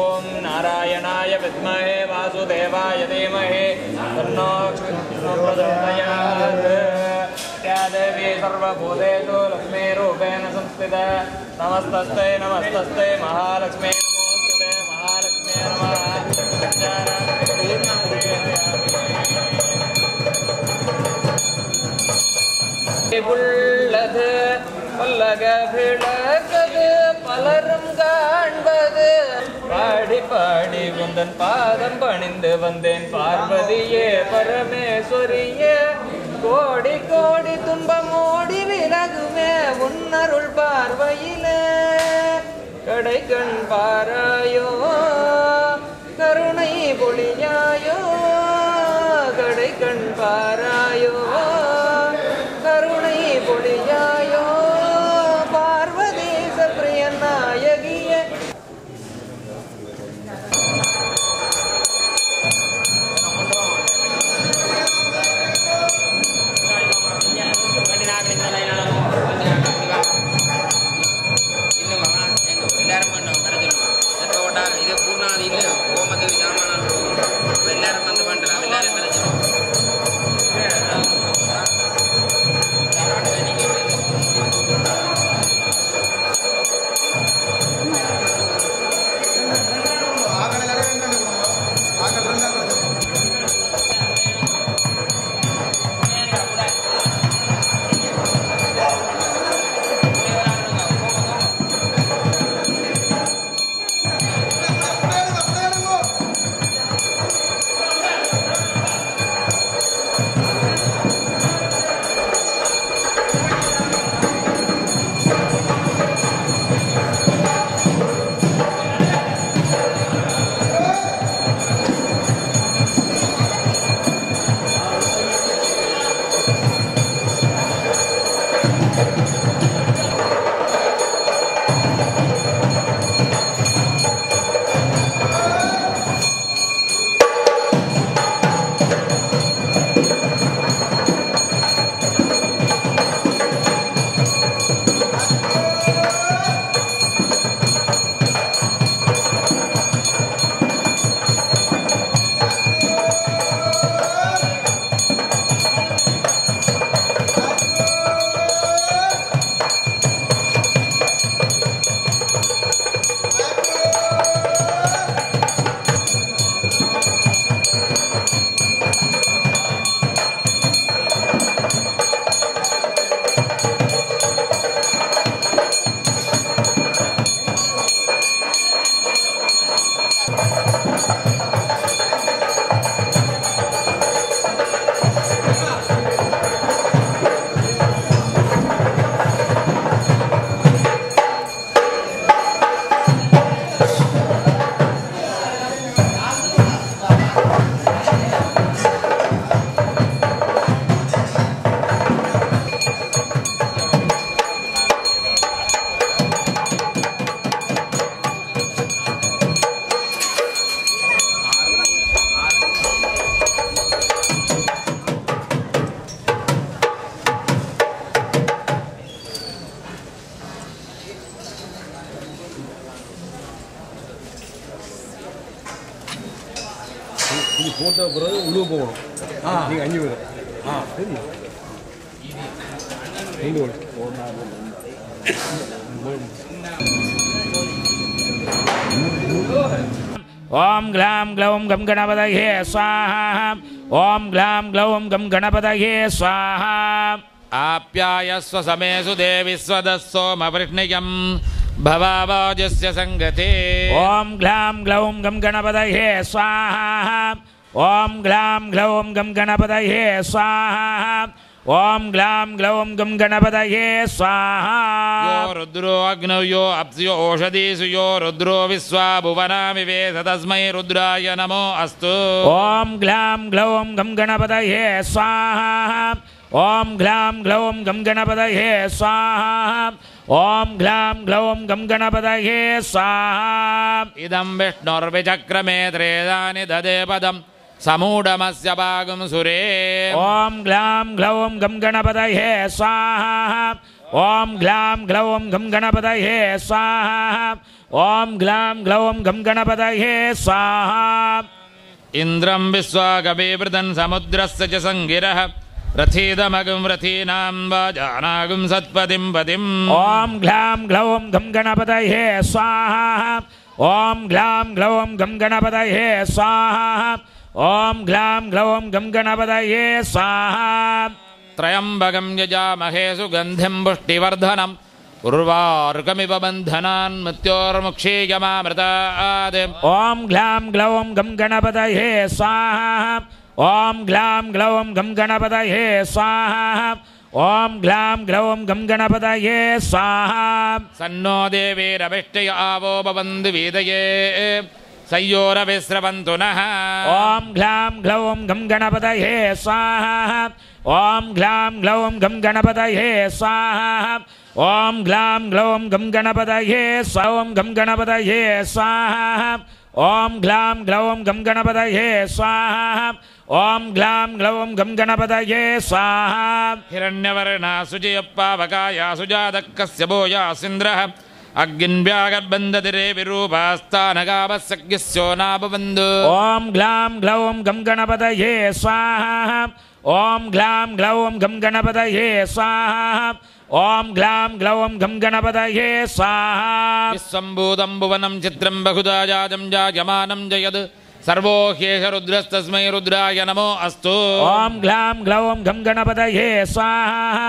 ओम नारायणाय विद्महे वासुदेवाय धीमहि तन्नो प्रचोदयात्। या देवी सर्वभूतेषु लक्ष्मीरूपेण संस्थिता नमस्तस्ते नमस्तस्ते महालक्ष्मी नमोस्तुते महालक्ष्मी உள்ளது பல்லக விளக்கது பலரும் காண்பது பாடி பாடி உந்தன் பாதம் பணிந்து வந்தேன் பார்வதியே பரமேஸ்வரியே கோடி கோடி துன்பம் ஓடி விலகுமே உன்னருள் பார்வையிலே கடை கண் பாராயோ கருணை பொழியாயோ கடை கண் பாராயோ கருணை பொழியாயோ பார்வதீச பிரிய நாயகியே. போட்ட பிறகு உழுவு போகணும். நீங்கள் 5 பேர். சரி ஓம் க்ளாம் க்ளௌம் கம் கணபதயே ஸ்வாஹா. ஓம் க்ளாம் க்ளௌம் கம் கணபதயே ஸ்வாஹா. ஆப்யாயஸ்வ சமேசு தேவி ஸ்வதஸ்ஸோம விஷ்ணியம் भवावाजस्य संगते ओम ग्लाम ग्लौम गम गणपतये स्वाहा ओम ग्लाम ग्लौम गम गणपतये स्वाहा ओम ग्लाम ग्लौम गम गणपतये स्वाहा यो रुद्रो अग्नौ यो अप्सयो ओषधीषु यो रुद्रो विश्वा भुवनामि वेद तस्मै रुद्राय नमो अस्तु ओम ग्लाम ग्लौम गम गणपतये स्वाहा ओम ग्लाम ग्लौम गम गणपतये स्वाहा ओम ग्लाम ग्लौम गम गणपतये स्वाहा इदं विष्णुर्विचक्रमे त्रेदानि ददे पदं समूढमस्य भागं सुरे ओम ग्लाम ग्लौम गम गणपतये स्वाहा ओम ग्लाम ग्लौम गम गणपतये स्वाहा ओम ग्लाम ग्लौम गम गणपतये स्वाहा इन्द्रं विश्वागविवृतं समुद्रस्य च संगिरः रथीदमगं रथीनां वाजानागं सत्पतिं पतिम् ओम ग्लाम ग्लौम गम गणपतये स्वाहा ओम ग्लाम ग्लौम गम गणपतये स्वाहा ओम ग्लाम ग्लौम गम गणपतये स्वाहा त्र्यम्बकं यजामहे सुगन्धिं पुष्टिवर्धनम् उर्वारुकमिव बन्धनान् मृत्योर्मुक्षीयमामृतात् ओम ग्लाम ग्लौम गम गणपतये स्वाहा ओम ग्लाम ग्लौम गम गणपतये स्वाहा ओम ग्लाम ग्लौम गम गणपतये स्वाहा सन्नो देवीरभिष्टय आवो भवन्तु वीदये सयोरविस्रवन्तु नः ओम ग्लाम ग्लौम गम गणपतये स्वाहा ओम ग्लाम ग्लौम गम गणपतये स्वाहा ओम ग्लाम ग्लौम गम गणपतये ओम गम गणपतये स्वाहा ओम ग्लाम ग्लौम गम गणपतये स्वाहा ओम ग्लाम ग्लौम गम गणपतये स्वाहा हिरण्यवर्णा सुजयप्पावकाया सुजातकस्य भूयासिन्द्रः अग्निव्यागर्बन्धतिरे विरूपास्तानगावसख्यस्यो नाभवन्तु ओम ग्लाम ग्लौम गम गणपतये स्वाहा ओम ग्लाम ग्लौम गम गणपतये स्वाहा ओम ग्लाम ग्लौम गम गणपतये स्वाहा विश्वम्भूतं भुवनं चित्रं बहुधा जातं जायमानं जयद् सर्वो ह्येष रुद्रस्तस्मै रुद्राय नमो अस्तु ओम ग्लाम ग्लौम गम गणपतये स्वाहा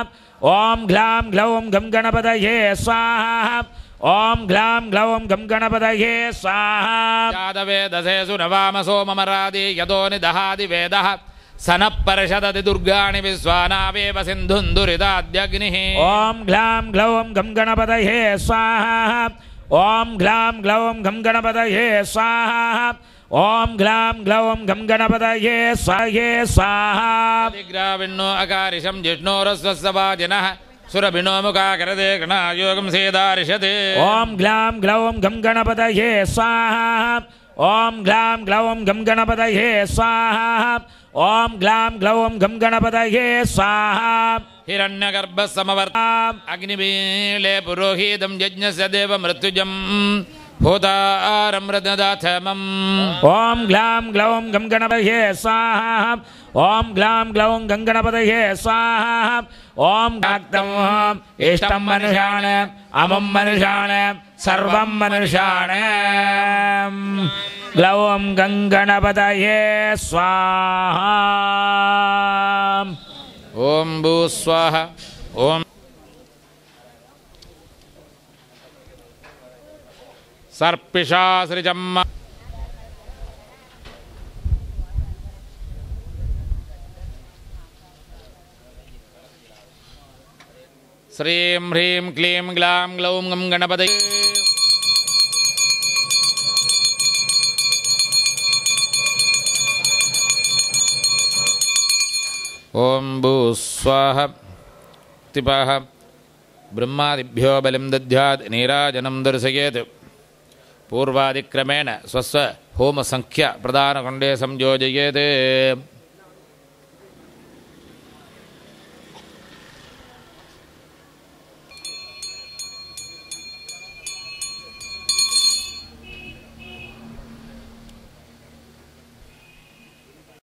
ओम ग्लाम ग्लौम गम गणपतये स्वाहा ओम ग्लाम ग्लौम गम गणपतये स्वाहा यादवेदसे सुनवामसो ममरादि यतो निदहादि वेदः सनः परिषदति दुर्गाणि विश्वानावेव सिन्धुन्दुरिताद्यग्निः ओम ग्लाम ग्लौम गम गणपतये स्वाहा ओम ग्लाम ग्लौम गम गणपतये स्वाहा ओम ग्लाम ग्लौम गम गणपतये स्वाहा ग्राविण्णो अकारिशं जिष्णोरस्वस्वाजिनः सुरभिनो मुखाकरदे गणायोगं सेदारिषते ओम ग्लाम ग्लौम गम गणपतये स्वाहा ओम ग्लाम ग्लौम गम गणपतये स्वाहा ओम ग्लाम ग्लौम गम गणपतये स्वाहा हिरण्यगर्भः समवर्ताम् अग्निमीले पुरोहितं यज्ञस्य देवमृत्युजम् भूतारं रददाथमम् ओम ग्लाम ग्लौम गम गणपतये स्वाहा ओम ग्लाम ग्लौम गम गणपतये स्वाहा ओम भक्तं इष्टं मनुष्याण अमुं मनुष्याण सर्वं मनुष्याण ग्लौम गम गणपतये स्वाहा ओम भू स्वाहा ओम सर्पिषा सृजम् श्रीं ह्रीं क्लीं ग्लां ग्लौं गं गणपतये ओम भू स्वाहा तिपः ब्रह्मादिभ्यो बलिं दद्यात् नीराजनं दर्शयेत् पूर्वादिक्रमेण स्वस्व होम संख्या प्रदानखण्डे संयोजयेत्